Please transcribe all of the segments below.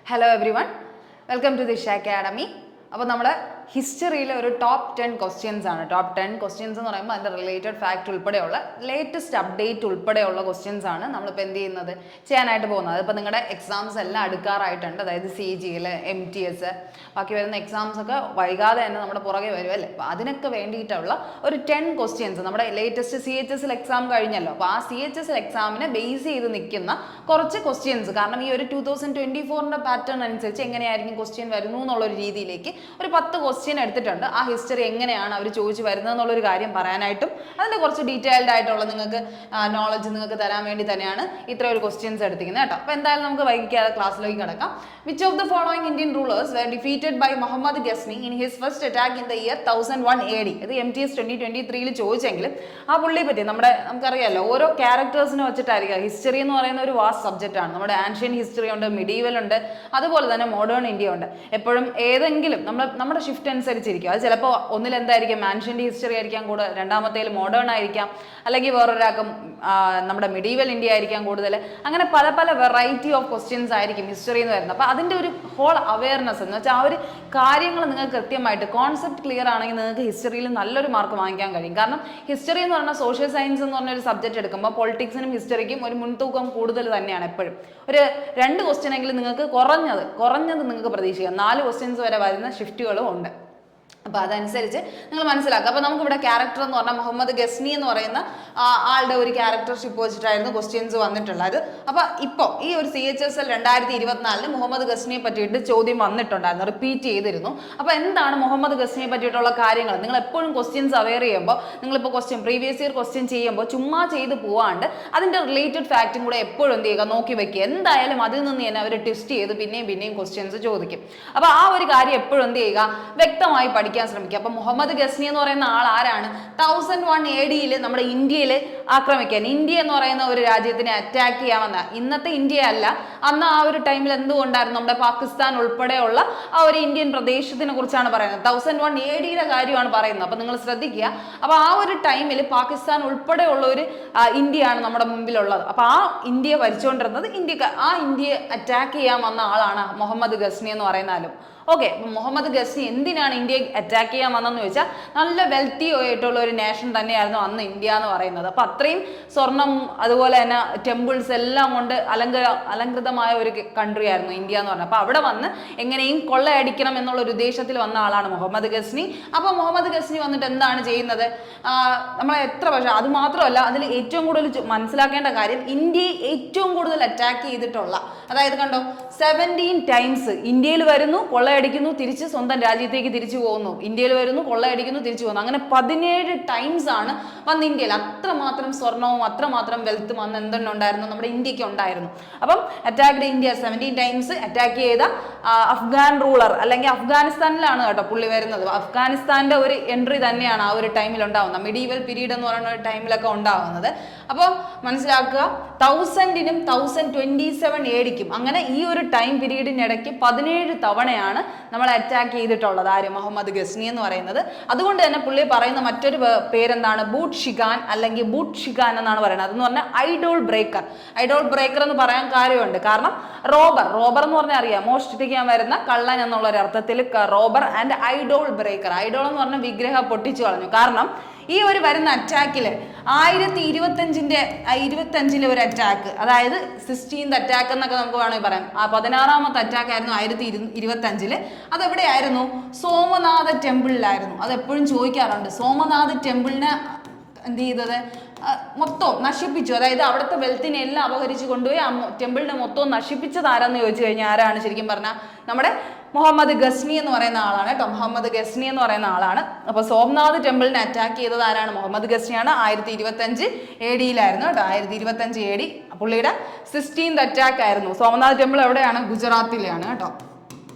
Hello everyone, welcome to the Disha Academy. അപ്പോൾ നമ്മുടെ ഹിസ്റ്ററിയിലെ ഒരു ടോപ്പ് 10 ക്വസ്റ്റ്യൻസ് ആണ്. ടോപ്പ് 10 ക്വസ്റ്റ്യൻസ് എന്ന് പറയുമ്പോൾ അതിൻ്റെ റിലേറ്റഡ് ഫാക്ട് ഉൾപ്പെടെയുള്ള ലേറ്റസ്റ്റ് അപ്ഡേറ്റ് ഉൾപ്പെടെയുള്ള ക്വസ്റ്റ്യൻസ് ആണ് നമ്മളിപ്പോൾ എന്ത് ചെയ്യുന്നത് ചെയ്യാനായിട്ട് പോകുന്നത്. അതിപ്പോൾ നിങ്ങളുടെ എക്സാംസ് എല്ലാം അടുക്കാറായിട്ടുണ്ട്. അതായത് CGL, MTS ബാക്കി വരുന്ന എക്സാംസ് ഒക്കെ വൈകാതെ തന്നെ നമ്മുടെ പുറകെ വരുമല്ലേ. അപ്പോൾ അതിനൊക്കെ വേണ്ടിയിട്ടുള്ള ഒരു 10 ക്വസ്റ്റ്യൻസ് നമ്മുടെ ലേറ്റസ്റ്റ് CHSL എക്സാം കഴിഞ്ഞല്ലോ. അപ്പോൾ ആ CHSL എക്സാമിനെ ബേസ് ചെയ്ത് നിൽക്കുന്ന കുറച്ച് ക്വസ്റ്റ്യൻസ്, കാരണം ഈ ഒരു 2024 പാറ്റേൺ അനുസരിച്ച് എങ്ങനെയായിരിക്കും ക്വസ്റ്റ്യൻ വരുന്നു എന്നുള്ളൊരു രീതിയിലേക്ക് ഒരു 10 ക്വസ്റ്റ്യൻ എടുത്തിട്ടുണ്ട്. ആ ഹിസ്റ്ററി എങ്ങനെയാണ് അവർ ചോദിച്ചു വരുന്നത് എന്നുള്ളൊരു കാര്യം പറയാനായിട്ടും അതിൻ്റെ കുറച്ച് ഡീറ്റെയിൽഡ് ആയിട്ടുള്ള നിങ്ങൾക്ക് നോളജ് നിങ്ങൾക്ക് തരാൻ വേണ്ടി തന്നെയാണ് ഇത്ര ഒരു ക്വസ്റ്റ്യൻസ് എടുത്തിരിക്കുന്നത് കേട്ടോ. അപ്പോൾ എന്തായാലും നമുക്ക് വൈകിക്കാതെ ക്ലാസ്സിലേക്ക് കിടക്കാം. Which of the following Indian rulers were defeated by Muhammad Ghazni in his first attack in the year 1001 AD? ഇത് MTS 2023 ചോദിച്ചെങ്കിലും ആ പുള്ളിയെ പറ്റി നമുക്കറിയാമല്ലോ, ഓരോ ക്യാരക്ടേഴ്സിനെ വെച്ചിട്ടായിരിക്കും. ഹിസ്റ്ററി എന്ന് പറയുന്ന ഒരു വാസ്റ്റ് സബ്ജക്റ്റ് ആണ്. നമ്മുടെ ആൻഷ്യൻ ഹിസ്റ്ററി ഉണ്ട്, മിഡീവൽ ഉണ്ട്, അതുപോലെ തന്നെ മോഡേൺ ഇന്ത്യ ഉണ്ട്. എപ്പോഴും ഏതെങ്കിലും നമ്മുടെ ഷിഫ്റ്റ് അനുസരിച്ചിരിക്കും. അത് ചിലപ്പോൾ ഒന്നിലെന്തായിരിക്കും, ആൻഷ്യൻ്റ് ഹിസ്റ്ററി ആയിരിക്കാം കൂടുതൽ, രണ്ടാമത്തേൽ മോഡേൺ ആയിരിക്കാം, അല്ലെങ്കിൽ വേറൊരാൾക്ക് നമ്മുടെ മിഡീവൽ ഇന്ത്യ ആയിരിക്കാം കൂടുതൽ. അങ്ങനെ പല പല വെറൈറ്റി ഓഫ് ക്വസ്റ്റ്യൻസ് ആയിരിക്കും ഹിസ്റ്ററി എന്ന് വരുന്നത്. അപ്പോൾ അതിൻ്റെ ഒരു ഹോൾ അവയർനെസ് എന്ന് വെച്ചാൽ ആ ഒരു കാര്യങ്ങൾ നിങ്ങൾക്ക് കൃത്യമായിട്ട് കോൺസെപ്റ്റ് ക്ലിയർ ആണെങ്കിൽ നിങ്ങൾക്ക് ഹിസ്റ്ററിയിൽ നല്ലൊരു മാർക്ക് വാങ്ങിക്കാൻ കഴിയും. കാരണം ഹിസ്റ്ററി എന്ന് പറഞ്ഞാൽ സോഷ്യൽ സയൻസ് എന്ന് പറഞ്ഞൊരു സബ്ജക്റ്റ് എടുക്കുമ്പോൾ പൊളിറ്റിക്സിനും ഹിസ്റ്ററിക്കും ഒരു മുൻതൂക്കം കൂടുതൽ തന്നെയാണ്. എപ്പോഴും ഒരു 2 ക്വസ്റ്റ്യനെങ്കിലും നിങ്ങൾക്ക് കുറഞ്ഞത് നിങ്ങൾക്ക് പ്രതീക്ഷിക്കാം. 4 ക്വസ്റ്റ്യൻസ് വരെ വരുന്ന ഷിഫ്റ്റുകളും ഉണ്ട്. അപ്പോൾ അതനുസരിച്ച് നിങ്ങൾ മനസ്സിലാക്കുക. അപ്പോൾ നമുക്കിവിടെ ക്യാരക്ടർ എന്ന് പറഞ്ഞാൽ മുഹമ്മദ് ഗസ്നി എന്ന് പറയുന്ന ആളുടെ ഒരു ക്യാരക്ടർഷിപ്പ് വെച്ചിട്ടായിരുന്നു ക്വസ്റ്റ്യൻസ് വന്നിട്ടുള്ളത്. അപ്പോൾ ഇപ്പോൾ ഈ ഒരു CHSL 2024 മുഹമ്മദ് ഗസ്നിയെ പറ്റിയിട്ട് ചോദ്യം വന്നിട്ടുണ്ടായിരുന്നു, റിപ്പീറ്റ് ചെയ്തിരുന്നു. അപ്പോൾ എന്താണ് മുഹമ്മദ് ഗസ്നിയെ പറ്റിയിട്ടുള്ള കാര്യങ്ങൾ? നിങ്ങൾ എപ്പോഴും ക്വസ്റ്റ്യൻസ് അവെയർ ചെയ്യുമ്പോൾ, നിങ്ങളിപ്പോൾ പ്രീവിയസ് ഇയർ ക്വസ്റ്റ്യൻ ചെയ്യുമ്പോൾ ചുമ്മാ ചെയ്ത് പോവാണ്ട് അതിൻ്റെ റിലേറ്റഡ് ഫാക്റ്റും കൂടെ എപ്പോഴും എന്ത് ചെയ്യുക, നോക്കി വെക്കുക. എന്തായാലും അതിൽ നിന്ന് തന്നെ അവർ ടെസ്റ്റ് ചെയ്ത് പിന്നെയും ക്വസ്റ്റ്യൻസ് ചോദിക്കും. അപ്പോൾ ആ ഒരു കാര്യം എപ്പോഴും എന്ത് ചെയ്യുക, വ്യക്തമായി പഠിക്കാൻ ശ്രമിക്കുക. അപ്പൊ മുഹമ്മദ് ഗസ്നി എന്ന് പറയുന്ന ആൾ ആരാണ്? 1001 AD നമ്മുടെ ഇന്ത്യയിൽ ആക്രമിക്കാൻ, ഇന്ത്യ എന്ന് പറയുന്ന ഒരു രാജ്യത്തിനെ അറ്റാക്ക് ചെയ്യാമെന്ന, ഇന്നത്തെ ഇന്ത്യ അല്ല, അന്ന് ആ ഒരു ടൈമിൽ എന്തുകൊണ്ടായിരുന്നു, നമ്മുടെ പാകിസ്ഥാൻ ഉൾപ്പെടെയുള്ള ആ ഒരു ഇന്ത്യൻ പ്രദേശത്തിനെ കുറിച്ചാണ് പറയുന്നത്. 1001 AD കാര്യമാണ് പറയുന്നത്. അപ്പൊ നിങ്ങൾ ശ്രദ്ധിക്കുക. അപ്പൊ ആ ഒരു ടൈമിൽ പാകിസ്ഥാൻ ഉൾപ്പെടെയുള്ള ഒരു ഇന്ത്യയാണ് നമ്മുടെ മുമ്പിലുള്ളത്. അപ്പൊ ആ ഇന്ത്യ ഭരിച്ചുകൊണ്ടിരുന്നത് ആ ഇന്ത്യയെ അറ്റാക്ക് ചെയ്യാൻ വന്ന ആളാണ് മുഹമ്മദ് ഗസ്നി എന്ന് പറയുന്നാലും. ഓക്കെ, മുഹമ്മദ് ഗസ്നി എന്തിനാണ് ഇന്ത്യയെ അറ്റാക്ക് ചെയ്യാൻ വന്നതെന്ന് ചോദിച്ചാൽ, നല്ല വെൽത്തി ആയിട്ടുള്ള ഒരു നേഷൻ തന്നെയായിരുന്നു അന്ന് ഇന്ത്യ എന്ന് പറയുന്നത്. അപ്പം അത്രയും സ്വർണം, അതുപോലെ തന്നെ ടെമ്പിൾസ് എല്ലാം കൊണ്ട് അലങ്കൃതമായ ഒരു കൺട്രി ആയിരുന്നു ഇന്ത്യ എന്ന് പറഞ്ഞത്. അപ്പോൾ അവിടെ വന്ന് എങ്ങനെയും കൊള്ളയടിക്കണം എന്നുള്ളൊരു ഉദ്ദേശത്തിൽ വന്ന ആളാണ് മുഹമ്മദ് ഗസ്നി. അപ്പോൾ മുഹമ്മദ് ഗസ്നി വന്നിട്ട് എന്താണ് ചെയ്യുന്നത്? നമ്മളെ പക്ഷേ അത് മാത്രമല്ല, അതിൽ ഏറ്റവും കൂടുതൽ മനസ്സിലാക്കേണ്ട കാര്യം, ഇന്ത്യയെ ഏറ്റവും കൂടുതൽ അറ്റാക്ക് ചെയ്തിട്ടുള്ള, അതായത് കണ്ടോ, 17 ടൈംസ് ഇന്ത്യയിൽ വരുന്നു, കൊള്ളയടിക്കുന്നു, തിരിച്ച് സ്വന്തം രാജ്യത്തേക്ക് തിരിച്ചു പോകുന്നു, ഇന്ത്യയിൽ വരുന്നു, കൊള്ളയടിക്കുന്നു, തിരിച്ചു പോകുന്നു. അങ്ങനെ 17 ടൈംസ് ആണ് വന്ന് ഇന്ത്യയിൽ. അത്രമാത്രം സ്വർണവും അത്രമാത്രം വെൽത്തും അന്ന് എന്തെണ്ണം ഉണ്ടായിരുന്നു, നമ്മുടെ ഇന്ത്യക്ക് ഉണ്ടായിരുന്നു. അപ്പം അറ്റാക്ക്ഡ് ഇന്ത്യ 17 ടൈംസ്. അറ്റാക്ക് ചെയ്ത അഫ്ഗാൻ റൂളർ, അല്ലെങ്കിൽ അഫ്ഗാനിസ്ഥാനിലാണ് കേട്ടോ പുള്ളി വരുന്നത്. അഫ്ഗാനിസ്ഥാന്റെ ഒരു എൻട്രി തന്നെയാണ് ആ ഒരു ടൈമിൽ ഉണ്ടാവുന്നത്, മിഡീവൽ പീരീഡ് എന്ന് പറയുന്ന ഒരു ടൈമിലൊക്കെ ഉണ്ടാവുന്നത്. അപ്പോൾ മനസ്സിലാക്കുക, 1000-നും 1027 AD-ക്കും അങ്ങനെ ഈ ഒരു ടൈം പീരീഡിനിടയ്ക്ക് 17 തവണയാണ് നമ്മൾ അറ്റാക്ക് ചെയ്തിട്ടുള്ളത് ആര്, മുഹമ്മദ് ഗസ്നി എന്ന് പറയുന്നത്. അതുകൊണ്ട് തന്നെ പുള്ളി പറയുന്ന മറ്റൊരു പേരെന്താണ്, ബൂട്ട് ഷിഖാൻ അല്ലെങ്കിൽ ബൂട്ട് ഷിഖാൻ എന്നാണ് പറയുന്നത്. അതെന്ന് പറഞ്ഞാൽ ഐഡോൾ ബ്രേക്കർ എന്ന് പറയാൻ കാര്യമുണ്ട്. കാരണം റോബർ എന്ന് പറഞ്ഞാൽ അറിയാം, മോഷ്ടിക്കാൻ വരുന്ന കള്ളൻ എന്നുള്ള ഒരു അർത്ഥത്തിൽ robber and idol breaker. Idol എന്ന് പറഞ്ഞാൽ വിഗ്രഹം പൊട്ടിച്ചു കളഞ്ഞു. കാരണം ഈ ഒരു വരുന്ന അറ്റാക്കിൽ 1025 ഒരു അറ്റാക്ക്, അതായത് 16th അറ്റാക്ക് എന്നൊക്കെ നമുക്ക് വേണമെങ്കിൽ പറയാം. 16ാമത്തെ അറ്റാക്ക് ആയിരുന്നു 1025. അതെവിടെയായിരുന്നു? സോമനാഥ ടെമ്പിളിലായിരുന്നു. അത് എപ്പോഴും ചോദിക്കാറുണ്ട്. സോമനാഥ് ടെമ്പിളിനെ എന്ത് ചെയ്തത്? മൊത്തം നശിപ്പിച്ചു. അതായത് അവിടുത്തെ വെൽത്തിനെ എല്ലാം അപഹരിച്ചു കൊണ്ടുപോയി ആ ടെമ്പിളിനെ മൊത്തം നശിപ്പിച്ചത് ആരാന്ന് ചോദിച്ചു കഴിഞ്ഞാൽ ആരാണ് ശരിക്കും പറഞ്ഞാൽ? നമ്മുടെ മുഹമ്മദ് ഗസ്നി എന്ന് പറയുന്ന ആളാണ് കേട്ടോ. മുഹമ്മദ് ഗസ്നി എന്ന് പറയുന്ന ആളാണ്. അപ്പോൾ സോമനാഥ് ടെമ്പിളിനെ അറ്റാക്ക് ചെയ്തത് ആരാണ്? മുഹമ്മദ് ഗസ്നിയാണ്. 1025 AD-യിലായിരുന്നു കേട്ടോ. 1025 AD പുള്ളിയുടെ 16th അറ്റാക്ക് ആയിരുന്നു. സോമനാഥ് ടെമ്പിൾ എവിടെയാണ്? ഗുജറാത്തിലെയാണ് കേട്ടോ.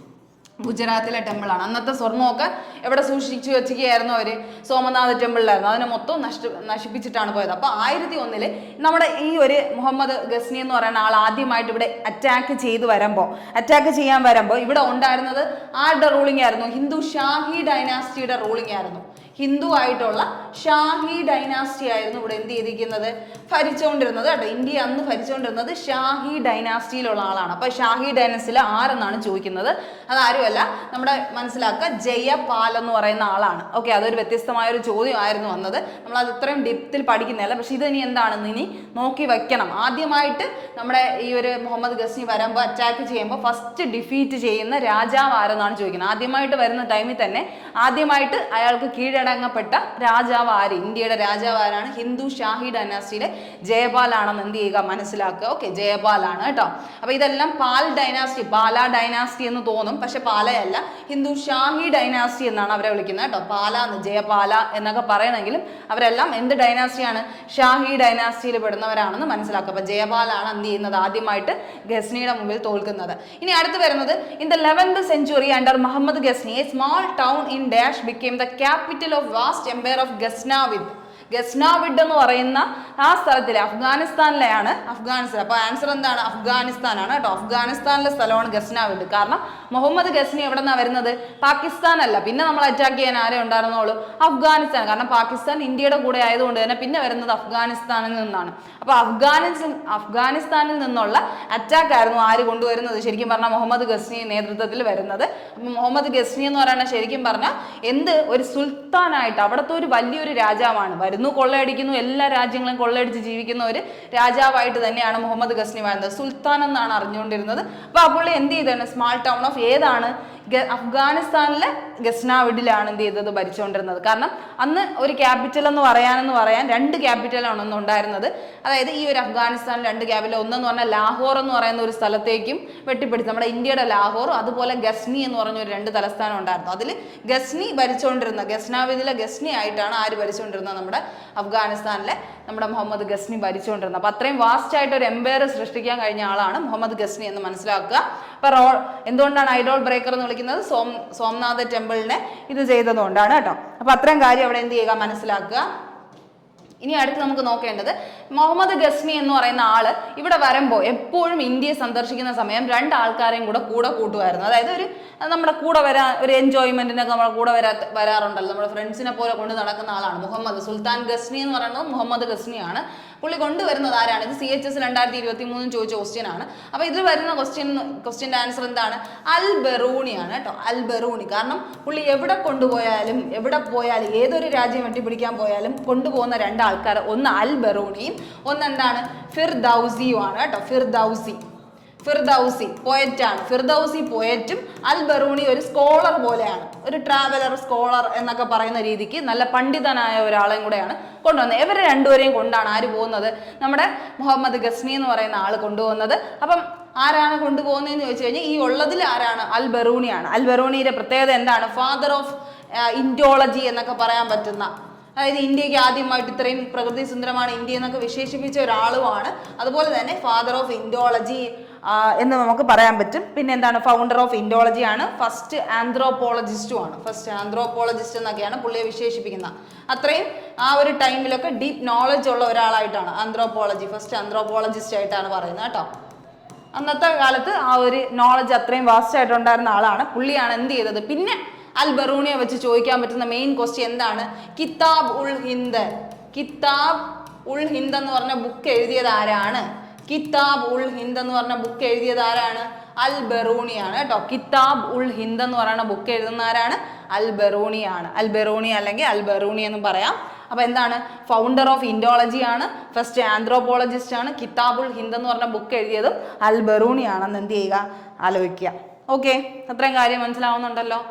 ഗുജറാത്തിലെ ടെമ്പിളാണ്. അന്നത്തെ സ്വർണ്ണമൊക്കെ എവിടെ സൂക്ഷിച്ചു വെച്ചിരിക്കുകയായിരുന്നു അവർ? സോമനാഥ് ടെമ്പിളിലായിരുന്നു. അതിനെ മൊത്തം നശിപ്പിച്ചിട്ടാണ് പോയത്. അപ്പോൾ 1001 നമ്മുടെ ഈ ഒരു മുഹമ്മദ് ഗസ്നി എന്ന് പറയുന്ന ആൾ ആദ്യമായിട്ട് ഇവിടെ അറ്റാക്ക് ചെയ്യാൻ വരുമ്പോൾ ഇവിടെ ഉണ്ടായിരുന്നത് ആരുടെ റൂളിംഗ് ആയിരുന്നു? ഹിന്ദു ഷാഹി ഡൈനാസ്റ്റിയുടെ റൂളിംഗ് ആയിരുന്നു. ഹിന്ദു ആയിട്ടുള്ള ഷാഹി ഡൈനാസ്റ്റി ആയിരുന്നു ഇവിടെ എന്ത് ചെയ്തിരിക്കുന്നത്, ഭരിച്ചുകൊണ്ടിരുന്നത് കേട്ടോ. ഇന്ത്യ അന്ന് ഭരിച്ചുകൊണ്ടിരുന്നത് ഷാഹി ഡൈനാസ്റ്റിയിലുള്ള ആളാണ്. അപ്പൊ ഷാഹി ഡൈനാസ്റ്റിയിൽ ആരെന്നാണ് ചോദിക്കുന്നത്, അതാരുമല്ല, നമ്മുടെ മനസ്സിലാക്കുക ജയപാൽ എന്ന് പറയുന്ന ആളാണ്. ഓക്കെ, അതൊരു വ്യത്യസ്തമായ ഒരു ചോദ്യമായിരുന്നു വന്നത്. നമ്മൾ അത് ഇത്രയും ഡെപ്തിൽ പഠിക്കുന്നില്ല, പക്ഷെ ഇത് ഇനി എന്താണെന്ന് ഇനി നോക്കി വെക്കണം. ആദ്യമായിട്ട് നമ്മുടെ ഈ ഒരു മുഹമ്മദ് ഗസ്നി വരുമ്പോൾ അറ്റാക്ക് ചെയ്യുമ്പോൾ ഫസ്റ്റ് ഡിഫീറ്റ് ചെയ്യുന്ന രാജാവ് ആരെന്നാണ് ചോദിക്കുന്നത്. ആദ്യമായിട്ട് വരുന്ന ടൈമിൽ തന്നെ ആദ്യമായിട്ട് അയാൾക്ക് കീഴടങ്ങപ്പെട്ട രാജാവ് ആര്, ഇന്ത്യയുടെ രാജാവ് ആരാണ്, ഹിന്ദു ഷാഹി ഡൈനാസ്റ്റിയിലെ ജയപാൽ ആണെന്ന് എന്ത് ചെയ്യുക, മനസ്സിലാക്കുക. ഓക്കെ, ജയപാൽ ആണ് കേട്ടോ. അപ്പൊ ഇതെല്ലാം പാൽ ഡൈനാസ്റ്റി, പാല ഡൈനാസ്റ്റി എന്ന് തോന്നും, പക്ഷെ പാലയല്ല, ഹിന്ദു ഷാഹി ഡൈനാസ്റ്റി എന്നാണ് അവരെ വിളിക്കുന്നത് കേട്ടോ. പാല എന്ന്, ജയപാല എന്നൊക്കെ പറയണമെങ്കിലും അവരെല്ലാം എന്ത് ഡൈനാസ്റ്റിയാണ്, ഷാഹി ഡൈനാസ്റ്റിയിൽ പെടുന്നവരാണെന്ന് മനസ്സിലാക്കുക. അപ്പൊ ജയപാലാണ് എന്ത് ചെയ്യുന്നത്, ആദ്യമായിട്ട് ഗസ്നിയുടെ മുമ്പിൽ തോൽക്കുന്നത്. ഇനി അടുത്ത് വരുന്നത്, in the 11th century under Muhammad Ghazni a small town in Dash became the capital of vast empire of Ghaznavid. ഗസ്നാവിഡ് എന്ന് പറയുന്ന ആ സ്ഥലത്തിലെ, അഫ്ഗാനിസ്ഥാനിലെയാണ്, അഫ്ഗാനിസ്ഥാൻ. അപ്പൊ ആൻസർ എന്താണ്, അഫ്ഗാനിസ്ഥാനാണ് കേട്ടോ. അഫ്ഗാനിസ്ഥാനിലെ സ്ഥലമാണ് ഗസ്നാവിഡ്. കാരണം മുഹമ്മദ് ഗസ്നി എവിടെ നിന്നാണ് വരുന്നത്, പാകിസ്ഥാൻ അല്ല. പിന്നെ നമ്മൾ അറ്റാക്ക് ചെയ്യാൻ ആരെ ഉണ്ടായിരുന്നുള്ളൂ, അഫ്ഗാനിസ്ഥാൻ. കാരണം പാകിസ്ഥാൻ ഇന്ത്യയുടെ കൂടെ ആയതുകൊണ്ട് തന്നെ പിന്നെ വരുന്നത് അഫ്ഗാനിസ്ഥാനിൽ നിന്നാണ്. അപ്പൊ അഫ്ഗാനിസ്ഥാനിൽ നിന്നുള്ള അറ്റാക്ക് ആയിരുന്നു ആര് കൊണ്ടുവരുന്നത്, ശരിക്കും പറഞ്ഞാൽ മുഹമ്മദ് ഗസ്നി നേതൃത്വത്തിൽ വരുന്നത്. അപ്പൊ മുഹമ്മദ് ഗസ്നി എന്ന് പറയുന്നത് ശരിക്കും പറഞ്ഞാൽ ഒരു സുൽത്താനായിട്ട്, അവിടുത്തെ ഒരു വലിയൊരു രാജാവാണ്. കൊള്ളയടിക്കുന്നു, എല്ലാ രാജ്യങ്ങളും കൊള്ളയടിച്ച് ജീവിക്കുന്ന ഒരു രാജാവായിട്ട് തന്നെയാണ് മുഹമ്മദ് ഗസ്നി വരുന്നത്. സുൽത്താൻ എന്നാണ് അറിഞ്ഞുകൊണ്ടിരുന്നത്. അപ്പൊ ആ പുള്ളി എന്ത് ചെയ്താണ്, സ്മാൾ ടൗൺ ഓഫ് ഏതാണ്, അഫ്ഗാനിസ്ഥാനിലെ ഗസ്നാവിഡിലാണ് എന്ത് ചെയ്തത്, ഭരിച്ചുകൊണ്ടിരുന്നത്. കാരണം അന്ന് ഒരു ക്യാപിറ്റൽ എന്ന് പറയാൻ രണ്ട് ക്യാപിറ്റലാണ് ഒന്നും ഉണ്ടായിരുന്നത്. അതായത് ഈ ഒരു അഫ്ഗാനിസ്ഥാനിൽ രണ്ട് ക്യാപിറ്റൽ, ഒന്നെന്ന് പറഞ്ഞാൽ ലാഹോർ എന്ന് പറയുന്ന ഒരു സ്ഥലത്തേക്കും വെട്ടിപ്പിടിച്ച് നമ്മുടെ ഇന്ത്യയുടെ ലാഹോർ, അതുപോലെ ഗസ്നി എന്ന് പറഞ്ഞ ഒരു രണ്ട് തലസ്ഥാനം ഉണ്ടായിരുന്നു. അതിൽ ഗസ്നി ഭരിച്ചുകൊണ്ടിരുന്ന, ഗസ്നാവിദിലെ ഗസ്നി ആയിട്ടാണ് ആര് ഭരിച്ചുകൊണ്ടിരുന്നത്, നമ്മുടെ അഫ്ഗാനിസ്ഥാനിലെ നമ്മുടെ മുഹമ്മദ് ഗസ്നി ഭരിച്ചുകൊണ്ടിരുന്നത്. അപ്പൊ അത്രയും വാസ്റ്റ് ആയിട്ട് ഒരു എംപയർ സൃഷ്ടിക്കാൻ കഴിഞ്ഞ ആളാണ് മുഹമ്മദ് ഗസ്നി എന്ന് മനസ്സിലാക്കുക. അപ്പൊ എന്തുകൊണ്ടാണ് ഐഡോൾ ബ്രേക്കർ എന്ന് വിളിക്കുന്നത്, സോംനാഥ് ടെമ്പിളിനെ ഇത് ചെയ്തതുകൊണ്ടാണ് കേട്ടോ. അപ്പൊ അത്രയും കാര്യം അവിടെ എന്ത് ചെയ്യുക, മനസ്സിലാക്കുക. ഇനി അടുത്ത് നമുക്ക് നോക്കേണ്ടത്, മുഹമ്മദ് ഗസ്നി എന്ന് പറയുന്ന ആള് ഇവിടെ വരുമ്പോൾ എപ്പോഴും ഇന്ത്യയെ സന്ദർശിക്കുന്ന സമയം രണ്ട് ആൾക്കാരെയും കൂടെ കൂട്ടുമായിരുന്നു. അതായത് നമ്മുടെ കൂടെ ഒരു എൻജോയ്മെന്റിനൊക്കെ നമ്മുടെ കൂടെ വരാറുണ്ടല്ലോ, നമ്മുടെ ഫ്രണ്ട്സിനെ പോലെ കൊണ്ട് നടക്കുന്ന ആളാണ് മുഹമ്മദ്. സുൽത്താൻ ഗസ്നി എന്ന് പറയുന്നത് മുഹമ്മദ് ഗസ്നിയാണ്. പുള്ളി കൊണ്ടുവരുന്നത് ആരാണ്, ഇത് CHS 2023 ചോദിച്ച ക്വസ്റ്റ്യൻ ആണ്. അപ്പൊ ഇതിൽ വരുന്ന ക്വസ്റ്റ്യൻ്റെ ആൻസർ എന്താണ്, അൽ ബറൂണിയാണ് കേട്ടോ. അൽ ബറൂണി. കാരണം പുള്ളി എവിടെ പോയാലും ഏതൊരു രാജ്യം വെട്ടിപ്പിടിക്കാൻ പോയാലും കൊണ്ടുപോകുന്ന രണ്ട് ആൾക്കാർ, ഒന്ന് അൽ ബറൂണിയും ഒന്നെന്താണ്, ഫിർദൌസിയുമാണ് കേട്ടോ. ഫിർദൌസി പോയറ്റാണ്. ഫിർദൌസി പോയറ്റും അൽ ബറൂണി ഒരു സ്കോളർ പോലെയാണ്, ഒരു ട്രാവലർ, സ്കോളർ എന്നൊക്കെ പറയുന്ന രീതിക്ക് നല്ല പണ്ഡിതനായ ഒരാളെയും കൂടെയാണ് കൊണ്ടുവന്നത്. ഇവരെ രണ്ടുപേരെയും കൊണ്ടാണ് ആര് പോകുന്നത്, നമ്മുടെ മുഹമ്മദ് ഗസ്നി എന്ന് പറയുന്ന ആൾ കൊണ്ടുപോകുന്നത്. അപ്പം ആരാണ് കൊണ്ടുപോകുന്നതെന്ന് ചോദിച്ചു കഴിഞ്ഞാൽ ഈ ഉള്ളതിൽ ആരാണ്, അൽ ബറൂണിയാണ്. അൽ ബറൂണിയുടെ പ്രത്യേകത എന്താണ്, ഫാദർ ഓഫ് ഇൻഡോളജി എന്നൊക്കെ പറയാൻ പറ്റുന്ന, അതായത് ഇന്ത്യക്ക് ആദ്യമായിട്ട് ഇത്രയും പ്രകൃതി സുന്ദരമാണ് ഇന്ത്യ എന്നൊക്കെ വിശേഷിപ്പിച്ച ഒരാളുമാണ്. അതുപോലെ തന്നെ ഫാദർ ഓഫ് ഇൻഡോളജി എന്ന് നമുക്ക് പറയാൻ പറ്റും. പിന്നെ എന്താണ്, ഫൗണ്ടർ ഓഫ് ഇൻഡോളജി ആണ്. ഫസ്റ്റ് ആന്ത്രോപോളജിസ്റ്റുമാണ്. ഫസ്റ്റ് ആന്ത്രോപോളജിസ്റ്റ് എന്നൊക്കെയാണ് പുള്ളിയെ വിശേഷിപ്പിക്കുന്നത്. അത്രയും ആ ഒരു ടൈമിലൊക്കെ ഡീപ്പ് നോളജ് ഉള്ള ഒരാളായിട്ടാണ് ആന്ത്രോപോളജി, ഫസ്റ്റ് ആന്ത്രോപോളജിസ്റ്റ് ആയിട്ടാണ് പറയുന്നത് കേട്ടോ. അന്നത്തെ കാലത്ത് ആ ഒരു നോളജ് അത്രയും വാസ്റ്റ് ആയിട്ടുണ്ടായിരുന്ന ആളാണ്. പുള്ളിയാണ് എന്ത് ചെയ്തത്, പിന്നെ അൽ ബറൂണിയെ വെച്ച് ചോദിക്കാൻ പറ്റുന്ന മെയിൻ ക്വസ്റ്റ്യൻ എന്താണ്, കിതാബ് ഉൽ ഹിന്ദ്. കിതാബ് ഉൽ ഹിന്ദ് എന്ന് പറഞ്ഞ ബുക്ക് എഴുതിയത് ആരാണ്, കിതാബ് ഉൽ ഹിന്ദ് എന്ന് പറഞ്ഞ ബുക്ക് എഴുതിയത് ആരാണ്, അൽ ബറൂണിയാണ് കേട്ടോ. കിതാബ് ഉൽ ഹിന്ദ് എന്ന് പറയുന്ന ബുക്ക് എഴുതുന്ന ആരാണ്, അൽ ബറൂണിയാണ്. അൽ ബറൂണി അല്ലെങ്കിൽ അൽ ബറൂണി എന്ന് പറയാം. അപ്പൊ എന്താണ്, ഫൗണ്ടർ ഓഫ് ഇൻഡോളജി ആണ്, ഫസ്റ്റ് ആന്ത്രോപോളജിസ്റ്റ് ആണ്. കിതാബുൽ ഹിന്ദ് എന്ന് പറഞ്ഞ ബുക്ക് എഴുതിയതും അൽ ബറൂണി ആണെന്ന് എന്ത് ചെയ്യുക, ആലോചിക്കുക. ഓക്കെ, അത്രയും കാര്യം മനസ്സിലാവുന്നുണ്ടല്ലോ.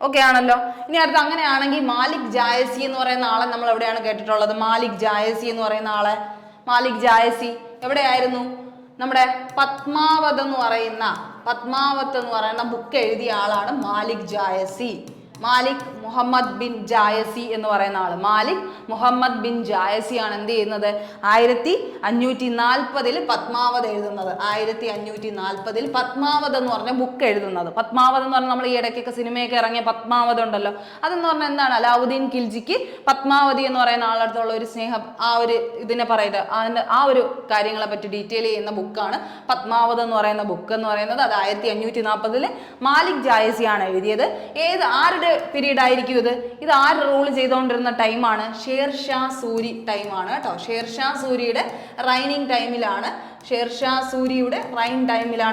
ഓക്കെ ആണല്ലോ. ഇനി അടുത്ത് അങ്ങനെയാണെങ്കിൽ മാലിക് ജായസി എന്ന് പറയുന്ന ആളെ നമ്മൾ എവിടെയാണ് കേട്ടിട്ടുള്ളത്, മാലിക് ജായസി എന്ന് പറയുന്ന ആളെ, മാലിക് ജായസി എവിടെയായിരുന്നു, നമ്മുടെ പത്മാവത് എന്ന് പറയുന്ന ബുക്ക് എഴുതിയ ആളാണ് മാലിക് ജായസി. മാലിക് മുഹമ്മദ് ബിൻ ജായസി എന്ന് പറയുന്ന ആള്, മാലിക് മുഹമ്മദ് ബിൻ ജായസി ആണ് എന്ത് ചെയ്യുന്നത്, 1540 പത്മാവത് എഴുതുന്നത്. 1540 പത്മാവത് എന്ന് പറഞ്ഞ ബുക്ക് എഴുതുന്നത്. പത്മാവത് എന്ന് പറഞ്ഞാൽ നമ്മൾ ഈ ഇടയ്ക്കൊക്കെ സിനിമയൊക്കെ ഇറങ്ങിയ പത്മാവത് ഉണ്ടല്ലോ, അതെന്ന് പറഞ്ഞാൽ എന്താണ്, അലാവുദ്ദീൻ ഖിൽജിക്ക് പത്മാവതി എന്ന് പറയുന്ന ആളടുത്തുള്ള ഒരു സ്നേഹം, ആ ഒരു ഇതിനെ പറയുന്നത്, അതിൻ്റെ ആ ഒരു കാര്യങ്ങളെ പറ്റി ഡീറ്റെയിൽ ചെയ്യുന്ന ബുക്കാണ് പത്മാവത് എന്ന് പറയുന്ന ബുക്ക് എന്ന് പറയുന്നത്. അത് 1540 മാലിക് ജായസി ആണ് എഴുതിയത്. ആരുടെ പീരീഡ് ആയിരിക്കും, എന്തായിരിക്കും ഇത് ആര് റൂൾ ചെയ്തുകൊണ്ടിരുന്ന ടൈമാണ്? ഷേർഷാ സൂരി ടൈമാണ് കേട്ടോ. ഷേർഷാ സൂരിയുടെ റൈനിങ് ടൈമിലാണ്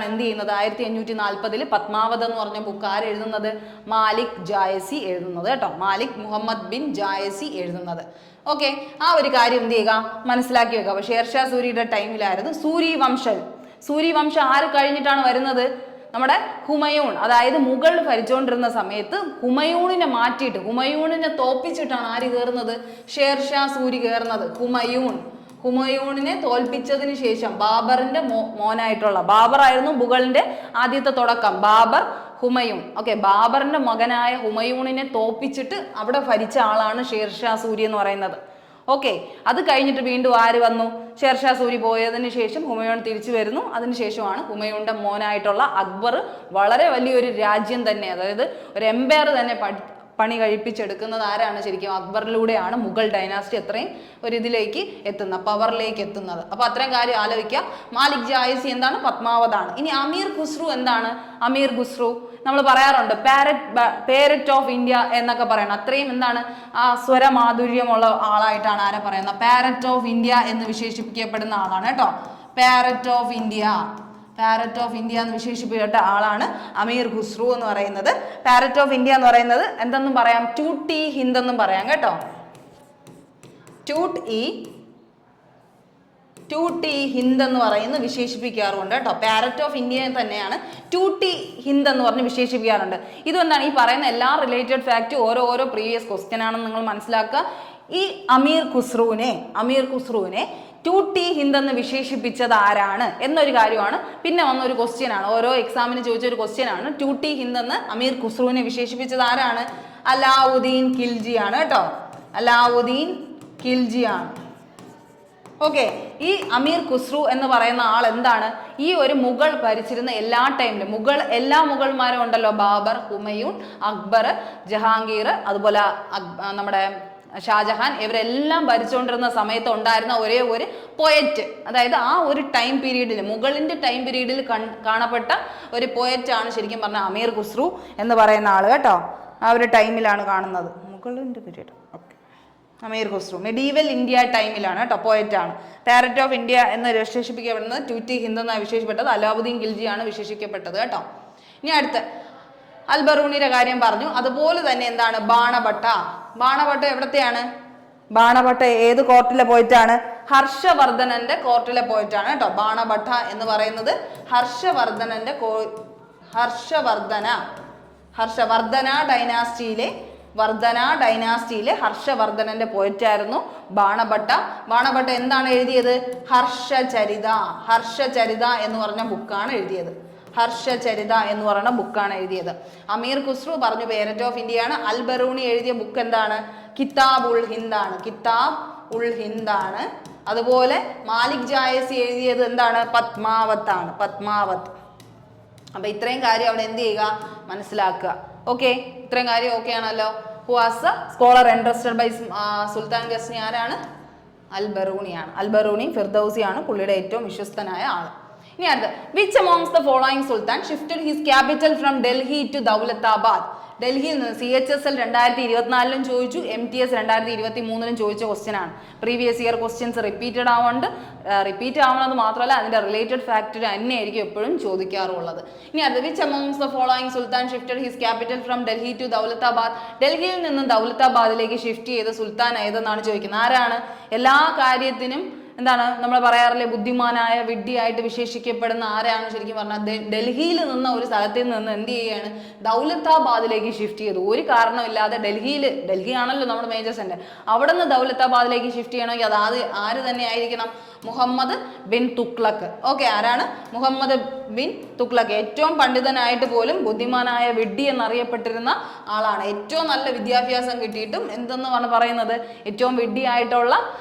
എന്ത് ചെയ്യുന്നത്? 1540 പത്മാവത് എന്ന് പറഞ്ഞ ബുക്ക് ആര് എഴുതുന്നത്? മാലിക് ജായസി എഴുതുന്നത് കേട്ടോ. മാലിക് മുഹമ്മദ് ബിൻ ജായസി എഴുതുന്നത്. ഓക്കെ, ആ ഒരു കാര്യം എന്ത് ചെയ്യുക, മനസ്സിലാക്കി വെക്കുക. അപ്പോൾ ഷേർഷാ സൂരിയുടെ ടൈമിലായിരുന്നു. സൂരി വംശം ആര് കഴിഞ്ഞിട്ടാണ് വരുന്നത്? നമ്മുടെ ഹുമയൂൺ, അതായത് മുഗൾ ഭരിച്ചുകൊണ്ടിരുന്ന സമയത്ത് ഹുമയൂണിനെ മാറ്റിയിട്ട് ഹുമയൂണിനെ തോപ്പിച്ചിട്ടാണ് ആര് കയറുന്നത്? ഷേർഷാ സൂരി കയറുന്നത്. ഹുമയൂണിനെ തോൽപ്പിച്ചതിന് ശേഷം ബാബറിന്റെ മോനായിട്ടുള്ള ബാബറായിരുന്നു മുഗളിന്റെ ആദ്യത്തെ തുടക്കം. ബാബർ, ഹുമയൂൺ. ഓക്കെ, ബാബറിന്റെ മകനായ ഹുമയൂണിനെ തോപ്പിച്ചിട്ട് അവിടെ ഭരിച്ച ആളാണ് ഷേർഷാ സൂരി എന്ന് പറയുന്നത്. ഓക്കെ, അത് കഴിഞ്ഞിട്ട് വീണ്ടും ആര് വന്നു? ഷേർഷാ സൂരി പോയതിന് ശേഷം ഹുമയൂൺ തിരിച്ചു വരുന്നു. അതിനുശേഷമാണ് ഹുമയൂണിന്റെ മോനായിട്ടുള്ള അക്ബർ വളരെ വലിയൊരു രാജ്യം തന്നെ, അതായത് ഒരു എംപയർ തന്നെ പണി കഴിപ്പിച്ചെടുക്കുന്നത് ആരാണ്? ശരിക്കും അക്ബറിലൂടെയാണ് മുഗൾ ഡൈനാസ്റ്റി എത്രയും ഒരു ഇതിലേക്ക് എത്തുന്നത്, പവറിലേക്ക് എത്തുന്നത്. അപ്പൊ അത്രയും കാര്യം ആലോചിക്കുക. മാലിക് ജായസി എന്താണ്? പത്മാവതാണ്. ഇനി അമീർ ഖുസ്രു എന്താണ്? അമീർ ഖുസ്രു നമ്മൾ പറയാറുണ്ട് പേരറ്റ് ഓഫ് ഇന്ത്യ എന്നൊക്കെ പറയണം. അത്രയും എന്താണ് ആ സ്വരമാധുര്യമുള്ള ആളായിട്ടാണ് ആരെ പറയുന്നത്? പാരറ്റ് ഓഫ് ഇന്ത്യ എന്ന് വിശേഷിപ്പിക്കപ്പെടുന്ന ആളാണ് കേട്ടോ. പാരറ്റ് ഓഫ് ഇന്ത്യ എന്ന് വിശേഷിപ്പിക്കപ്പെട്ട ആളാണ് അമീർ ഖുസ്രു എന്ന് പറയുന്നത്. പാരറ്റ് ഓഫ് ഇന്ത്യ എന്ന് പറയുന്നത് എന്തെന്നും പറയാം? ടൂട്ട് ഇ ഹിന്ദ് എന്നും പറയാം കേട്ടോ. ടൂട്ട് ഇ ഹിന്ദ് എന്ന് പറയുന്നത് വിശേഷിപ്പിക്കാറുണ്ട് കേട്ടോ. പാരറ്റ് ഓഫ് ഇന്ത്യയെ തന്നെയാണ് ടൂട്ട് ഇ ഹിന്ദ് എന്ന് പറഞ്ഞ് വിശേഷിപ്പിക്കാറുണ്ട്. ഇതെന്താണ്? ഈ പറയുന്ന എല്ലാ റിലേറ്റഡ് ഫാക്റ്റും ഓരോ പ്രീവിയസ് ക്വസ്റ്റ്യൻ ആണെന്ന് നിങ്ങൾ മനസ്സിലാക്കുക. ഈ അമീർ ഖുസ്രുവിനെ ടൂട്ട് ഇ ഹിന്ദ് എന്ന് വിശേഷിപ്പിച്ചത് ആരാണ് എന്നൊരു കാര്യമാണ്. പിന്നെ വന്ന ഒരു ക്വസ്റ്റ്യൻ ആണ്, ഓരോ എക്സാമിന് ചോദിച്ച ഒരു ക്വസ്റ്റ്യൻ ആണ്. ടൂട്ട് ഇ ഹിന്ദ് എന്ന് അമീർ ഖുസ്രുവിനെ വിശേഷിപ്പിച്ചത് ആരാണ്? അലാവുദ്ദീൻ ഖിൽജി ആണ് കേട്ടോ. അലാവുദ്ദീൻ ഖിൽജി ആണ്. ഓക്കെ, ഈ അമീർ ഖുസ്രു എന്ന് പറയുന്ന ആൾ എന്താണ്? ഈ ഒരു മുഗൾ ഭരിച്ചിരുന്ന എല്ലാ ടൈമിലും എല്ലാ മുഗൾമാരും ഉണ്ടല്ലോ, ബാബർ, ഹുമയൂൺ, അക്ബർ, ജഹാംഗീർ, അതുപോലെ നമ്മുടെ ഷാജഹാൻ, ഇവരെല്ലാം ഭരിച്ചുകൊണ്ടിരുന്ന സമയത്ത് ഉണ്ടായിരുന്ന ഒരേ ഒരു പോയറ്റ്, അതായത് ആ ഒരു ടൈം പീരീഡിൽ, മുഗളിന്റെ ടൈം പീരീഡിൽ കാണപ്പെട്ട ഒരു പോയറ്റ് ആണ് ശരിക്കും പറഞ്ഞ അമീർ ഖുസ്രു എന്ന് പറയുന്ന ആള് കേട്ടോ. ആ ഒരു ടൈമിലാണ് കാണുന്നത്, മുഗളിന്റെ പീരീഡ്. ഓക്കെ, അമീർ ഖുസ്രു മെഡീവൽ ഇന്ത്യ ടൈമിലാണ് കേട്ടോ, പോയറ്റാണ്. പാരറ്റ് ഓഫ് ഇന്ത്യ എന്ന് വിശേഷിപ്പിക്കപ്പെടുന്നത് ടൂട്ട് ഇ ഹിന്ദ് എന്നാണ് വിശേഷിപ്പെട്ടത്. അലാവുദ്ദീൻ ഖിൽജിയാണ് വിശേഷിക്കപ്പെട്ടത് കേട്ടോ. ഇനി അടുത്ത് അൽബറൂണിയുടെ കാര്യം പറഞ്ഞു. അതുപോലെ തന്നെ എന്താണ്? ബാണഭട്ട എവിടത്തെയാണ്? ബാണഭട്ട ഏത് കോർട്ടിലെ പോയിട്ടാണ്? ഹർഷവർദ്ധനന്റെ കോർട്ടിലെ പോയിട്ടാണ് കേട്ടോ. ബാണഭട്ട എന്ന് പറയുന്നത് ഹർഷവർദ്ധന ഡൈനാസ്റ്റിയിലെ ഹർഷവർദ്ധനന്റെ പോയിറ്റായിരുന്നു ബാണഭട്ട. ബാണഭട്ട എന്താണ് എഴുതിയത്? ഹർഷചരിത എന്ന് പറഞ്ഞ ബുക്കാണ് എഴുതിയത്. അമീർ ഖുസ്രു പറഞ്ഞു പേരറ്റ് ഓഫ് ഇന്ത്യയാണ്. അൽബറൂണി എഴുതിയ ബുക്ക് എന്താണ്? കിതാബ് ഉൾ ഹിന്ദ് ആണ്. അതുപോലെ മാലിക് ജായസി എഴുതിയത് എന്താണ്? പത്മാവത്ത്. അപ്പൊ ഇത്രയും കാര്യം അവിടെ എന്ത് ചെയ്യുക? മനസ്സിലാക്കുക. ഓക്കെ, ഇത്രയും കാര്യം ഓക്കെ ആണല്ലോ. Who was a scholar interested by sultan Ghazni ആരാണ്? അൽബറൂണി ഫിർദൌസിയാണ് പുള്ളിയുടെ ഏറ്റവും വിശ്വസ്തനായ ആള്. ഇനി അടുത്ത്, which amongst the following sultan shifted his capital from Delhi to Daulatabad? ഡൽഹിയിൽ നിന്ന് CHSL 2024 ചോദിച്ചു, MTS 2023 ചോദിച്ച ക്വസ്റ്റ്യൻ ആണ്. പ്രീവിയസ് ഇയർ ക്വസ്റ്റ്യൻസ് റിപ്പീറ്റ് ആവണമെന്ന് മാത്രമല്ല അതിന്റെ റിലേറ്റഡ് ഫാക്ടർ തന്നെയായിരിക്കും എപ്പോഴും ചോദിക്കാറുള്ളത്. ഇനി അടുത്ത്, which amongst the following sultan shifted his capital from Delhi to Daulatabad? ഡൽഹിയിൽ നിന്ന് ദൗലത്താബാദിലേക്ക് ഷിഫ്റ്റ് ചെയ്ത സുൽത്താൻ ഏതെന്നാണ് ചോദിക്കുന്നത്. ആരാണ്? എല്ലാ കാര്യത്തിനും എന്താണ് നമ്മൾ പറയാറില്ലേ, ബുദ്ധിമാനായ വിഡ്ഢിയായിട്ട് വിശേഷിക്കപ്പെടുന്ന ആരാണ് ശരിക്കും പറഞ്ഞാൽ? ഡൽഹിയിൽ നിന്ന് ഒരു സ്ഥലത്തിൽ നിന്ന് എന്ത് ചെയ്യുകയാണ്? ദൗലത്താബാദിലേക്ക് ഷിഫ്റ്റ് ചെയ്തു. ഒരു കാരണമില്ലാതെ ഡൽഹി ആണല്ലോ നമ്മുടെ മേജർ സെന്റർ, അവിടെ നിന്ന് ദൗലത്താബാദിലേക്ക് ഷിഫ്റ്റ് ചെയ്യണമെങ്കിൽ അത് ആര് തന്നെ ആയിരിക്കണം? മുഹമ്മദ് ബിൻ തുഗ്ലക്ക്. ഓക്കെ, ആരാണ്? മുഹമ്മദ് ബിൻ തുഗ്ലക്ക്. ഏറ്റവും പണ്ഡിതനായിട്ട് പോലും ബുദ്ധിമാനായ വിഡ്ഢി എന്നറിയപ്പെട്ടിരുന്ന ആളാണ്. ഏറ്റവും നല്ല വിദ്യാഭ്യാസം കിട്ടിയിട്ടും എന്തെന്ന് പറയുന്നത് ഏറ്റവും വിഡ്ഢിയായിട്ടുള്ള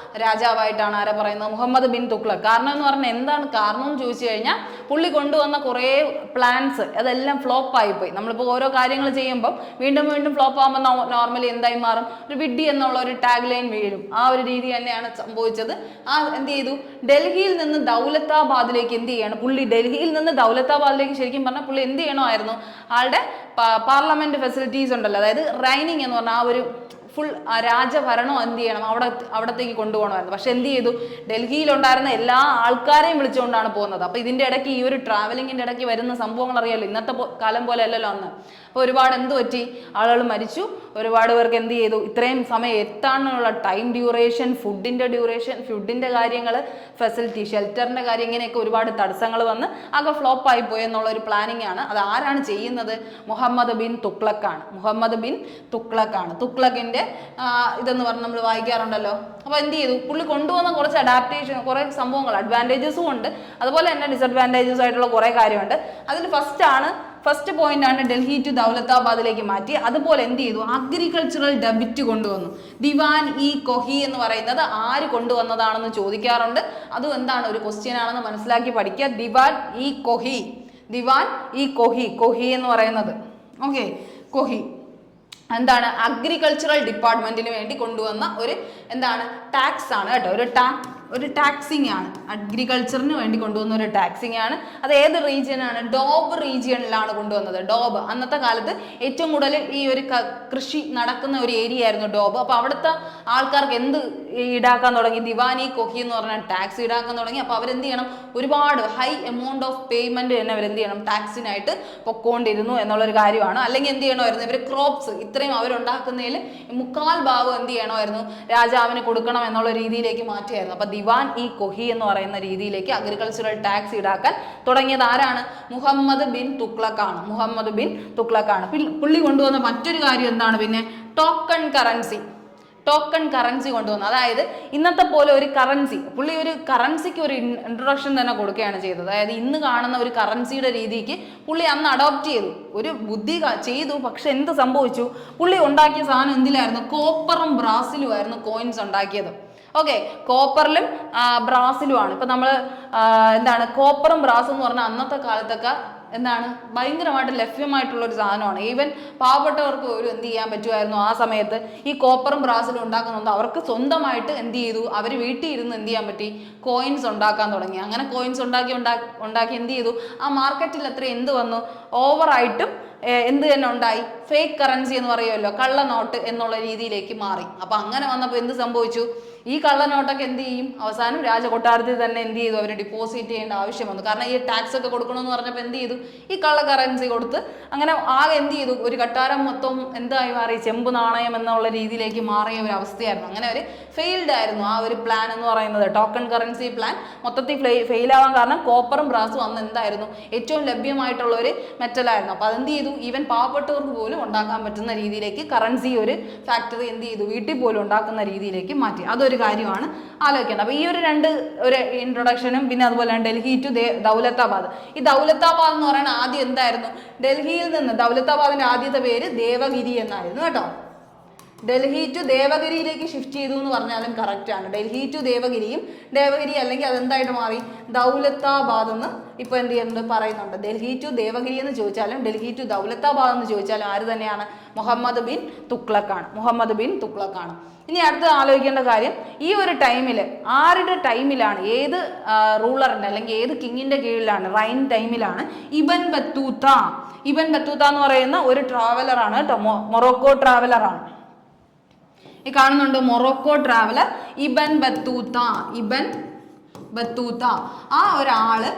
രാജാവായിട്ടാണ് ആരെ പറയുന്നത്? മുഹമ്മദ് ബിൻ തുഗ്ലക്ക്. കാരണം എന്ന് പറഞ്ഞാൽ എന്താണ് കാരണം എന്ന് ചോദിച്ചു കഴിഞ്ഞാൽ, പുള്ളി കൊണ്ടുവന്ന കുറേ പ്ലാൻസ് അതെല്ലാം ഫ്ലോപ്പ് ആയിപ്പോയി. നമ്മളിപ്പോൾ ഓരോ കാര്യങ്ങൾ ചെയ്യുമ്പോൾ വീണ്ടും ഫ്ലോപ്പ് ആകുമ്പോൾ നോർമലി എന്തായി മാറും? ഒരു വിഡ്ഢി എന്നുള്ള ഒരു ടാഗ് ലൈൻ വീഴും. ആ ഒരു രീതി തന്നെയാണ് സംഭവിച്ചത്. എന്ത് ചെയ്തു? ഡൽഹിയിൽ നിന്ന് ദൗലത്താബാദിലേക്ക് എന്ത് ചെയ്യാണ്? ഡൽഹിയിൽ നിന്ന് ദൗലത്താബാദിലേക്ക് ശരിക്കും പറഞ്ഞാൽ പുള്ളി എന്ത് ചെയ്യണമായിരുന്നു? ആളുടെ പാർലമെന്റ് ഫെസിലിറ്റീസ് ഉണ്ടല്ലോ, അതായത് റൈനിങ് എന്ന് പറഞ്ഞാൽ ആ ഒരു ഫുൾ രാജഭരണം എന്ത് ചെയ്യണം, അവിടത്തേക്ക് കൊണ്ടുപോകണമായിരുന്നു. പക്ഷെ എന്ത് ചെയ്തു, ഡൽഹിയിലുണ്ടായിരുന്ന എല്ലാ ആൾക്കാരെയും വിളിച്ചുകൊണ്ടാണ് പോകുന്നത്. അപ്പോൾ ഇതിൻ്റെ ഇടയ്ക്ക് ഈ ഒരു ട്രാവലിങ്ങിൻ്റെ ഇടയ്ക്ക് വരുന്ന സംഭവങ്ങൾ അറിയാമല്ലോ, ഇന്നത്തെ കാലം പോലെ അല്ലല്ലോ അന്ന്. അപ്പോൾ ഒരുപാട് എന്ത് പറ്റി, ആളുകൾ മരിച്ചു, ഒരുപാട് പേർക്ക് എന്ത് ചെയ്തു, ഇത്രയും സമയം എത്താനുള്ള ടൈം ഡ്യൂറേഷൻ, ഫുഡിൻ്റെ കാര്യങ്ങൾ, ഫെസിലിറ്റി, ഷെൽറ്ററിൻ്റെ കാര്യം, ഇങ്ങനെയൊക്കെ ഒരുപാട് തടസ്സങ്ങൾ വന്ന് ആകെ ഫ്ലോപ്പായി പോയി എന്നുള്ളൊരു പ്ലാനിങ് ആണ്. അത് ആരാണ് ചെയ്യുന്നത്? മുഹമ്മദ് ബിൻ തുഗ്ലക്കാണ്. തുഗ്ലക്കിൻ്റെ ഇതെന്ന് പറഞ്ഞ് നമ്മൾ വായിക്കാറുണ്ടല്ലോ. അപ്പോൾ എന്ത് ചെയ്തു, പുള്ളി കൊണ്ടുവന്ന കുറച്ച് അഡാപ്റ്റേഷൻ, കുറേ സംഭവങ്ങൾ, അഡ്വാൻറ്റേജസും ഉണ്ട്, അതുപോലെ തന്നെ ഡിസഡ്വാൻറ്റേജസ് ആയിട്ടുള്ള കുറേ കാര്യമുണ്ട്. അതിൽ ഫസ്റ്റ് പോയിന്റ് ആണ് ഡൽഹി ടു ദൗലത്താബാദിലേക്ക് മാറ്റി. അതുപോലെ എന്ത് ചെയ്തു, അഗ്രികൾച്ചറൽ ഡെബിറ്റ് കൊണ്ടുവന്നു. ദിവാൻ ഇ കൊഹി എന്ന് പറയുന്നത് ആര് കൊണ്ടുവന്നതാണെന്ന് ചോദിക്കാറുണ്ട്. അതും എന്താണ്, ഒരു ക്വസ്റ്റ്യൻ ആണെന്ന് മനസ്സിലാക്കി പഠിക്കുക. ദിവാൻ ഇ കൊഹി എന്ന് പറയുന്നത്, ഓക്കെ, കൊഹി എന്താണ്, അഗ്രികൾച്ചറൽ ഡിപ്പാർട്ട്മെന്റിന് വേണ്ടി കൊണ്ടുവന്ന ഒരു എന്താണ്, ടാക്സ് ആണ് കേട്ടോ, ഒരു ടാക്സിങ് ആണ്. അഗ്രികൾച്ചറിന് വേണ്ടി കൊണ്ടുവന്ന ഒരു ടാക്സിങ് ആണ്. അത് ഏത് റീജിയനാണ്? ഡോബ് റീജിയനിലാണ് കൊണ്ടുവന്നത്. ഡോബ് അന്നത്തെ കാലത്ത് ഏറ്റവും കൂടുതൽ ഈ ഒരു കൃഷി നടക്കുന്ന ഒരു ഏരിയ ആയിരുന്നു ഡോബ്. അപ്പോൾ അവിടുത്തെ ആൾക്കാർക്ക് എന്ത് ഈടാക്കാൻ തുടങ്ങി, ദിവാനി കൊഹി എന്ന് പറഞ്ഞാൽ ടാക്സ് ഈടാക്കാൻ തുടങ്ങി. അപ്പോൾ അവരെന്ത് ചെയ്യണം, ഒരുപാട് ഹൈ എമൗണ്ട് ഓഫ് പേയ്മെന്റ് തന്നെ അവരെന്ത് ചെയ്യണം, ടാക്സിനായിട്ട് പൊക്കോണ്ടിരുന്നു എന്നുള്ളൊരു കാര്യമാണ്. അല്ലെങ്കിൽ എന്ത് ചെയ്യണമായിരുന്നു, ഇവർ ക്രോപ്സ് ഇത്രയും അവരുണ്ടാക്കുന്നതിൽ 3/4 എന്ത് ചെയ്യണമായിരുന്നു, രാജാവിന് കൊടുക്കണം എന്നുള്ള രീതിയിലേക്ക് മാറ്റിയായിരുന്നു. അപ്പോൾ ദിവാൻ ഇ കൊഹി എന്ന് പറയുന്ന രീതിയിലേക്ക് അഗ്രികൾച്ചറൽ ടാക്സ് ഈടാക്കാൻ തുടങ്ങിയത് ആരാണ്? മുഹമ്മദ് ബിൻ തുഗ്ലക്കാണ്. പുള്ളി കൊണ്ടുവന്ന മറ്റൊരു കാര്യം എന്താണ്, പിന്നെ ടോക്കൺ കറൻസി കൊണ്ടുവന്നു. അതായത് ഇന്നത്തെ പോലെ ഒരു കറൻസി, പുള്ളി ഒരു കറൻസിക്ക് ഒരു ഇൻട്രൊഡക്ഷൻ തന്നെ കൊടുക്കുകയാണ് ചെയ്തത്. അതായത് ഇന്ന് കാണുന്ന ഒരു കറൻസിയുടെ രീതിക്ക് പുള്ളി അന്ന് അഡോപ്റ്റ് ചെയ്തു, ഒരു ബുദ്ധി ചെയ്തു. പക്ഷെ എന്ത് സംഭവിച്ചു, പുള്ളി ഉണ്ടാക്കിയ സാധനം എന്തിലായിരുന്നു, കോപ്പറും ബ്രാസിലും ആയിരുന്നു കോയിൻസ് ഉണ്ടാക്കിയത്. ഓക്കെ, കോപ്പറിലും ബ്രാസിലുമാണ്. ഇപ്പം നമ്മൾ എന്താണ്, കോപ്പറും ബ്രാസും എന്ന് പറഞ്ഞാൽ അന്നത്തെ കാലത്തൊക്കെ എന്താണ്, ഭയങ്കരമായിട്ട് ലഭ്യമായിട്ടുള്ള ഒരു സാധനമാണ്. ഈവൻ പാവപ്പെട്ടവർക്ക് പോലും എന്ത് ചെയ്യാൻ പറ്റുമായിരുന്നു ആ സമയത്ത്, ഈ കോപ്പറും ബ്രാസിലും ഉണ്ടാക്കുന്നുണ്ട്. അവർക്ക് സ്വന്തമായിട്ട് എന്ത് ചെയ്തു, അവർ വീട്ടിൽ ഇരുന്ന് എന്ത് ചെയ്യാൻ പറ്റി, കോയിൻസ് ഉണ്ടാക്കാൻ തുടങ്ങി. അങ്ങനെ കോയിൻസ് ഉണ്ടാക്കി എന്ത് ചെയ്തു, ആ മാർക്കറ്റിൽ അത്ര എന്ത് വന്നു, ഓവറായിട്ടും എന്ത് തന്നെ ഉണ്ടായി, ഫേക്ക് കറൻസി എന്ന് പറയുമല്ലോ, കള്ളനോട്ട് എന്നുള്ള രീതിയിലേക്ക് മാറി. അപ്പം അങ്ങനെ വന്നപ്പോൾ എന്ത് സംഭവിച്ചു, ഈ കള്ളനോട്ടൊക്കെ എന്ത് ചെയ്യും, അവസാനം രാജകൊട്ടാരത്തിൽ തന്നെ എന്ത് ചെയ്തു, അവർ ഡിപ്പോസിറ്റ് ചെയ്യേണ്ട ആവശ്യം വന്നു. കാരണം ഈ ടാക്സ് ഒക്കെ കൊടുക്കണമെന്ന് പറഞ്ഞപ്പോൾ എന്ത് ചെയ്തു, ഈ കള്ള കറൻസി കൊടുത്ത് അങ്ങനെ ആകെ എന്ത് ചെയ്തു, ഒരു കൊട്ടാരം മൊത്തം എന്തായി മാറി, ചെമ്പ് നാണയം എന്നുള്ള രീതിയിലേക്ക് മാറിയ ഒരു അവസ്ഥയായിരുന്നു. അങ്ങനെ ഒരു ഫെയിൽഡ് ആയിരുന്നു ആ ഒരു പ്ലാൻ എന്ന് പറയുന്നത്. ടോക്കൺ കറൻസി പ്ലാൻ മൊത്തത്തിൽ ഫെയിലാവാൻ കാരണം കോപ്പറും ബ്രാസും അന്ന് എന്തായിരുന്നു, ഏറ്റവും ലഭ്യമായിട്ടുള്ള ഒരു മെറ്റലായിരുന്നു. അപ്പോൾ അതെന്ത് ചെയ്തു, ഈവൻ പാവപ്പെട്ടവർക്ക് പോലും ഉണ്ടാക്കാൻ പറ്റുന്ന രീതിയിലേക്ക് കറൻസി ഒരു ഫാക്ടറി എന്ത് ചെയ്തു, വീട്ടിൽ പോലും ഉണ്ടാക്കുന്ന രീതിയിലേക്ക് മാറ്റി. അതൊരു കാര്യമാണ് ആലോചിക്കേണ്ടത്. അപ്പോൾ ഈ ഒരു ഇൻട്രൊഡക്ഷനും പിന്നെ അതുപോലെ തന്നെ ഡൽഹി ടു ദൗലത്താബാദ്. ഈ ദൗലത്താബാദ് എന്ന് പറയുന്നത് ആദ്യം എന്തായിരുന്നു, ഡൽഹിയിൽ നിന്ന് ദൗലത്താബാദിന്റെ ആദ്യത്തെ പേര് ദേവഗിരി എന്നായിരുന്നു കേട്ടോ. ഡൽഹി ടു ദേവഗിരിയിലേക്ക് ഷിഫ്റ്റ് ചെയ്തു എന്ന് പറഞ്ഞാലും കറക്റ്റ് ആണ്. ഡൽഹി ടു ദേവഗിരി അല്ലെങ്കിൽ അതെന്തായിട്ട് മാറി, ദൗലത്താബാദ് എന്ന് ഇപ്പോൾ എന്ത് ചെയ്യുന്നത് പറയുന്നുണ്ട്. ഡൽഹി ടു ദേവഗിരി എന്ന് ചോദിച്ചാലും ഡൽഹി ടു ദൗലത്താബാദ് എന്ന് ചോദിച്ചാലും ആര് തന്നെയാണ്, മുഹമ്മദ് ബിൻ തുഗ്ലക്കാണ്. ഇനി അടുത്ത് ആലോചിക്കേണ്ട കാര്യം, ഈ ഒരു ടൈമിൽ ആരുടെ ടൈമിലാണ്, ഏത് റൂളറിൻ്റെ അല്ലെങ്കിൽ ഏത് കിങ്ങിൻ്റെ കീഴിലാണ്, റൈൻ ടൈമിലാണ് ഇബൻ ബത്തൂത്ത എന്ന് പറയുന്ന ഒരു ട്രാവലറാണ് കേട്ടോ, മൊറോക്കോ ട്രാവലറാണ്. ഈ കാണുന്നുണ്ട് മൊറോക്കോ ട്രാവലർ ഇബൻ ബത്തൂത്ത. ആ ഒരാള്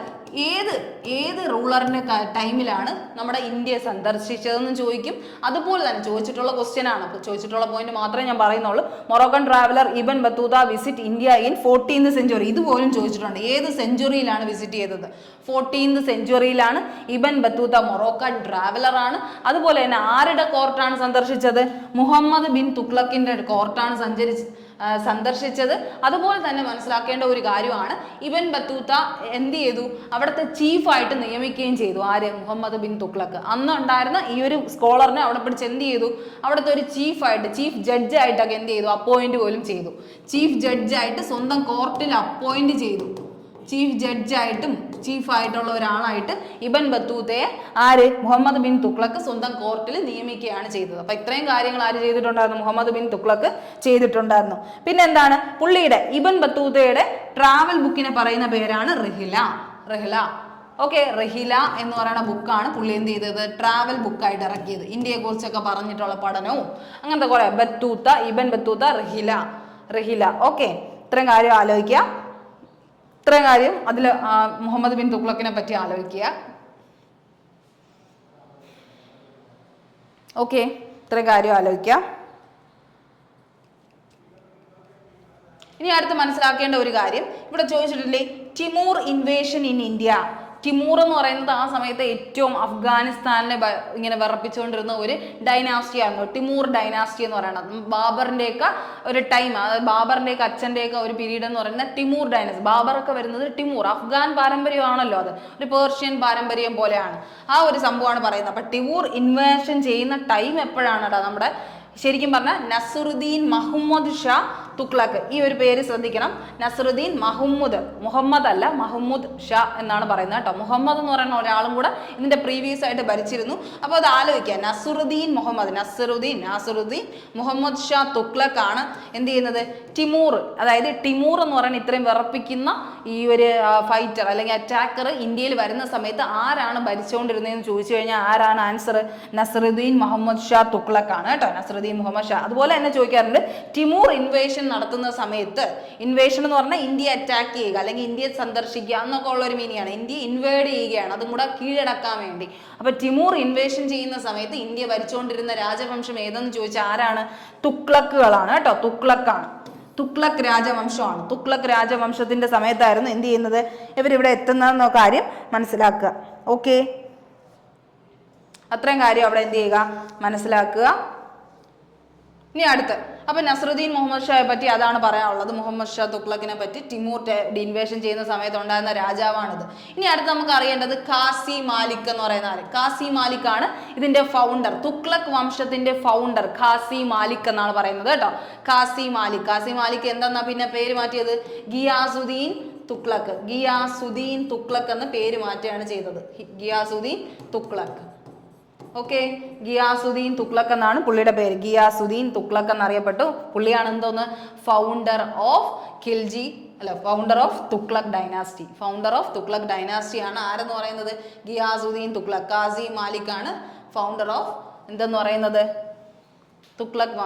ഏത് റൂളറിന്റെ ടൈമിലാണ് നമ്മുടെ ഇന്ത്യ സന്ദർശിച്ചതെന്ന് ചോദിക്കും. അതുപോലെ തന്നെ ചോദിച്ചിട്ടുള്ള ക്വസ്റ്റ്യൻ ആണ്. അപ്പോൾ ചോദിച്ചിട്ടുള്ള പോയിന്റ് മാത്രമേ ഞാൻ പറയുന്നുള്ളൂ. Moroccan traveller Ibn Battuta visit India in 14th century. ഇതുപോലും ചോദിച്ചിട്ടുണ്ട്, ഏത് സെഞ്ചുറിയിലാണ് വിസിറ്റ് ചെയ്തത്. 14th centuryയിലാണ് ഇബൻ ബത്തൂത്ത മൊറോക്കൻ ട്രാവലർ ആണ്. അതുപോലെ തന്നെ ആരുടെ കോർട്ടാണ് സന്ദർശിച്ചത്, മുഹമ്മദ് ബിൻ തുഗ്ലക്കിന്റെ കോർട്ടാണ് സന്ദർശിച്ചത്. അതുപോലെ തന്നെ മനസ്സിലാക്കേണ്ട ഒരു കാര്യമാണ്, ഇബൻ ബത്തൂത്ത എന്ത് ചെയ്തു, അവിടുത്തെ ചീഫായിട്ട് നിയമിക്കുകയും ചെയ്തു. ആര്, മുഹമ്മദ് ബിൻ തുഗ്ലക്ക്. അന്ന് ഉണ്ടായിരുന്ന ഈ ഒരു സ്കോളറിനെ അവിടെ പിടിച്ച് എന്ത് ചെയ്തു, അവിടുത്തെ ഒരു ചീഫ് ജഡ്ജായിട്ടൊക്കെ എന്ത് ചെയ്തു, അപ്പോയിന്റ് പോലും ചെയ്തു. ചീഫ് ജഡ്ജായിട്ട് സ്വന്തം കോർട്ടിൽ അപ്പോയിന്റ് ചെയ്തു. ചീഫായിട്ടുള്ള ഒരാളായിട്ട് ഇബൻ ബത്തൂത്തയെ മുഹമ്മദ് ബിൻ തുഗ്ലക്ക് സ്വന്തം കോർട്ടിൽ നിയമിക്കുകയാണ് ചെയ്തത്. അപ്പൊ ഇത്രയും കാര്യങ്ങൾ ആര് ചെയ്തിട്ടുണ്ടായിരുന്നു, മുഹമ്മദ് ബിൻ തുഗ്ലക്ക് ചെയ്തിട്ടുണ്ടായിരുന്നു. പിന്നെ എന്താണ്, പുള്ളിയുടെ ഇബൻ ബത്തൂത്തയുടെ ട്രാവൽ ബുക്കിനെ പറയുന്ന പേരാണ് റിഹ്ല. ഓക്കെ, റഹില എന്ന് പറയുന്ന ബുക്കാണ് പുള്ളി എന്ത് ചെയ്തത്, ട്രാവൽ ബുക്കായിട്ട് ഇറക്കിയത്. ഇന്ത്യയെ കുറിച്ചൊക്കെ പറഞ്ഞിട്ടുള്ള പഠനവും അങ്ങനത്തെ കുറെ. ബത്തൂത്ത, ഇബൻ ബത്തൂത്ത, റഹില. ഓക്കെ, ഇത്രയും കാര്യം ആലോചിക്കുക. ഇത്രയും കാര്യം അതിൽ മുഹമ്മദ് ബിൻ തുഗ്ലക്കിനെ പറ്റി ആലോചിക്കുക. ഓക്കെ, ഇത്രയും കാര്യം ആലോചിക്കുക. ഇനി അടുത്ത് മനസ്സിലാക്കേണ്ട ഒരു കാര്യം ഇവിടെ ചോദിച്ചിട്ടില്ലേ, Timur invasion in India. Timur എന്ന് പറയുന്നത് ആ സമയത്ത് ഏറ്റവും അഫ്ഗാനിസ്ഥാനിനെ ഇങ്ങനെ വിറപ്പിച്ചുകൊണ്ടിരുന്ന ഒരു ഡൈനാസ്റ്റി ആയിരുന്നു ടിമൂർ ഡൈനാസ്റ്റി എന്ന് പറയുന്നത്. ബാബറിന്റെയൊക്കെ ഒരു ടൈം, അതായത് ബാബറിന്റെയൊക്കെ അച്ഛൻ്റെയൊക്കെ ഒരു പീരീഡ് എന്ന് പറയുന്നത് ടിമൂർ ഡൈനാസ്റ്റി. ബാബറൊക്കെ വരുന്നത് ടിമൂർ, അഫ്ഗാൻ പാരമ്പര്യമാണല്ലോ, അത് ഒരു പേർഷ്യൻ പാരമ്പര്യം പോലെയാണ്. ആ ഒരു സംഭവമാണ് പറയുന്നത്. അപ്പൊ ടിമൂർ ഇൻവേഷൻ ചെയ്യുന്ന ടൈം എപ്പോഴാണ് കേട്ടോ, നമ്മുടെ ശരിക്കും പറഞ്ഞാൽ നസറുദ്ദീൻ മുഹമ്മദ് ഷാ തുഗ്ലക്ക്. ഈ ഒരു പേര് ശ്രദ്ധിക്കണം, നസറുദ്ദീൻ മുഹമ്മദ് അല്ല, മഹ്മൂദ് ഷാ എന്നാണ് പറയുന്നത് കേട്ടോ. മുഹമ്മദ് എന്ന് പറയുന്ന ഒരാളും കൂടെ ഇതിന്റെ പ്രീവിയസ് ആയിട്ട് ഭരിച്ചിരുന്നു. അപ്പോൾ അത് ആലോചിക്കുക, നസറുദ്ദീൻ മുഹമ്മദ് ഷാ തുഗ്ലക്ക് ആണ് എന്ത് ചെയ്യുന്നത്, ടിമൂർ, അതായത് ടിമൂർ എന്ന് പറയുന്ന ഇത്രയും വിറപ്പിക്കുന്ന ഈ ഒരു ഫൈറ്റർ അല്ലെങ്കിൽ അറ്റാക്കർ ഇന്ത്യയിൽ വരുന്ന സമയത്ത് ആരാണ് ഭരിച്ചുകൊണ്ടിരുന്നതെന്ന് ചോദിച്ചു കഴിഞ്ഞാൽ ആരാണ് ആൻസർ, നസറുദ്ദീൻ മുഹമ്മദ് ഷാ തുഗ്ലക്ക് ആണ് കേട്ടോ, നസറുദ്ദീൻ മുഹമ്മദ് ഷാ. അതുപോലെ തന്നെ ചോദിക്കാറുണ്ട്, ടിമൂർ ഇൻവേഷൻ നടത്തുന്ന സമയത്ത്, ഇൻവേഷൻ എന്ന് പറഞ്ഞാൽ ഇന്ത്യ അറ്റാക്ക് ചെയ്യുക അല്ലെങ്കിൽ ഇന്ത്യയെ സന്ദർശിക്കുക എന്നൊക്കെ ഉള്ള ഒരു മീനിങ് ആണ്. ഇന്ത്യ ഇൻവേഡ് ചെയ്യുകയാണ്, അതും കൂടെ കീഴടക്കാൻ വേണ്ടി. അപ്പൊ ടിമൂർ ഇൻവേഷൻ ചെയ്യുന്ന സമയത്ത് ഇന്ത്യ ഭരിച്ചുകൊണ്ടിരുന്ന രാജവംശം ഏതെന്ന് ചോദിച്ചാൽ ആരാണ്, തുഗ്ലക്കുകളാണ് കേട്ടോ, തുഗ്ലക്ക് രാജവംശമാണ്. തുഗ്ലക്ക് രാജവംശത്തിന്റെ സമയത്തായിരുന്നു എന്ത് ചെയ്യുന്നത്, ഇവരിവിടെ എത്തുന്ന കാര്യം മനസ്സിലാക്കുക. ഓക്കെ, അത്രയും കാര്യം അവിടെ എന്ത് ചെയ്യുക, മനസ്സിലാക്കുക. ഇനി അടുത്ത്, അപ്പൊ നസറുദ്ദീൻ മുഹമ്മദ് ഷായെ പറ്റി അതാണ് പറയാനുള്ളത്. മുഹമ്മദ് ഷാ തുഗ്ലക്കിനെ പറ്റി, ടിമൂർ ഇൻവേഷൻ ചെയ്യുന്ന സമയത്ത് ഉണ്ടായിരുന്ന രാജാവാണിത്. ഇനി അടുത്ത് നമുക്ക് അറിയേണ്ടത് കാസി മാലിക് എന്ന് പറയുന്ന ആര്. കാസി മാലിക് ആണ് ഇതിന്റെ ഫൗണ്ടർ, തുഗ്ലക്ക് വംശത്തിന്റെ ഫൗണ്ടർ കാസി മാലിക് എന്നാണ് പറയുന്നത് കേട്ടോ. കാസി മാലിക് എന്താ പിന്നെ പേര് മാറ്റിയത്, ഗിയാസുദ്ദീൻ തുഗ്ലക്ക് എന്ന പേര് മാറ്റുകയാണ് ചെയ്തത്. ഗിയാസുദ്ദീൻ തുഗ്ലക്ക്. ഓക്കെ, ഗിയാസുദ്ദീൻ തുഗ്ലക്ക് എന്നാണ് പുള്ളിയുടെ പേര്. ഗിയാസുദ്ദീൻ തുഗ്ലക്ക് എന്നറിയപ്പെട്ടു. പുള്ളിയാണ് എന്തോന്ന്, ഫൗണ്ടർ ഓഫ് തുഗ്ലക്ക് ഡൈനാസ്റ്റി ആണ് ആരെന്ന് പറയുന്നത്, ഗിയാസുദ്ദീൻ തുഗ്ലക്ക്. കാസി മാലിക് ആണ് ഫൗണ്ടർ ഓഫ് എന്തെന്ന് പറയുന്നത്, തുഗ്ലക്ക്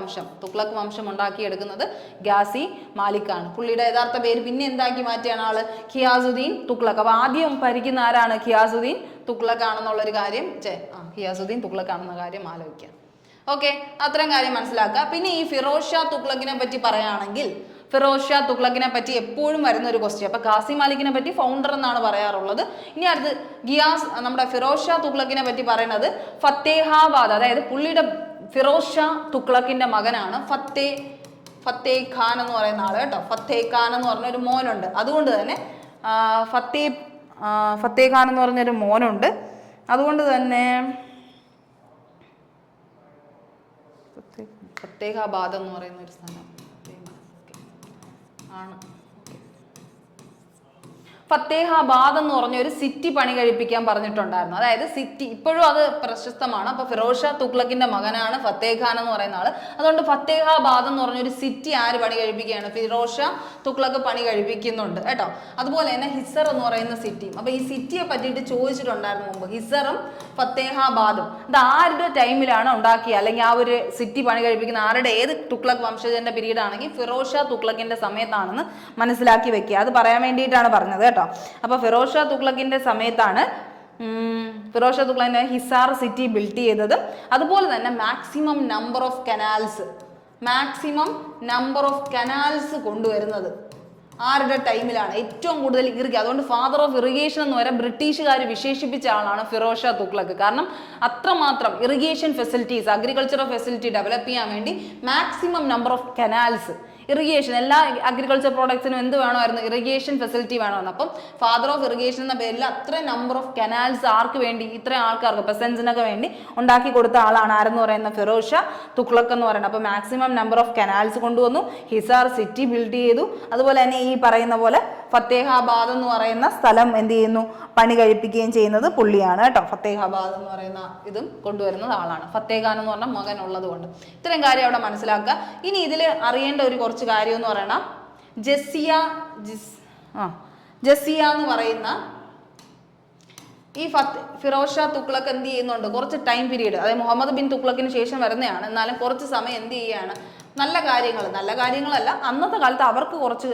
വംശം ഉണ്ടാക്കിയെടുക്കുന്നത് ഗാസി മാലിക് ആണ്. പുള്ളിയുടെ യഥാർത്ഥ പേര് പിന്നെ എന്താക്കി മാറ്റിയാണ് ആള്, ഖിയാസുദ്ദീൻ തുഗ്ലക്ക്. അപ്പൊ ആദ്യം ഭരിക്കുന്ന ആരാണ്, ഖിയാസുദ്ദീൻ തുഗ്ലക്ക് ആണെന്നുള്ളൊരു കാര്യം ഖിയാസുദ്ദീൻ തുഗ്ലക്ക് ആണെന്ന കാര്യം ആലോചിക്കുക. ഓക്കെ, അത്രയും കാര്യം മനസ്സിലാക്കുക. പിന്നെ ഈ ഫിറോസ് ഷാ തുഗ്ലക്കിനെ പറ്റി പറയുകയാണെങ്കിൽ, ഫിറോസ് ഷാ തുഗ്ലക്കിനെ പറ്റി എപ്പോഴും വരുന്ന ഒരു ക്വസ്റ്റ്യൻ. അപ്പൊ കാസി മാലിക്കിനെ പറ്റി ഫൗണ്ടർ എന്നാണ് പറയാറുള്ളത്. ഇനി അടുത്ത് നമ്മുടെ ഫിറോസ് ഷാ തുഗ്ലക്കിനെ പറ്റി പറയുന്നത് ഫത്തേഹാബാദ്, അതായത് പുള്ളിയുടെ ഫിറോസ് ഷാ തുഗ്ലക്കിന്റെ മകനാണ് ഫത്തേ ഖാൻ എന്ന് പറയുന്ന ആള് കേട്ടോ. ഫത്തേ ഖാൻ എന്ന് പറഞ്ഞ ഒരു മോനുണ്ട്. അതുകൊണ്ട് തന്നെ ഫത്തേ ഖാൻ എന്ന് പറഞ്ഞൊരു മോനുണ്ട്. അതുകൊണ്ട് തന്നെ ഫത്തേഹാബാദ് എന്ന് പറയുന്ന ഒരു സ്ഥലം ആണ്. ഫത്തേഹാബാദ് എന്ന് പറഞ്ഞ ഒരു സിറ്റി പണി കഴിപ്പിക്കാൻ പറഞ്ഞിട്ടുണ്ടായിരുന്നു. അതായത് സിറ്റി ഇപ്പോഴും അത് പ്രശസ്തമാണ്. അപ്പൊ ഫിറോസ് ഷാ തുഗ്ലക്കിന്റെ മകനാണ് ഫത്തേ ഖാൻ എന്ന് പറയുന്ന ആള്. അതുകൊണ്ട് ഫത്തേഹാബാദ് എന്ന് പറഞ്ഞ ഒരു സിറ്റി ആര് പണി കഴിപ്പിക്കുകയാണ്, ഫിറോസ് ഷാ തുഗ്ലക്ക് പണി കഴിപ്പിക്കുന്നുണ്ട് കേട്ടോ. അതുപോലെ തന്നെ ഹിസർ എന്ന് പറയുന്ന സിറ്റിയും. അപ്പൊ ഈ സിറ്റിയെ പറ്റിയിട്ട് ചോദിച്ചിട്ടുണ്ടായിരുന്നു മുമ്പ്, ഹിസറും ഫത്തേഹാബാദും. ഇത് ആരുടെ ടൈമിലാണ് ഉണ്ടാക്കിയ, അല്ലെങ്കിൽ ആ ഒരു സിറ്റി പണി കഴിപ്പിക്കുന്ന ആരുടെ, ഏത് തുഗ്ലക്ക് വംശജന്റെ പീരീഡ് ആണെങ്കിൽ ഫിറോസ് ഷാ തുഗ്ലക്കിന്റെ സമയത്താണെന്ന് മനസ്സിലാക്കി വെക്കുക. അത് പറയാൻ വേണ്ടിയിട്ടാണ് പറഞ്ഞത് കേട്ടോ. അപ്പൊ ഫിറോസ് ഷാ തുഗ്ലക്കിന്റെ സമയത്താണ് ഫിറോസ് ഷാ തുഗ്ലക്കിന്റെ ഹിസാർ സിറ്റി ബിൽഡ് ചെയ്തത്. അതുപോലെ തന്നെ മാക്സിമം നമ്പർ ഓഫ് കനാൽസ് കൊണ്ടുവരുന്നത് ആരുടെ ടൈമിലാണ്, ഏറ്റവും കൂടുതൽ അതുകൊണ്ട് ഫാദർ ഓഫ് ഇറിഗേഷൻ എന്ന് വരെ ബ്രിട്ടീഷുകാർ വിശേഷിപ്പിച്ച ആളാണ് ഫിറോസ് ഷാ തുഗ്ലക്ക്. കാരണം അത്രമാത്രം irrigation facilities, agricultural facility develop ചെയ്യാൻ വേണ്ടി maximum number of canals, irrigation, എല്ലാ അഗ്രികൾച്ചർ പ്രോഡക്ട്സിനും എന്ത് വേണമായിരുന്നു, ഇറിഗേഷൻ ഫെസിലിറ്റി വേണമായിരുന്നു. അപ്പം ഫാദർ ഓഫ് ഇറിഗേഷൻ എന്ന പേരിൽ അത്രയും നമ്പർ ഓഫ് കനാൽസ് ആർക്ക് വേണ്ടി, ഇത്രയും ആൾക്കാർക്ക് പെസൻസിനൊക്കെ വേണ്ടി ഉണ്ടാക്കി കൊടുത്ത ആളാണ് ആരെന്ന് പറയുന്ന ഫിറോസ് ഷാ തുഗ്ലക്ക് എന്ന് പറയുന്നത്. അപ്പോൾ മാക്സിമം നമ്പർ ഓഫ് കനാൽസ് കൊണ്ടുവന്നു, ഹിസാർ സിറ്റി ബിൽഡ് ചെയ്തു. അതുപോലെ തന്നെ ഈ പറയുന്ന പോലെ ഫത്തേഹാബാദ് എന്ന് പറയുന്ന സ്ഥലം എന്ത് ചെയ്യുന്നു, പണി കഴിപ്പിക്കുകയും ചെയ്യുന്നത് പുള്ളിയാണ് കേട്ടോ. ഫത്തേഹാബാദ് എന്ന് പറയുന്ന ഇതും കൊണ്ടുവരുന്നത് ആളാണ്. ഫത്തേ ഖാൻ എന്ന് പറഞ്ഞ മകൻ ഉള്ളത് കൊണ്ട് ഇത്രയും കാര്യം അവിടെ മനസ്സിലാക്കുക. ഇനി ഇതിൽ അറിയേണ്ട ഒരു കുറച്ച് കാര്യം എന്ന് പറയണം, ജസിയ എന്ന് പറയുന്ന ഈ ഫിറോസ് ഷാ തുഗ്ലക്ക് എന്ത് ചെയ്യുന്നുണ്ട്, കുറച്ച് ടൈം പീരീഡ്, അതായത് മുഹമ്മദ് ബിൻ തുഗ്ലക്കിന് ശേഷം വരുന്നതാണ്, എന്നാലും കുറച്ച് സമയം എന്ത് ചെയ്യുകയാണ്, നല്ല കാര്യങ്ങളല്ല, അന്നത്തെ കാലത്ത് അവർക്ക് കുറച്ച്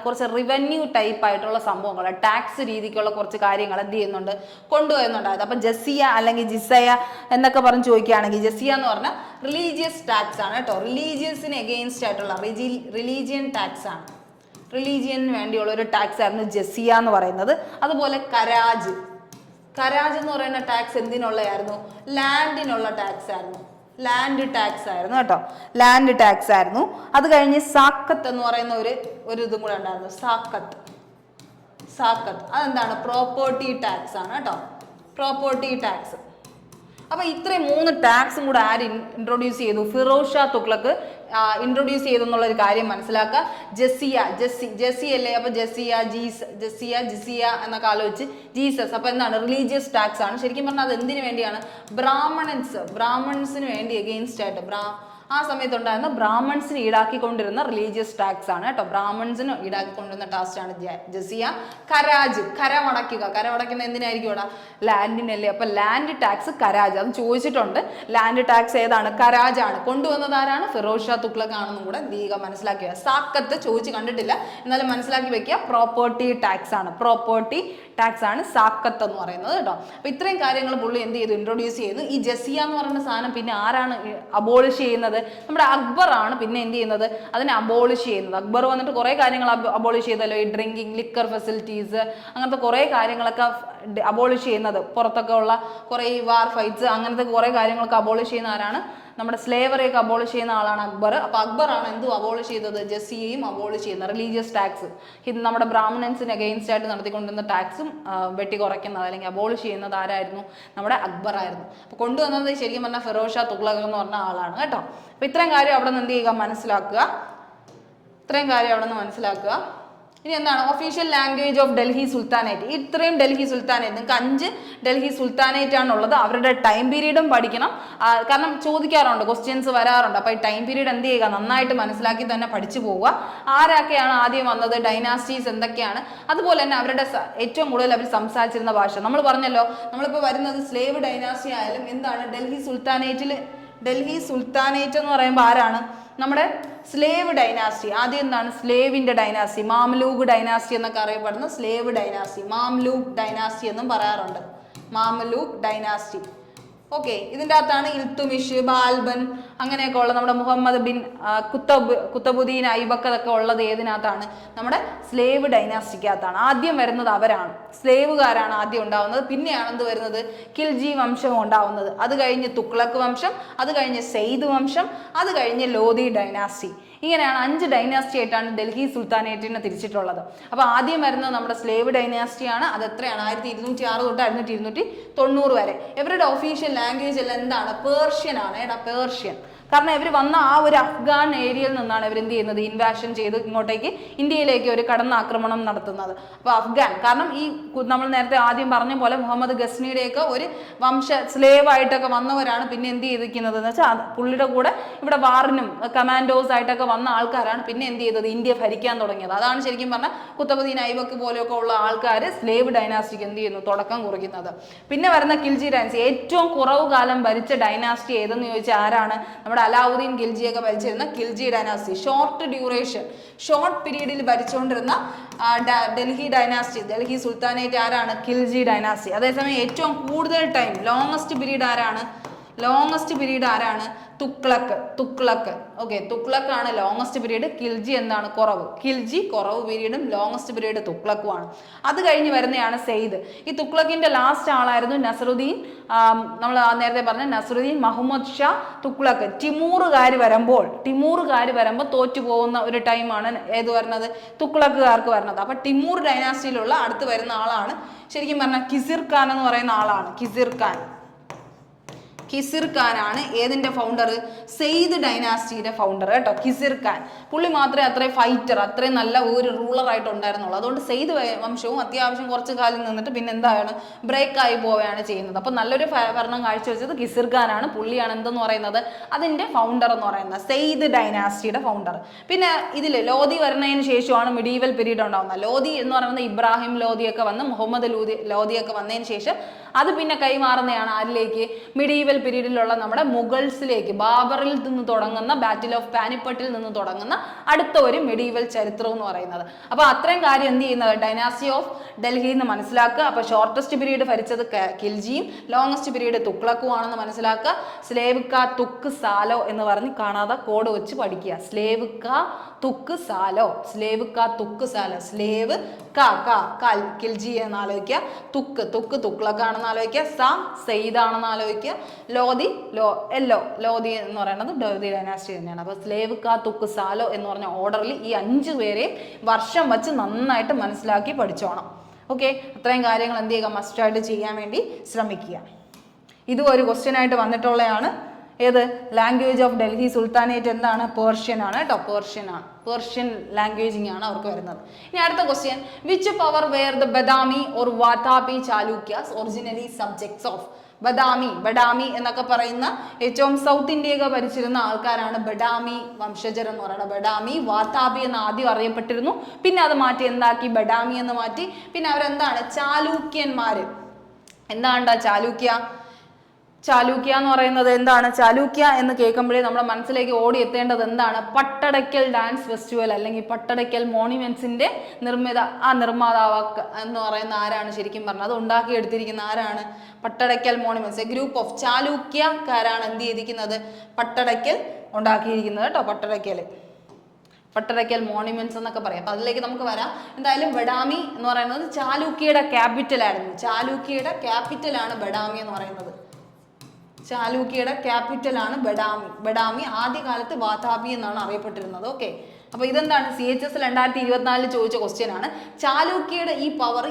കുറച്ച് റിവന്യൂ ടൈപ്പ് ആയിട്ടുള്ള സംഭവങ്ങൾ, ടാക്സ് രീതിക്കുള്ള കുറച്ച് കാര്യങ്ങൾ എന്ത് ചെയ്യുന്നുണ്ട്, കൊണ്ടുവരുന്നുണ്ടായത്. അപ്പം ജസിയ അല്ലെങ്കിൽ ജിസയ എന്നൊക്കെ പറഞ്ഞ് ചോദിക്കുകയാണെങ്കിൽ, ജസിയ എന്ന് പറഞ്ഞാൽ റിലീജിയസ് ടാക്സ് ആണ് കേട്ടോ, റിലീജിയസിന് എഗെയിൻസ്റ്റ് ആയിട്ടുള്ള റിലീജിയൻ ടാക്സ് ആണ്, റിലീജിയന് വേണ്ടിയുള്ള ഒരു ടാക്സ് ആയിരുന്നു ജസിയ എന്ന് പറയുന്നത്. അതുപോലെ കരാജ് എന്ന് പറയുന്ന ടാക്സ് എന്തിനുള്ളതായിരുന്നു, ലാൻഡിനുള്ള ടാക്സ് ആയിരുന്നു, ലാൻഡ് ടാക്സ് ആയിരുന്നു. അത് കഴിഞ്ഞ് സാക്കത്ത് എന്ന് പറയുന്ന ഒരു ഇതും കൂടെ ഉണ്ടായിരുന്നു, സാക്കത്ത് അതെന്താണ്, പ്രോപ്പർട്ടി ടാക്സ് ആണ് കേട്ടോ, പ്രോപ്പർട്ടി ടാക്സ്. അപ്പൊ ഇത്രയും 3 ടാക്സും കൂടെ ആര് ഇൻട്രൊഡ്യൂസ് ചെയ്തു, ഫിറോസ് ഷാ തുഗ്ലക്ക് ഇൻട്രൊഡ്യൂസ് ചെയ്തു എന്നുള്ളൊരു കാര്യം മനസ്സിലാക്കുക. ജസി അല്ലേ, അപ്പൊ ജിസിയ എന്നൊക്കെ ആലോചിച്ച് ജീസസ്, അപ്പൊ എന്താണ്, റിലീജിയസ് ടാക്സ് ആണ്. ശരിക്കും പറഞ്ഞാൽ അത് എന്തിനു വേണ്ടിയാണ്, ബ്രാഹ്മൺസിന് വേണ്ടി എഗെയിൻസ്റ്റ് ആയിട്ട് ആ സമയത്തുണ്ടായിരുന്ന ബ്രാഹ്മൺസിന് ഈടാക്കിക്കൊണ്ടിരുന്ന റിലീജിയസ് ടാക്സ് ആണ് കേട്ടോ, ബ്രാഹ്മൺസിന് ഈടാക്കിക്കൊണ്ടിരുന്ന ടാക്സ് ആണ് ജസിയ. കരാജ്, കരമടയ്ക്കുന്ന എന്തിനായിരിക്കും ഇവിടെ, ലാൻഡിനല്ലേ, അപ്പൊ ലാൻഡ് ടാക്സ് കരാജ്, അത് ചോദിച്ചിട്ടുണ്ട്. ലാൻഡ് ടാക്സ് ഏതാണ്, കരാജ് ആണ്. കൊണ്ടുവന്നത് ആരാണ്, ഫിറോസ് ഷാ തുഗ്ലക്ക് ആണെന്നും കൂടെ മനസ്സിലാക്കുക. സാക്കത്ത് ചോദിച്ച് കണ്ടിട്ടില്ല, എന്നാലും മനസ്സിലാക്കി വെക്കുക, പ്രോപ്പർട്ടി ടാക്സ് ആണ് സാക്കത്ത് എന്ന് പറയുന്നത് കേട്ടോ. അപ്പൊ ഇത്രയും കാര്യങ്ങൾ പുള്ളി എന്ത് ചെയ്തു, ഇൻട്രൊഡ്യൂസ് ചെയ്യുന്നു. ഈ ജസിയ എന്ന് പറയുന്ന സാധനം പിന്നെ ആരാണ് അബോളിഷ് ചെയ്യുന്നത്, നമ്മുടെ അക്ബർ ആണ് പിന്നെ എന്ത് ചെയ്യുന്നത്, അതിനെ അബോളിഷ് ചെയ്യുന്നത്. അക്ബർ വന്നിട്ട് കുറെ കാര്യങ്ങൾ അബോളിഷ് ചെയ്തല്ലോ, ഈ ഡ്രിങ്കിങ്, ലിക്കർ ഫെസിലിറ്റീസ്, അങ്ങനത്തെ കുറെ കാര്യങ്ങളൊക്കെ അബോളിഷ് ചെയ്യുന്നത്, പുറത്തൊക്കെ ഉള്ള കുറെ വാർ ഫൈറ്റ്സ്, അങ്ങനത്തെ കുറെ കാര്യങ്ങളൊക്കെ അബോളിഷ് ചെയ്യുന്ന ആരാണ്, നമ്മുടെ സ്ലേവറിയൊക്കെ അബോളിഷ് ചെയ്യുന്ന ആളാണ് അക്ബർ. അപ്പൊ അക്ബർ ആണ് എന്തും അബോളിഷ് ചെയ്തത്, ജസിയയും അബോളിഷ് ചെയ്യുന്നത്, റിലീജിയസ് ടാക്സ്, നമ്മുടെ ബ്രാഹ്മണൻസിന് അഗെയിൻസ്റ്റ് ആയിട്ട് നടത്തിക്കൊണ്ടിരുന്ന ടാക്സും വെട്ടി കുറയ്ക്കുന്നത് അല്ലെങ്കിൽ അബോളിഷ് ചെയ്യുന്നത് ആരായിരുന്നു, നമ്മുടെ അക്ബർ ആയിരുന്നു. അപ്പൊ കൊണ്ടുവന്നത് ശരിക്കും പറഞ്ഞാൽ ഫിറോസ് ഷാ തുഗ്ലക്ക് എന്ന് പറഞ്ഞ ആളാണ് കേട്ടോ. അപ്പൊ ഇത്രയും കാര്യം അവിടെ നിന്ന് എന്ത് ചെയ്യുക, മനസ്സിലാക്കുക. ഇനി എന്താണ്, official language of Delhi sultanate. ഇത്രയും ഡൽഹി സുൽത്താനേറ്റ്, നിങ്ങൾക്ക് 5 ഡൽഹി സുൽത്താനേറ്റ് ആണുള്ളത്. അവരുടെ ടൈം പീരീഡും പഠിക്കണം, കാരണം ചോദിക്കാറുണ്ട്, ക്വസ്റ്റ്യൻസ് വരാറുണ്ട്. അപ്പോൾ ഈ ടൈം പീരീഡ് എന്ത് ചെയ്യുക, നന്നായിട്ട് മനസ്സിലാക്കി തന്നെ പഠിച്ചു പോവുക. ആരൊക്കെയാണ് ആദ്യം വന്നത്, ഡൈനാസ്റ്റീസ് എന്തൊക്കെയാണ്, അതുപോലെ തന്നെ അവരുടെ ഏറ്റവും കൂടുതൽ അവർ സംസാരിച്ചിരുന്ന ഭാഷ. നമ്മൾ പറഞ്ഞല്ലോ, നമ്മളിപ്പോൾ വരുന്നത് സ്ലേവ് ഡൈനാസ്റ്റി ആയാലും എന്താണ്, ഡൽഹി സുൽത്താനേറ്റ് എന്ന് പറയുമ്പോൾ ആരാണ്, നമ്മുടെ സ്ലേവ് ഡൈനാസ്റ്റി. ആദ്യം എന്താണ്, സ്ലേവിന്റെ ഡൈനാസ്റ്റി, മാംലൂക്ക് ഡൈനാസ്റ്റി എന്നൊക്കെ അറിയപ്പെടുന്ന സ്ലേവ് ഡൈനാസ്റ്റി, മാംലൂക്ക് ഡൈനാസ്റ്റി എന്നും പറയാറുണ്ട്, മാംലൂക്ക് ഡൈനാസ്റ്റി. ഓക്കെ, ഇതിൻ്റെ അകത്താണ് ഇൽത്തുമിഷ്, ബാൽബൻ അങ്ങനെയൊക്കെ ഉള്ള നമ്മുടെ മുഹമ്മദ് ബിൻ കുത്തബുദ്ദീൻ ഐബക്ക് ഒക്കെ ഉള്ളത് ഏതിനകത്താണ്, നമ്മുടെ സ്ലേവ് ഡൈനാസ്റ്റിക്കകത്താണ്. ആദ്യം വരുന്നത് അവരാണ്, സ്ലേവുകാരാണ് ആദ്യം ഉണ്ടാവുന്നത്. പിന്നെയാണ് എന്ത് വരുന്നത്, ഖിൽജി വംശം ഉണ്ടാവുന്നത്. അത് കഴിഞ്ഞ് തുഗ്ലക്ക് വംശം, അത് കഴിഞ്ഞ് സെയ്ദ് വംശം, അത് കഴിഞ്ഞ് ലോധി ഡൈനാസ്റ്റി. ഇങ്ങനെയാണ് 5 ഡൈനാസ്റ്റി ആയിട്ടാണ് ഡൽഹി സുൽത്താനേറ്റിനെ തിരിച്ചിട്ടുള്ളത്. അപ്പോൾ ആദ്യം വരുന്നത് നമ്മുടെ സ്ലേവ് ഡൈനാസ്റ്റിയാണ്. അത് എത്രയാണ്, 1206 തൊട്ട് 1290 വരെ. ഇവരുടെ ഒഫീഷ്യൽ ലാംഗ്വേജ് എല്ലാം എന്താണ്, പേർഷ്യൻ ആണ്. പേർഷ്യൻ, കാരണം ഇവർ വന്ന ആ ഒരു അഫ്ഗാൻ ഏരിയയിൽ നിന്നാണ് ഇവർ എന്ത് ചെയ്യുന്നത്, ഇൻവാഷൻ ചെയ്ത് ഇങ്ങോട്ടേക്ക് ഇന്ത്യയിലേക്ക് ഒരു കടന്നാക്രമണം നടത്തുന്നത്. അപ്പോൾ അഫ്ഗാൻ, കാരണം ഈ നമ്മൾ നേരത്തെ ആദ്യം പറഞ്ഞ പോലെ മുഹമ്മദ് ഗസ്നിയുടെയൊക്കെ ഒരു സ്ലേവ് ആയിട്ടൊക്കെ വന്നവരാണ് പിന്നെ എന്ത് ചെയ്തിരിക്കുന്നത് എന്ന് വെച്ചാൽ, പുള്ളിയുടെ കൂടെ ഇവിടെ വാറിനും കമാൻഡോസ് ആയിട്ടൊക്കെ വന്ന ആൾക്കാരാണ് പിന്നെ എന്ത് ചെയ്തത്, ഇന്ത്യ ഭരിക്കാൻ തുടങ്ങിയത്. അതാണ് ശരിക്കും പറഞ്ഞാൽ കുത്തബുദ്ദീൻ ഐബക്ക് പോലെയൊക്കെ ഉള്ള ആൾക്കാർ സ്ലേവ് ഡൈനാസ്റ്റിക്ക് എന്ത് ചെയ്യുന്നു, തുടക്കം കുറിക്കുന്നത്. പിന്നെ വരുന്ന ഖിൽജി ഡൈനാസ്റ്റി, ഏറ്റവും കുറവ് കാലം ഭരിച്ച ഡൈനാസ്റ്റി ഏതെന്ന് ചോദിച്ചാൽ ആരാണ്, അലാവുദ്ദീൻ ഖിൽജിയൊക്കെ ഭരിച്ചിരുന്ന ഖിൽജി ഡൈനാസ്റ്റി. ഷോർട്ട് പീരീഡിൽ ഭരിച്ചുകൊണ്ടിരുന്ന ഡൽഹി ഡൈനാസ്റ്റി, ഡൽഹി സുൽത്താനേറ്റ് ആരാണ്, ഖിൽജി ഡൈനാസ്റ്റി. അതേസമയം ഏറ്റവും കൂടുതൽ ടൈം ലോങ്ങസ്റ്റ് പീരീഡ് ആരാണ്, തുഗ്ലക്ക്. ഓക്കെ, തുഗ്ലക്ക് ആണ് ലോങ്ങസ്റ്റ് പീരീഡ്, ഖിൽജി എന്താണ്, ഖിൽജി കുറവ് പീരീഡും ലോങ്ങസ്റ്റ് പീരീഡ് തുഗ്ലക്കുമാണ്. അത് കഴിഞ്ഞ് വരുന്നതാണ് സെയ്ദ്. ഈ തുഗ്ലക്കിന്റെ ലാസ്റ്റ് ആളായിരുന്നു നസറുദ്ദീൻ, നമ്മൾ നേരത്തെ പറഞ്ഞ നസറുദ്ദീൻ മുഹമ്മദ് ഷാ തുഗ്ലക്ക്. ടിമൂറുകാർ വരുമ്പോൾ തോറ്റു പോകുന്ന ഒരു ടൈമാണ് ഏത് വരുന്നത്, തുഗ്ലക്കുകാർക്ക് വരുന്നത്. അപ്പൊ ടിമൂർ ഡൈനാസ്റ്റിയിലുള്ള അടുത്ത് വരുന്ന ആളാണ് ശരിക്കും പറഞ്ഞാൽ ഖിസിർ ഖാൻ എന്ന് പറയുന്ന ആളാണ്. ഖിസിർ ഖാൻ ആണ് ഏതിന്റെ ഫൗണ്ടർ, സെയ്ദ് ഡൈനാസ്റ്റിയുടെ ഫൗണ്ടർ കേട്ടോ, ഖിസിർ ഖാൻ. പുള്ളി മാത്രമേ അത്രയും ഫൈറ്റർ, അത്രയും നല്ല ഒരു റൂളർ ആയിട്ട് ഉണ്ടായിരുന്നുള്ളൂ. അതുകൊണ്ട് സെയ്ദ് വംശവും അത്യാവശ്യം കുറച്ച് കാലം നിന്നിട്ട് പിന്നെ എന്താണ്, ബ്രേക്ക് ആയി പോവുകയാണ് ചെയ്യുന്നത്. അപ്പൊ നല്ലൊരു ഭരണം കാഴ്ചവെച്ചത് ഖിസിർ ഖാൻ ആണ്. പുള്ളിയാണ് എന്തെന്ന് പറയുന്നത്, അതിന്റെ ഫൗണ്ടർ എന്ന് പറയുന്നത്, സെയ്ദ് ഡൈനാസ്റ്റിയുടെ ഫൗണ്ടർ. പിന്നെ ഇതിൽ ലോധി വരുന്നതിന് ശേഷമാണ് മിഡീവൽ പീരീഡ് ഉണ്ടാകുന്നത്. ലോധി എന്ന് പറയുന്നത് ഇബ്രാഹിം ലോധിയൊക്കെ വന്ന് മുഹമ്മദ് ലോധിയൊക്കെ വന്നതിന് ശേഷം അത് പിന്നെ കൈമാറുന്നതാണ് ആരിലേക്ക്? മിഡീവൽ പീരീഡിലുള്ള നമ്മുടെ മുഗൾസിലേക്ക്. ബാബറിൽ നിന്ന് തുടങ്ങുന്ന ബാറ്റിൽ ഓഫ് പാനിപ്പട്ടിൽ നിന്ന് തുടങ്ങുന്ന അടുത്ത ഒരു മിഡീവൽ ചരിത്രം എന്ന് പറയുന്നത്. അപ്പൊ അത്രയും കാര്യം എന്ത് ചെയ്യുന്നത്? ഡൈനാസ്റ്റി ഓഫ് ഡൽഹി എന്ന് മനസ്സിലാക്കുക. അപ്പൊ ഷോർട്ടസ്റ്റ് പീരീഡ് ഭരിച്ചത് ഖിൽജിയും ലോങ്ങസ്റ്റ് പീരീഡ് തുഗ്ലക്കും ആണെന്ന് മനസ്സിലാക്കുക. സ്ലേവ് കാ തുക്ക് സാലോ എന്ന് പറഞ്ഞ് കാണാതെ കോഡ് വെച്ച് പഠിക്കുക. സ്ലേവ് കാ തുക്ക് സാലോ, സ്ലേവ് കാ തുക്ക് സാലോ. സ്ലേവ് ഖിൽജി എന്ന് ആലോചിക്കുക. തുക്ക് തുഗ്ലക്കാണെന്ന് ആലോചിക്കുക. സെയ്ദ് ആണെന്ന് ആലോചിക്കുക. ലോധി ലോധി എന്ന് പറയുന്നത് ലോധി ഡൈനാസ്റ്റി തന്നെയാണ്. അപ്പൊ സ്ലേവ് കാ തുക്ക് സാലോ എന്ന് പറഞ്ഞ ഓർഡറിൽ ഈ 5 പേരെയും വർഷം വെച്ച് നന്നായിട്ട് മനസ്സിലാക്കി പഠിച്ചോണം. ഓക്കെ, അത്രയും കാര്യങ്ങൾ എന്ത് ചെയ്യുക? മസ്റ്റായിട്ട് ചെയ്യാൻ വേണ്ടി ശ്രമിക്കുക. ഇതും ഒരു ക്വസ്റ്റ്യൻ ആയിട്ട് വന്നിട്ടുള്ളതാണ്. ഏത്? ലാംഗ്വേജ് ഓഫ് ഡൽഹി സുൽത്താനേറ്റ് എന്താണ്? പേർഷ്യൻ ആണ് കേട്ടോ. പേർഷ്യൻ ലാംഗ്വേജിങ് ആണ് അവർക്ക് വരുന്നത്. ഇനി അടുത്ത question, which power were the Badami or Vatapi Chalukyas originally subjects of? Badami എന്നൊക്കെ പറയുന്ന ഏറ്റവും സൗത്ത് ഇന്ത്യയൊക്കെ ഭരിച്ചിരുന്ന ആൾക്കാരാണ് ബഡാമി വംശജർ എന്ന് പറയുന്നത്. ബഡാമി വാതാപി എന്ന് ആദ്യം അറിയപ്പെട്ടിരുന്നു, പിന്നെ അത് മാറ്റി എന്താക്കി? ബഡാമി എന്ന് മാറ്റി. പിന്നെ അവരെന്താണ്? ചാലൂക്യന്മാര്. എന്താണ് ചാലൂക്യ എന്ന് പറയുന്നത് എന്താണ്? ചാലൂക്യ എന്ന് കേൾക്കുമ്പോഴേ നമ്മുടെ മനസ്സിലേക്ക് ഓടി എത്തേണ്ടത് എന്താണ്? പട്ടടയ്ക്കൽ ഡാൻസ് ഫെസ്റ്റിവൽ അല്ലെങ്കിൽ പട്ടടയ്ക്കൽ മോണുമെന്റ്സിന്റെ നിർമ്മാതാവ് എന്ന് പറയുന്ന ആരാണ്? ശരിക്കും പറഞ്ഞാൽ അത് ഉണ്ടാക്കിയെടുത്തിരിക്കുന്ന ആരാണ്? Pattadakal monuments. A group of ചാലൂക്യക്കാരാണ് എന്ത് ചെയ്തിരിക്കുന്നത്? പട്ടടയ്ക്കൽ ഉണ്ടാക്കിയിരിക്കുന്നത് കേട്ടോ. പട്ടടയ്ക്കൽ മോണുമെന്റ്സ് എന്നൊക്കെ പറയാം. അപ്പൊ അതിലേക്ക് നമുക്ക് വരാം. എന്തായാലും ബഡാമി എന്ന് പറയുന്നത് ചാലൂക്യയുടെ ക്യാപിറ്റൽ ആയിരുന്നു. ചാലൂക്യയുടെ ക്യാപിറ്റലാണ് ബഡാമി എന്ന് പറയുന്നത്. ചാലൂക്യയുടെ ക്യാപിറ്റലാണ് ബഡാമി ആദ്യകാലത്ത് വാതാപി എന്നാണ് അറിയപ്പെട്ടിരുന്നത്. ഓക്കെ, അപ്പൊ ഇതെന്താണ്? CHS 2024 ചോദിച്ച ക്വസ്റ്റ്യൻ ആണ്. ചാലൂക്യയുടെ ഈ പവർ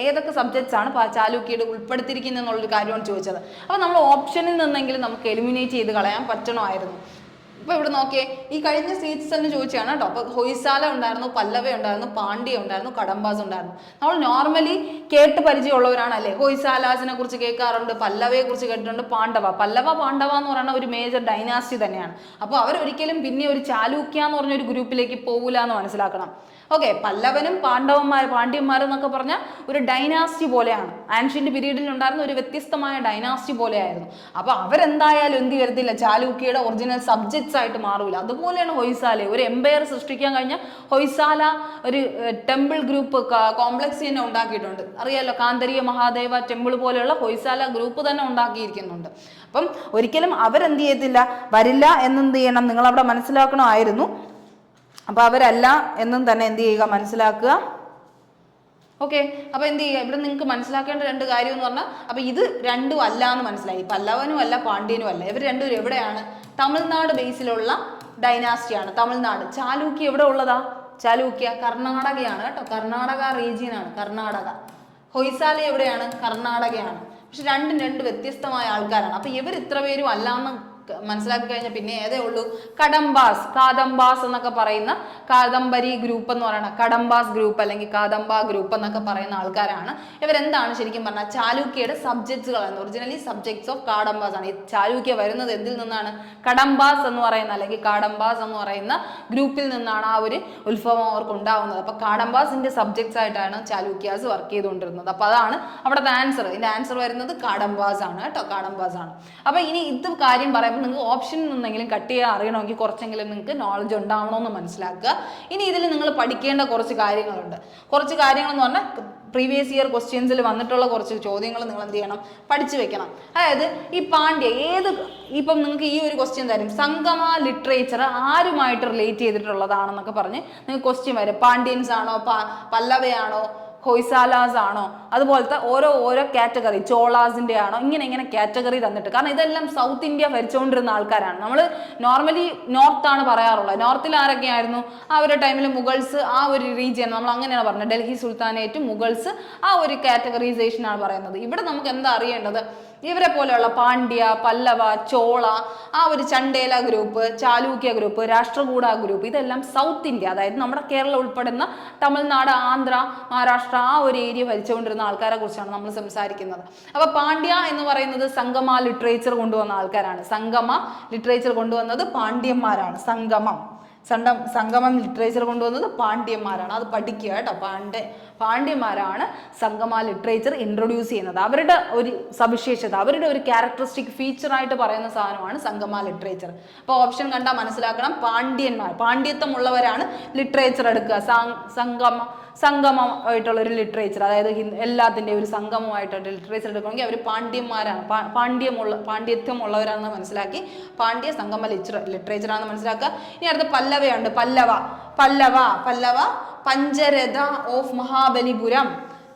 ഏതൊക്കെ സബ്ജക്ട്സ് ആണ് ചാലൂക്യയുടെ ഉൾപ്പെടുത്തിയിരിക്കുന്നത് എന്നുള്ളൊരു കാര്യമാണ് ചോദിച്ചത്. അപ്പൊ നമ്മൾ ഓപ്ഷനിൽ നിന്നെങ്കിലും നമുക്ക് എലിമിനേറ്റ് ചെയ്ത് കളയാൻ പറ്റണമായിരുന്നു. ഇപ്പൊ ഇവിടെ നോക്കിയേ, ഈ കഴിഞ്ഞ സീറ്റ്സ് തന്നെ ചോദിച്ചാണ് കേട്ടോ. അപ്പൊ ഹൊയ്സാല ഉണ്ടായിരുന്നു, പല്ലവ ഉണ്ടായിരുന്നു, പാണ്ഡ്യ ഉണ്ടായിരുന്നു, കടമ്പാസ് ഉണ്ടായിരുന്നു. നമ്മൾ നോർമലി കേട്ട് പരിചയമുള്ളവരാണ് അല്ലേ? ഹൊയ്സാലാസിനെ കുറിച്ച് കേൾക്കാറുണ്ട്, പല്ലവയെ കുറിച്ച് കേട്ടിട്ടുണ്ട്, പാണ്ഡവ എന്ന് പറയുന്ന ഒരു മേജർ ഡൈനാസ്റ്റി തന്നെയാണ്. അപ്പോൾ അവരൊരിക്കലും പിന്നെ ഒരു ചാലൂക്യ എന്ന് പറഞ്ഞ ഒരു ഗ്രൂപ്പിലേക്ക് പോകില്ല എന്ന് മനസ്സിലാക്കണം. ഓക്കെ, പല്ലവനും പാണ്ഡ്യന്മാരും എന്നൊക്കെ പറഞ്ഞാൽ ഒരു ഡൈനാസ്റ്റി പോലെയാണ്. ആൻഷ്യന്റ് പീരീഡിൽ ഉണ്ടായിരുന്ന ഒരു വ്യത്യസ്തമായ ഡൈനാസ്റ്റി പോലെയായിരുന്നു. അപ്പൊ അവരെന്തായാലും എന്ത് വരത്തില്ല? ചാലൂക്യയുടെ ഒറിജിനൽ സബ്ജക്ട്സ് ആയിട്ട് മാറൂല. അതുപോലെയാണ് ഹൊയ്സാല. ഒരു എംപയർ സൃഷ്ടിക്കാൻ കഴിഞ്ഞ ഹൊയ്സാല ഒരു ടെമ്പിൾ ഗ്രൂപ്പ് കോംപ്ലക്സ് തന്നെ ഉണ്ടാക്കിയിട്ടുണ്ട്. അറിയാലോ, കാന്തരീയ മഹാദേവ ടെമ്പിൾ പോലെയുള്ള ഹൊയ്സാല ഗ്രൂപ്പ് തന്നെ ഉണ്ടാക്കിയിരിക്കുന്നുണ്ട്. അപ്പം ഒരിക്കലും അവരെന്ത് ചെയ്യത്തില്ല, വരില്ല എന്നെന്ത് ചെയ്യണം? നിങ്ങളവിടെ മനസ്സിലാക്കണമായിരുന്നു. അപ്പൊ അവരല്ല എന്നും തന്നെ എന്ത് ചെയ്യുക? മനസ്സിലാക്കുക. ഓക്കെ, അപ്പൊ എന്ത് ചെയ്യുക? ഇവിടെ നിങ്ങൾക്ക് മനസ്സിലാക്കേണ്ട 2 കാര്യം എന്ന് പറഞ്ഞാൽ, അപ്പൊ ഇത് രണ്ടും അല്ല എന്ന് മനസ്സിലായി. പല്ലവനും അല്ല, പാണ്ഡ്യനും അല്ല. ഇവർ രണ്ടുപേരും എവിടെയാണ്? തമിഴ്നാട് ബേസിലുള്ള ഡൈനാസ്റ്റിയാണ്. തമിഴ്നാട്. ചാലൂക്യ എവിടെ ഉള്ളതാ? ചാലൂക്യ കർണാടകയാണ് കേട്ടോ. കർണാടക റീജിയൻ ആണ് കർണാടക. ഹൊയ്സാല എവിടെയാണ്? കർണാടകയാണ്. പക്ഷെ രണ്ടും 2 വ്യത്യസ്തമായ ആൾക്കാരാണ്. അപ്പൊ ഇവർ ഇത്ര പേരും അല്ലാന്ന് മനസ്സിലാക്കി കഴിഞ്ഞാൽ പിന്നെ ഏതേ ഉള്ളൂ? കാദംബാസ് എന്നൊക്കെ പറയുന്ന കാദംബരി ഗ്രൂപ്പ് എന്ന് പറയുന്ന കടമ്പാസ് ഗ്രൂപ്പ് അല്ലെങ്കിൽ കാദംബ ഗ്രൂപ്പ് എന്നൊക്കെ പറയുന്ന ആൾക്കാരാണ്. ഇവരെന്താണ് ശരിക്കും പറഞ്ഞാൽ? ചാലൂക്യയുടെ സബ്ജക്ട്സുകളാണ്. ഒറിജിനലി സബ്ജക്ട്സ് ഓഫ് കാഡംബാസ് ആണ്. ഈ ചാലൂക്യ വരുന്നത് എന്തിൽ നിന്നാണ്? കടമ്പാസ് എന്ന് പറയുന്ന അല്ലെങ്കിൽ കാഡംബാസ് എന്ന് പറയുന്ന ഗ്രൂപ്പിൽ നിന്നാണ് ആ ഒരു ഉത്ഭവം അവർക്ക് ഉണ്ടാവുന്നത്. അപ്പൊ കാഡംബാസിന്റെ സബ്ജക്ട്സ് ആയിട്ടാണ് ചാലൂക്യാസ് വർക്ക് ചെയ്തുകൊണ്ടിരുന്നത്. അപ്പൊ അതാണ് അവിടുത്തെ ആൻസർ. ഇതിന്റെ ആൻസർ വരുന്നത് കാഡംബാസ് ആണ് കേട്ടോ. കാഡംബാസ് ആണ്. അപ്പൊ ഇനി ഇത് കാര്യം പറയുമ്പോൾ നിങ്ങൾക്ക് ഓപ്ഷനിൽ നിന്നെങ്കിലും കട്ട് ചെയ്യാൻ അറിയണമെങ്കിൽ കുറച്ചെങ്കിലും നിങ്ങൾക്ക് നോളജ് ഉണ്ടാവണമെന്ന് മനസ്സിലാക്കുക. ഇനി ഇതിൽ നിങ്ങൾ പഠിക്കേണ്ട കുറച്ച് കാര്യങ്ങളുണ്ട്. കുറച്ച് കാര്യങ്ങൾ എന്ന് പറഞ്ഞാൽ പ്രീവിയസ് ഇയർ ക്വസ്റ്റ്യൻസിൽ വന്നിട്ടുള്ള കുറച്ച് ചോദ്യങ്ങൾ നിങ്ങൾ എന്ത് ചെയ്യണം? പഠിച്ചു വെക്കണം. അതായത് ഈ പാണ്ഡ്യ ഇപ്പം നിങ്ങൾക്ക് ഈ ഒരു ക്വസ്റ്റ്യൻ തരും, സംഗമ ലിറ്ററേച്ചർ ആരുമായിട്ട് റിലേറ്റ് ചെയ്തിട്ടുള്ളതാണെന്നൊക്കെ പറഞ്ഞ് നിങ്ങൾക്ക് ക്വസ്റ്റ്യൻ വരും. പാണ്ഡ്യൻസ് ആണോ, പല്ലവയാണോ, ഹൊയ്സാലാസ് ആണോ, അതുപോലത്തെ ഓരോ കാറ്റഗറി, ചോളാസിന്റെ ആണോ, ഇങ്ങനെ കാറ്റഗറി തന്നിട്ട്. കാരണം ഇതെല്ലാം സൗത്ത് ഇന്ത്യ ഭരിച്ചുകൊണ്ടിരുന്ന ആൾക്കാരാണ്. നമ്മൾ നോർമലി നോർത്താണ് പറയാറുള്ളത്. നോർത്തിൽ ആരൊക്കെയായിരുന്നു? ആ ഒരു ടൈമിൽ മുഗൾസ്, ആ ഒരു റീജിയൻ നമ്മൾ അങ്ങനെയാണ് പറഞ്ഞത്. ഡൽഹി സുൽത്താനേറ്റ്, മുഗൾസ്, ആ ഒരു കാറ്റഗറൈസേഷൻ ആണ് പറയുന്നത്. ഇവിടെ നമുക്ക് എന്താ അറിയേണ്ടത്? ഇവരെ പോലെയുള്ള പാണ്ഡ്യ, പല്ലവ, ചോള, ആ ഒരു Chandela group, Chalukya group, Rashtrakuta group, ഇതെല്ലാം സൗത്ത് ഇന്ത്യ, അതായത് നമ്മുടെ കേരളം ഉൾപ്പെടുന്ന തമിഴ്നാട്, ആന്ധ്ര, മഹാരാഷ്ട്ര, ആ ഒരു ഏരിയ ഭരിച്ചുകൊണ്ടിരുന്ന ആൾക്കാരെ കുറിച്ചാണ് നമ്മൾ സംസാരിക്കുന്നത്. അപ്പൊ പാണ്ഡ്യ എന്ന് പറയുന്നത് സംഗമ ലിറ്ററേച്ചർ കൊണ്ടുവന്ന ആൾക്കാരാണ്. സംഗമ ലിറ്ററേച്ചർ കൊണ്ടുവന്നത് പാണ്ഡ്യന്മാരാണ്. സംഗമം ലിറ്ററേച്ചർ കൊണ്ടുവന്നത് പാണ്ഡ്യന്മാരാണ്. അത് പഠിക്കുക കേട്ടോ. പാണ്ഡ്യന്മാരാണ് സംഗമ ലിറ്ററേച്ചർ ഇൻട്രൊഡ്യൂസ് ചെയ്യുന്നത്. അവരുടെ ഒരു സവിശേഷത, അവരുടെ ഒരു ക്യാരക്ടറിസ്റ്റിക് ഫീച്ചറായിട്ട് പറയുന്ന സാധനമാണ് സംഗമ ലിറ്ററേച്ചർ. അപ്പോൾ ഓപ്ഷൻ കണ്ടാൽ മനസ്സിലാക്കണം, പാണ്ഡ്യത്വമുള്ളവരാണ് ലിറ്ററേച്ചർ എടുക്കുക. സംഗമമായിട്ടുള്ള ഒരു ലിറ്ററേച്ചർ, അതായത് എല്ലാത്തിൻ്റെ ഒരു സംഗമമായിട്ടുള്ള ലിറ്ററേച്ചർ എടുക്കണമെങ്കിൽ അവർ പാണ്ഡ്യന്മാരാണ്, പാണ്ഡ്യത്വമുള്ളവരാണെന്ന് മനസ്സിലാക്കി പാണ്ഡ്യ സംഗമ ലിറ്ററേച്ചർ ആണെന്ന് മനസ്സിലാക്കുക. ഇനി അടുത്ത പല്ലവയുണ്ട്. പല്ലവ പഞ്ചരഥ ഓഫ് മഹാബലിപുരം.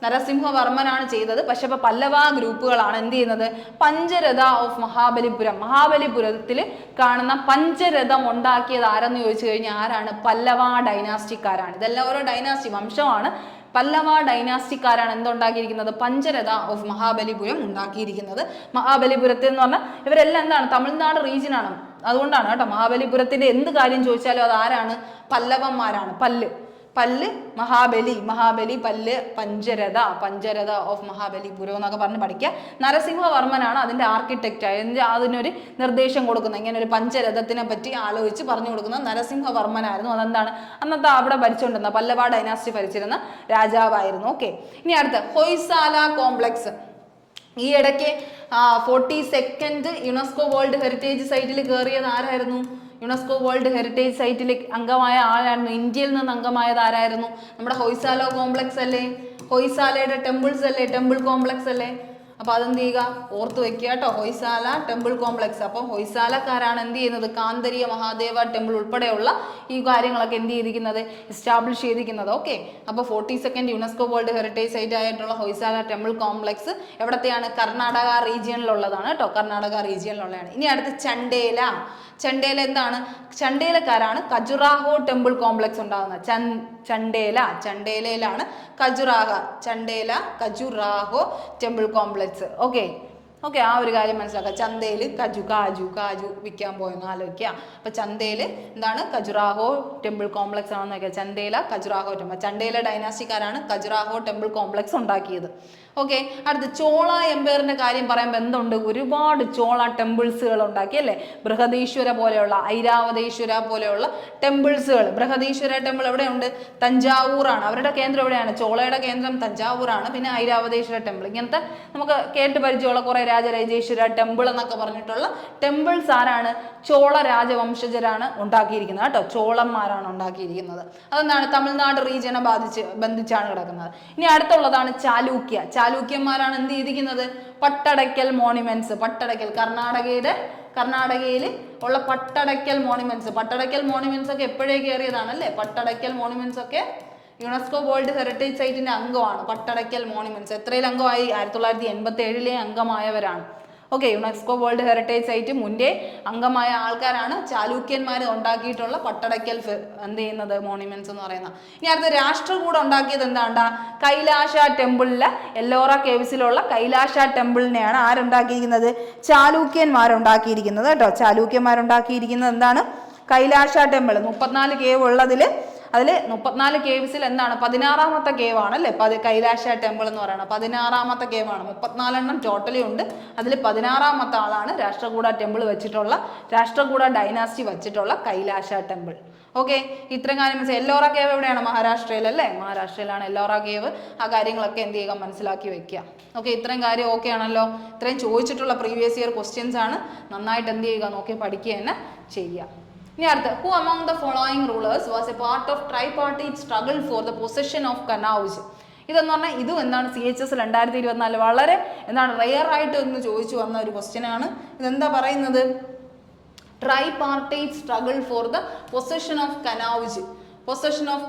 നരസിംഹവർമ്മനാണ് ചെയ്തത്. പക്ഷെ ഇപ്പൊ പല്ലവ ഗ്രൂപ്പുകളാണ് എന്ത് ചെയ്യുന്നത്? പഞ്ചരഥ ഓഫ് മഹാബലിപുരത്തിൽ കാണുന്ന പഞ്ചരഥം ഉണ്ടാക്കിയത് ആരെന്ന് ചോദിച്ചു കഴിഞ്ഞാൽ ആരാണ്? പല്ലവ ഡൈനാസ്റ്റിക്കാരാണ്. ഇതെല്ലാം ഓരോ ഡൈനാസ്റ്റി വംശമാണ്. പല്ലവ ഡൈനാസ്റ്റിക്കാരാണ് എന്തുണ്ടാക്കിയിരിക്കുന്നത്? പഞ്ചരഥ ഓഫ് മഹാബലിപുരം ഉണ്ടാക്കിയിരിക്കുന്നത്. മഹാബലിപുരത്തിൽ എന്ന് പറഞ്ഞാൽ ഇവരെല്ലാം എന്താണ്? തമിഴ്നാട് റീജിയനാണ്. അതുകൊണ്ടാണ് കേട്ടോ മഹാബലിപുരത്തിന്റെ എന്ത് കാര്യം ചോദിച്ചാലും അത് ആരാണ്? പല്ലവന്മാരാണ്. പല്ല് മഹാബലി പല്ല് പഞ്ചരഥ ഓഫ് മഹാബലിപുരം എന്നൊക്കെ പറഞ്ഞ് പഠിക്കുക. നരസിംഹവർമ്മനാണ് അതിന്റെ ആർക്കിടെക്റ്റ് ആയത്. അതിനൊരു നിർദ്ദേശം കൊടുക്കുന്നത്, ഇങ്ങനെ ഒരു പഞ്ചരഥത്തിനെ പറ്റി ആലോചിച്ച് പറഞ്ഞു കൊടുക്കുന്നത് നരസിംഹവർമ്മനായിരുന്നു. അതെന്താണ്? അന്നത്തെ അവിടെ ഭരിച്ചുകൊണ്ടിരുന്ന പല്ലവ ഡൈനാസ്റ്റി ഭരിച്ചിരുന്ന രാജാവായിരുന്നു. ഓക്കെ, ഇനി അടുത്ത ഹൊയ്സാല കോംപ്ലക്സ്. ഈ ഇടയ്ക്ക് 42nd യുനെസ്കോ വേൾഡ് ഹെറിറ്റേജ് സൈറ്റിൽ കയറിയത് ആരായിരുന്നു? യുനെസ്കോ വേൾഡ് ഹെറിറ്റേജ് സൈറ്റിൽ അംഗമായ ആരായിരുന്നു? ഇന്ത്യയിൽ നിന്ന് അംഗമായത് ആരായിരുന്നു? നമ്മുടെ ഹൊയ്സാല കോംപ്ലക്സ് അല്ലേ? ഹൊയ്സാലയുടെ ടെമ്പിൾസ് അല്ലേ? ടെമ്പിൾ കോംപ്ലക്സ് അല്ലേ? അപ്പൊ അതെന്ത് ചെയ്യുക? ഓർത്ത് വെക്കുക കേട്ടോ. Hoysala temple complex. അപ്പം ഹൊയ്സാലക്കാരാണ് എന്ത് ചെയ്യുന്നത്? കാന്തരിയ മഹാദേവ ടെമ്പിൾ ഉൾപ്പെടെയുള്ള ഈ കാര്യങ്ങളൊക്കെ എന്ത് ചെയ്തിരിക്കുന്നത്? എസ്റ്റാബ്ലിഷ് ചെയ്തിരിക്കുന്നത്. ഓക്കെ, അപ്പോൾ 42nd UNESCO world heritage site ആയിട്ടുള്ള ഹൊയ്സാല ടെമ്പിൾ കോംപ്ലക്സ് എവിടത്തെയാണ്? കർണാടക റീജിയനിലുള്ളതാണ് കേട്ടോ. കർണാടക റീജിയനിലുള്ളതാണ്. ഇനി അടുത്ത് ചണ്ടേല എന്താണ്? ചണ്ടേലക്കാരാണ് ഖജുറാഹോ ടെമ്പിൾ കോംപ്ലക്സ് ഉണ്ടാകുന്നത്. ചണ്ടേലയിലാണ് ഖജുറാഹോ ടെമ്പിൾ കോംപ്ലക്സ്. ഓക്കെ, ആ ഒരു കാര്യം മനസ്സിലാക്കുക. ചന്തയില് കാജു വിൽക്കാൻ പോയെന്ന് ആലോചിക്കുക. അപ്പൊ ചന്തയില് എന്താണ്? ഖജുറാഹോ ടെമ്പിൾ കോംപ്ലക്സ് ആണെന്ന് നോക്കുക. ചന്തേല ഖജുറാഹോ ടെമ്പിൾ. ചണ്ടേല ഡൈനാസ്റ്റിക്കാരാണ് ഖജുറാഹോ ടെമ്പിൾ കോംപ്ലക്സ് ഉണ്ടാക്കിയത്. ഓക്കെ, അടുത്ത് ചോള എംപയറിന്റെ കാര്യം പറയുമ്പോൾ എന്തുണ്ട്? ഒരുപാട് ചോള ടെമ്പിൾസുകൾ ഉണ്ടാക്കി അല്ലേ? ബൃഹദീശ്വര പോലെയുള്ള, ഐരാവതേശ്വര പോലെയുള്ള ടെമ്പിൾസുകൾ. ബൃഹദീശ്വര ടെമ്പിൾ എവിടെയുണ്ട്? തഞ്ചാവൂറാണ്. അവരുടെ കേന്ദ്രം എവിടെയാണ്? ചോളയുടെ കേന്ദ്രം തഞ്ചാവൂറാണ്. പിന്നെ ഐരാവതേശ്വര ടെമ്പിൾ, ഇങ്ങനത്തെ നമുക്ക് കേട്ട് പരിചയമുള്ള കുറെ രാജരാജേശ്വര ടെമ്പിൾ എന്നൊക്കെ പറഞ്ഞിട്ടുള്ള ടെമ്പിൾസ് ആരാണ്? ചോള രാജവംശജരാണ് ഉണ്ടാക്കിയിരിക്കുന്നത് കേട്ടോ. ചോളന്മാരാണ് ഉണ്ടാക്കിയിരിക്കുന്നത്. അതെന്താണ്? തമിഴ്നാട് റീജിയനെ ബന്ധിച്ചാണ് കിടക്കുന്നത്. ഇനി അടുത്തുള്ളതാണ് ചാലൂക്യന്മാരാണ് എന്ത് ചെയ്തിരിക്കുന്നത്? പട്ടടയ്ക്കൽ മോണിമെന്റ്സ്. കർണാടകയിൽ ഉള്ള പട്ടടയ്ക്കൽ മോണിമെന്റ്സ് ഒക്കെ എപ്പോഴേ കയറിയതാണ് അല്ലേ? പട്ടടയ്ക്കൽ മോണിമെന്റ്സ് ഒക്കെ യുനെസ്കോ വേൾഡ് ഹെറിറ്റേജ് സൈറ്റിന്റെ അംഗമാണ്. പട്ടടയ്ക്കൽ മോണിമെന്റ്സ് എത്രയിൽ അംഗമായി? 1987 അംഗമായവരാണ്. Okay, UNESCO world heritage site മുന്നേ അംഗമായ ആൾക്കാരാണ് ചാലൂക്യന്മാർ ഉണ്ടാക്കിയിട്ടുള്ള പട്ടടയ്ക്കൽ എന്ത് ചെയ്യുന്നത്? മോണിമെന്റ്സ് എന്ന് പറയുന്നത്. ഇനി അടുത്ത രാഷ്ട്രകൂടം ഉണ്ടാക്കിയത് എന്താണ്ടാ? കൈലാഷ ടെമ്പിളിലെ എല്ലോറ കേവ്സിലുള്ള കൈലാഷ ടെമ്പിളിനെയാണ് ആരുണ്ടാക്കിയിരിക്കുന്നത്? ചാലൂക്യന്മാരുണ്ടാക്കിയിരിക്കുന്നത് കേട്ടോ. ചാലൂക്യന്മാരുണ്ടാക്കിയിരിക്കുന്നത് എന്താണ്? കൈലാഷ ടെമ്പിൾ. 34 കേവ് ഉള്ളതിൽ അതിൽ 34 കേവ്സിൽ എന്താണ്? 16ാമത്തെ കേവ് ആണ് അല്ലേ? കൈലാഷ ടെമ്പിൾ എന്ന് പറയുന്നത് 16ാമത്തെ കേവാണ്. 34 ടോട്ടലി ഉണ്ട്. അതിൽ 16ാമത്തെ ആളാണ് രാഷ്ട്രകൂട ടെമ്പിൾ വെച്ചിട്ടുള്ള, രാഷ്ട്രകൂട ഡൈനാസ്റ്റി വെച്ചിട്ടുള്ള കൈലാഷ ടെമ്പിൾ. ഓക്കെ, ഇത്രയും കാര്യം. എല്ലോറ കേവ് എവിടെയാണ്? മഹാരാഷ്ട്രയിൽ അല്ലേ? മഹാരാഷ്ട്രയിലാണ് എല്ലോറ കേവ്. ആ കാര്യങ്ങളൊക്കെ എന്ത് ചെയ്യുക? മനസ്സിലാക്കി വെക്കുക. ഓക്കെ, ഇത്രയും കാര്യം ഓക്കെ ആണല്ലോ? ഇത്രയും ചോദിച്ചിട്ടുള്ള പ്രീവിയസ് ഇയർ ക്വസ്റ്റ്യൻസ് ആണ്. നന്നായിട്ട് എന്ത് ചെയ്യുക? നോക്കി പഠിക്കുക തന്നെ ചെയ്യുക. ഇനി അടുത്ത്, who among the following rulers was a part of tripartite struggle for the possession of Kannauj? ഇതെന്ന് പറഞ്ഞാൽ ഇതും എന്താണ്? CHS 2024 വളരെ എന്താണ് റെയർ ആയിട്ട് ഒന്ന് ചോദിച്ചു വന്ന ഒരു ക്വസ്റ്റ്യൻ ആണ്. ഇതെന്താ പറയുന്നത്? Tripartite struggle for the possession of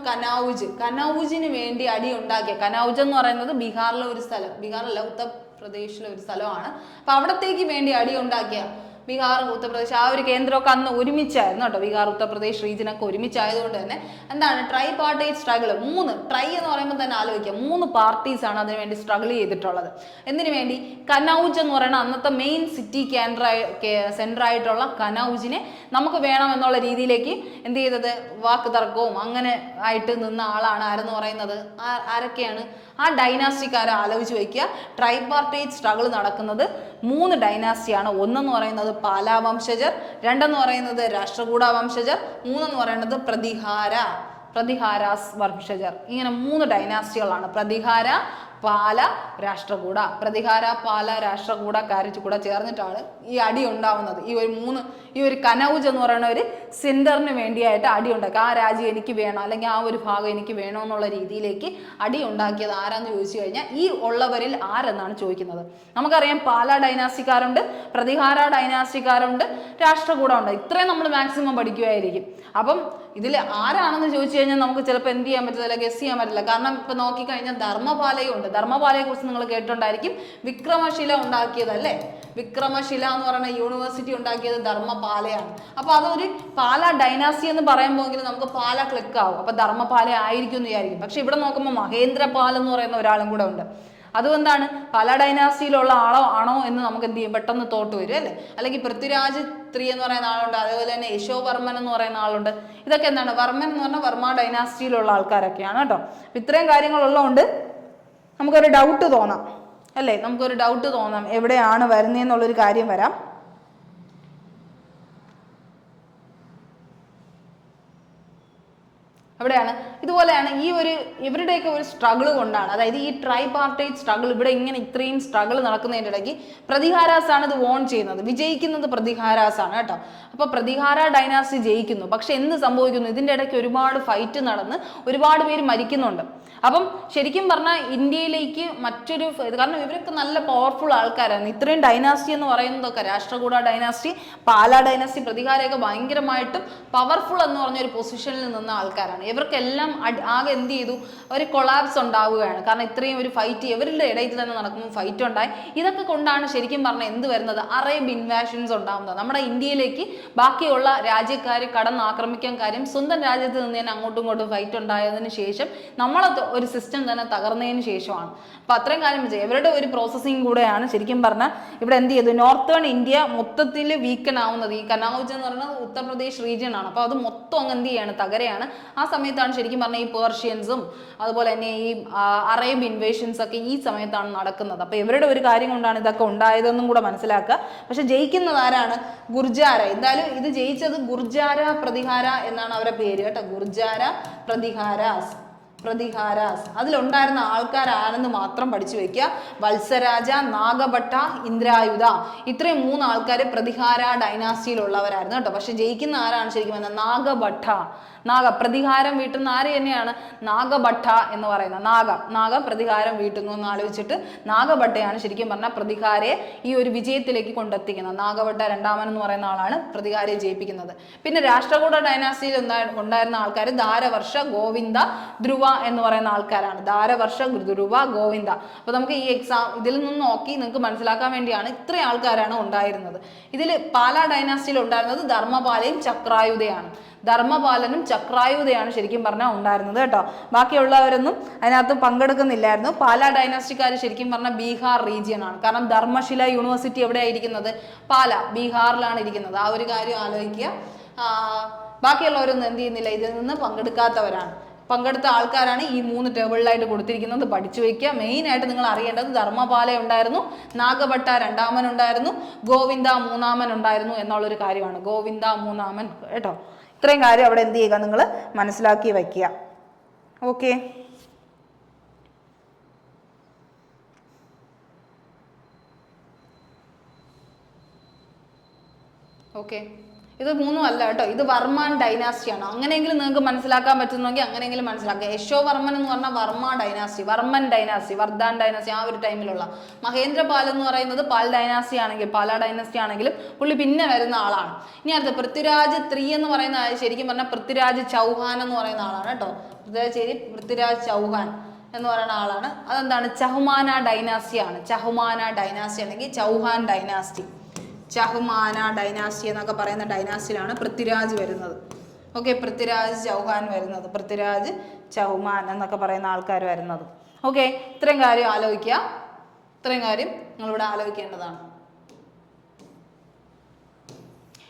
Kannauj. കനൌജിന് വേണ്ടി അടി ഉണ്ടാക്കിയ, കനൌജ് എന്ന് പറയുന്നത് ബീഹാറിലെ ഒരു സ്ഥലം, ബീഹാറല്ല ഉത്തർപ്രദേശിലെ ഒരു സ്ഥലമാണ്. അപ്പൊ അവിടത്തേക്ക് വേണ്ടി അടി ഉണ്ടാക്കിയ ബീഹാർ ഉത്തർപ്രദേശ് ആ ഒരു കേന്ദ്രമൊക്കെ അന്ന് ഒരുമിച്ചായിരുന്നു കേട്ടോ. ബീഹാർ ഉത്തർപ്രദേശ് റീജിയനൊക്കെ ഒരുമിച്ചായതുകൊണ്ട് തന്നെ എന്താണ്? Try പാർട്ടീറ്റ് struggle. 3 ട്രൈ എന്ന് പറയുമ്പോൾ തന്നെ ആലോചിക്കുക, 3 പാർട്ടീസാണ് അതിനു വേണ്ടി സ്ട്രഗിൾ ചെയ്തിട്ടുള്ളത്. എന്തിനു വേണ്ടി? കനൌജ് എന്ന് പറയുന്ന അന്നത്തെ മെയിൻ സിറ്റി സെൻറ്റർ ആയിട്ടുള്ള കനൌജിനെ നമുക്ക് വേണം എന്നുള്ള രീതിയിലേക്ക് എന്ത് ചെയ്തത്? വാക്ക് തർക്കവും അങ്ങനെ ആയിട്ട് നിന്ന ആളാണ് ആരെന്ന് പറയുന്നത്? ആരൊക്കെയാണ്? ആ ഡൈനാസ്റ്റിക്കാരെ ആലോചിച്ച് വയ്ക്കുക. ട്രൈപാർട്ടീറ്റ് സ്ട്രഗിൾ നടക്കുന്നത് 3 ഡൈനാസ്റ്റിയാണ്. ഒന്നെന്ന് പറയുന്നത് പാലാ വംശജർ, 2 എന്ന് പറയുന്നത് രാഷ്ട്രകൂട വംശജർ, 3 എന്ന് പറയുന്നത് പ്രതിഹാരാസ് വംശജർ. ഇങ്ങനെ 3 ഡൈനാസ്റ്റികളാണ്. പ്രതിഹാര, പാല, രാഷ്ട്രകൂട. പ്രതിഹാര, പാല, രാഷ്ട്രകൂട കൂടെ ചേർന്നിട്ടാണ് ഈ അടി ഉണ്ടാവുന്നത്. ഈ ഒരു കനൗജ് എന്ന് പറയുന്ന ഒരു സെന്ററിന് വേണ്ടിയായിട്ട് അടി ഉണ്ടാക്കുക. ആ രാജ്യം എനിക്ക് വേണം, അല്ലെങ്കിൽ ആ ഒരു ഭാഗം എനിക്ക് വേണോ എന്നുള്ള രീതിയിലേക്ക് അടി ഉണ്ടാക്കിയത് ആരാന്ന് ചോദിച്ചു കഴിഞ്ഞാൽ ഈ ഉള്ളവരിൽ ആരെന്നാണ് ചോദിക്കുന്നത്. നമുക്കറിയാം പാല ഡൈനാസ്റ്റിക്കാരുണ്ട്, പ്രതിഹാര ഡൈനാസ്റ്റിക്കാരുണ്ട്, രാഷ്ട്രകൂടം ഉണ്ട്. ഇത്രയും നമ്മൾ മാക്സിമം പഠിക്കുമായിരിക്കും. അപ്പം ഇതിൽ ആരാണെന്ന് ചോദിച്ചു കഴിഞ്ഞാൽ നമുക്ക് ചിലപ്പോൾ എന്ത് ചെയ്യാൻ പറ്റില്ല, ഗസ് ചെയ്യാൻ പറ്റില്ല. കാരണം ഇപ്പൊ നോക്കിക്കഴിഞ്ഞാൽ ധർമ്മപാലയും ഉണ്ട്. ധർമ്മപാലയെ കുറിച്ച് നിങ്ങൾ കേട്ടിട്ടുണ്ടായിരിക്കും. വിക്രമശില ഉണ്ടാക്കിയതല്ലേ, വിക്രമശില എന്ന് പറയുന്ന യൂണിവേഴ്സിറ്റി ഉണ്ടാക്കിയത് ധർമ്മപാലയാണ്. അപ്പൊ അതൊരു പാല ഡൈനാസ്റ്റി എന്ന് പറയുമ്പോൾ നമുക്ക് പാല ക്ലിക്ക് ആവും. അപ്പൊ ധർമ്മപാല ആയിരിക്കും എന്ന് വിചാരിക്കും. പക്ഷെ ഇവിടെ നോക്കുമ്പോൾ മഹേന്ദ്രപാൽ എന്ന് പറയുന്ന ഒരാളും കൂടെ ഉണ്ട്. അതുകൊണ്ടാണ് പാല ഡൈനാസ്റ്റിയിലുള്ള ആണോ എന്ന് നമുക്ക് എന്ത് ചെയ്യും, പെട്ടെന്ന് തോട്ട് വരും അല്ലേ. അല്ലെങ്കിൽ പൃഥ്വിരാജ് 3 എന്ന് പറയുന്ന ആളുണ്ട്, അതേപോലെ തന്നെ യശോവർമ്മൻ എന്ന് പറയുന്ന ആളുണ്ട്. ഇതൊക്കെ എന്താണ്, വർമ്മൻ എന്ന് പറഞ്ഞാൽ വർമ്മ ഡൈനാസ്റ്റിയിലുള്ള ആൾക്കാരൊക്കെയാണ് കേട്ടോ. ഇത്രയും കാര്യങ്ങളുള്ളതുകൊണ്ട് നമുക്കൊരു ഡൗട്ട് തോന്നാം അല്ലേ, നമുക്കൊരു ഡൗട്ട് തോന്നാം എവിടെയാണ് വരുന്നതെന്നുള്ളൊരു കാര്യം വരാം. അവിടെയാണ്. ഇതുപോലെയാണ് ഇവരുടെയൊക്കെ ഒരു സ്ട്രഗിൾ കൊണ്ടാണ്, അതായത് ഈ ട്രൈ പാർട്ടൈറ്റ് സ്ട്രഗിൾ ഇവിടെ ഇങ്ങനെ ഇത്രയും സ്ട്രഗിൾ നടക്കുന്നതിൻ്റെ ഇടയ്ക്ക് പ്രതിഹാരാസ് ആണ് ഇത് വോൺ ചെയ്യുന്നത്, വിജയിക്കുന്നത് പ്രതിഹാരാസ് ആണ് കേട്ടോ. അപ്പോൾ പ്രതിഹാര ഡൈനാസ്റ്റി ജയിക്കുന്നു. പക്ഷെ എന്ത് സംഭവിക്കുന്നു, ഇതിൻ്റെ ഇടയ്ക്ക് ഒരുപാട് ഫൈറ്റ് നടന്ന് ഒരുപാട് പേര് മരിക്കുന്നുണ്ട്. അപ്പം ശരിക്കും പറഞ്ഞാൽ ഇന്ത്യയിലേക്ക് മറ്റൊരു, കാരണം ഇവരൊക്കെ നല്ല പവർഫുൾ ആൾക്കാരാണ്. ഇത്രയും ഡൈനാസ്റ്റി എന്ന് പറയുന്നതൊക്കെ രാഷ്ട്രകൂട ഡൈനാസ്റ്റി, പാല ഡൈനാസ്റ്റി, പ്രതിഹാരമൊക്കെ ഭയങ്കരമായിട്ടും പവർഫുൾ എന്ന് പറഞ്ഞൊരു പൊസിഷനിൽ നിന്ന ആൾക്കാരാണ്. ഇവർക്കെല്ലാം ആകെ എന്ത് ചെയ്തു, ഒരു കൊളാപ്സ് ഉണ്ടാവുകയാണ്. കാരണം ഇത്രയും ഒരു ഫൈറ്റ് ഇവരുടെ ഇടയിൽ തന്നെ നടക്കുമ്പോൾ ഫൈറ്റ് ഉണ്ടായി. ഇതൊക്കെ കൊണ്ടാണ് ശരിക്കും പറഞ്ഞാൽ എന്ത് വരുന്നത്, അറേബ് ഇൻവാഷൻസ് ഉണ്ടാകുന്നത്. നമ്മുടെ ഇന്ത്യയിലേക്ക് ബാക്കിയുള്ള രാജ്യക്കാർ കടന്നാക്രമിക്കാൻ കാര്യം സ്വന്തം രാജ്യത്ത് നിന്ന് തന്നെ അങ്ങോട്ടും ഇങ്ങോട്ടും ഫൈറ്റ് ഉണ്ടായതിനു ശേഷം നമ്മളെ ഒരു സിസ്റ്റം തന്നെ തകർന്നതിന് ശേഷമാണ്. അപ്പൊ അത്രയും കാര്യം വെച്ചാൽ ഇവരുടെ ഒരു പ്രോസസ്സിങ് കൂടെയാണ് ശരിക്കും പറഞ്ഞാൽ ഇവിടെ എന്ത് ചെയ്തു, നോർത്തേൺ ഇന്ത്യ മൊത്തത്തിൽ വീക്കൻ ആവുന്നത്. ഈ കനൗജ് എന്ന് പറയുന്നത് ഉത്തർപ്രദേശ് റീജിയൻ ആണ്. അപ്പൊ അത് മൊത്തം അങ്ങ് എന്ത് ചെയ്യാണ്, തകരയാണ്. ആ സമയത്താണ് ശരിക്കും പറഞ്ഞാൽ ഈ പേർഷ്യൻസും അതുപോലെ തന്നെ ഈ അറേബ് ഇൻവേഷൻസ് ഒക്കെ ഈ സമയത്താണ് നടക്കുന്നത്. അപ്പൊ ഇവരുടെ ഒരു കാര്യം കൊണ്ടാണ് ഇതൊക്കെ ഉണ്ടായതെന്നും കൂടെ മനസ്സിലാക്കുക. പക്ഷെ ജയിക്കുന്നത് ആരാണ്, ഗുർജാര. എന്തായാലും ഇത് ജയിച്ചത് ഗുർജാര പ്രതിഹാര എന്നാണ് അവരുടെ പേര് കേട്ടോ, ഗുർജാര പ്രതിഹാരാസ്. അതിലുണ്ടായിരുന്ന ആൾക്കാരാണെന്ന് മാത്രം പഠിച്ചു വെക്കുക. വത്സരാജ, നാഗഭട്ട, ഇന്ദ്രായുധ, ഇത്രയും 3 ആൾക്കാർ പ്രതിഹാര ഡൈനാസ്റ്റിയിലുള്ളവരായിരുന്നു കേട്ടോ. പക്ഷെ ജയിക്കുന്ന ആരാണ് ശരിക്കും പറഞ്ഞാൽ, നാഗഭട്ട. പ്രതിഹാരം വീട്ടുന്ന ആര് തന്നെയാണ്, നാഗഭട്ട എന്ന് പറയുന്നത്. നാഗ പ്രതിഹാരം വീട്ടുന്നു എന്ന് ആലോചിച്ചിട്ട് നാഗഭട്ടയാണ് ശരിക്കും പറഞ്ഞാൽ പ്രതിഹാരയെ ഈ ഒരു വിജയത്തിലേക്ക് കൊണ്ടെത്തിക്കുന്നത്. നാഗഭട്ട 2ാമൻ എന്ന് പറയുന്ന ആളാണ് പ്രതിഹാരയെ ജയിപ്പിക്കുന്നത്. പിന്നെ രാഷ്ട്രകൂട ഡൈനാസ്റ്റിയിൽ ഉണ്ടായിരുന്ന ആൾക്കാർ ധാരവർഷ, ഗോവിന്ദ, ധ്രുവ എന്ന് പറയുന്ന ആൾക്കാരാണ്. ധാരവർഷ, ധ്രുവ, ഗോവിന്ദ. അപ്പൊ നമുക്ക് ഈ ഇതിൽ നിന്ന് നോക്കി നിങ്ങൾക്ക് മനസ്സിലാക്കാൻ വേണ്ടിയാണ് ഇത്രയും ആൾക്കാരാണ് ഉണ്ടായിരുന്നത്. ഇതിൽ പാല ഡൈനാസ്റ്റിയിൽ ഉണ്ടായിരുന്നത് ധർമ്മപാലയും ചക്രായുധയാണ്. ധർമ്മപാലനും ചക്രായുധയാണ് ശരിക്കും പറഞ്ഞാൽ ഉണ്ടായിരുന്നത് കേട്ടോ. ബാക്കിയുള്ളവരൊന്നും അതിനകത്ത് പങ്കെടുക്കുന്നില്ലായിരുന്നു. പാല ഡൈനാസ്റ്റിക്കാർ ശരിക്കും പറഞ്ഞാൽ ബീഹാർ റീജിയൻ ആണ്. കാരണം ധർമ്മശില യൂണിവേഴ്സിറ്റി എവിടെയാണ് ഇരിക്കുന്നത്, പാല, ബീഹാറിലാണ് ഇരിക്കുന്നത്. ആ ഒരു കാര്യം ആലോചിക്കുക. ബാക്കിയുള്ളവരൊന്നും എന്ത് ചെയ്യുന്നില്ല, ഇതിൽ നിന്ന് പങ്കെടുക്കാത്തവരാണ്. പങ്കെടുത്ത ആൾക്കാരാണ് ഈ 3 ടേബിളിലായിട്ട് കൊടുത്തിരിക്കുന്നത്. പഠിച്ചു വയ്ക്കുക. മെയിനായിട്ട് നിങ്ങൾ അറിയേണ്ടത് ധർമ്മപാല ഉണ്ടായിരുന്നു, നാഗഭട്ട 2ാമൻ ഉണ്ടായിരുന്നു, ഗോവിന്ദ 3ാമൻ ഉണ്ടായിരുന്നു എന്നുള്ളൊരു കാര്യമാണ്. ഗോവിന്ദ 3ാമൻ കേട്ടോ. ഇത്രയും കാര്യം അവിടെ എന്ത് ചെയ്യുക, നിങ്ങൾ മനസ്സിലാക്കി വയ്ക്കുക. ഓക്കെ. ഇത് 3 അല്ല കേട്ടോ, ഇത് വർമ്മൻ ഡൈനാസ്റ്റിയാണ്. അങ്ങനെയെങ്കിലും നിങ്ങൾക്ക് മനസ്സിലാക്കാൻ പറ്റുന്നെങ്കിൽ അങ്ങനെയെങ്കിലും മനസ്സിലാക്കുക. യശോവർമ്മൻ എന്ന് പറഞ്ഞാൽ Varma dynasty, Varman dynasty, Vardhan dynasty ആ ഒരു ടൈമിലുള്ള. മഹേന്ദ്രപാൽ എന്ന് പറയുന്നത് പാൽ ഡൈനാസ്റ്റി ആണെങ്കിൽ, പാല ഡൈനാസ്റ്റി ആണെങ്കിലും പുള്ളി പിന്നെ വരുന്ന ആളാണ്. ഇനി അടുത്ത പൃഥ്വിരാജ് 3 എന്ന് പറയുന്ന ശരിക്കും പറഞ്ഞാൽ പൃഥ്വിരാജ് ചൗഹാൻ എന്ന് പറയുന്ന ആളാണ് കേട്ടോ. പൃഥ്വിരാജ് ചൗഹാൻ എന്ന് പറയുന്ന ആളാണ്. അതെന്താണ്, ചഹുമാന ഡൈനാസ്റ്റി ആണ്. ചഹുമാന ഡൈനാസ്റ്റി അല്ലെങ്കിൽ ചൗഹാൻ ഡൈനാസ്റ്റി, ചഹുമാന ഡൈനാസ്റ്റി എന്നൊക്കെ പറയുന്ന ഡൈനാസ്റ്റിയിലാണ് പൃഥ്വിരാജ് വരുന്നത്. ഓക്കെ, പൃഥ്വിരാജ് ചൗഹാൻ വരുന്നത്, പൃഥ്വിരാജ് ചൗഹാൻ എന്നൊക്കെ പറയുന്ന ആൾക്കാർ വരുന്നത്. ഓക്കെ, ഇത്രയും കാര്യം ആലോചിക്കുക. ഇത്രയും കാര്യം നിങ്ങളിവിടെ ആലോചിക്കേണ്ടതാണ്.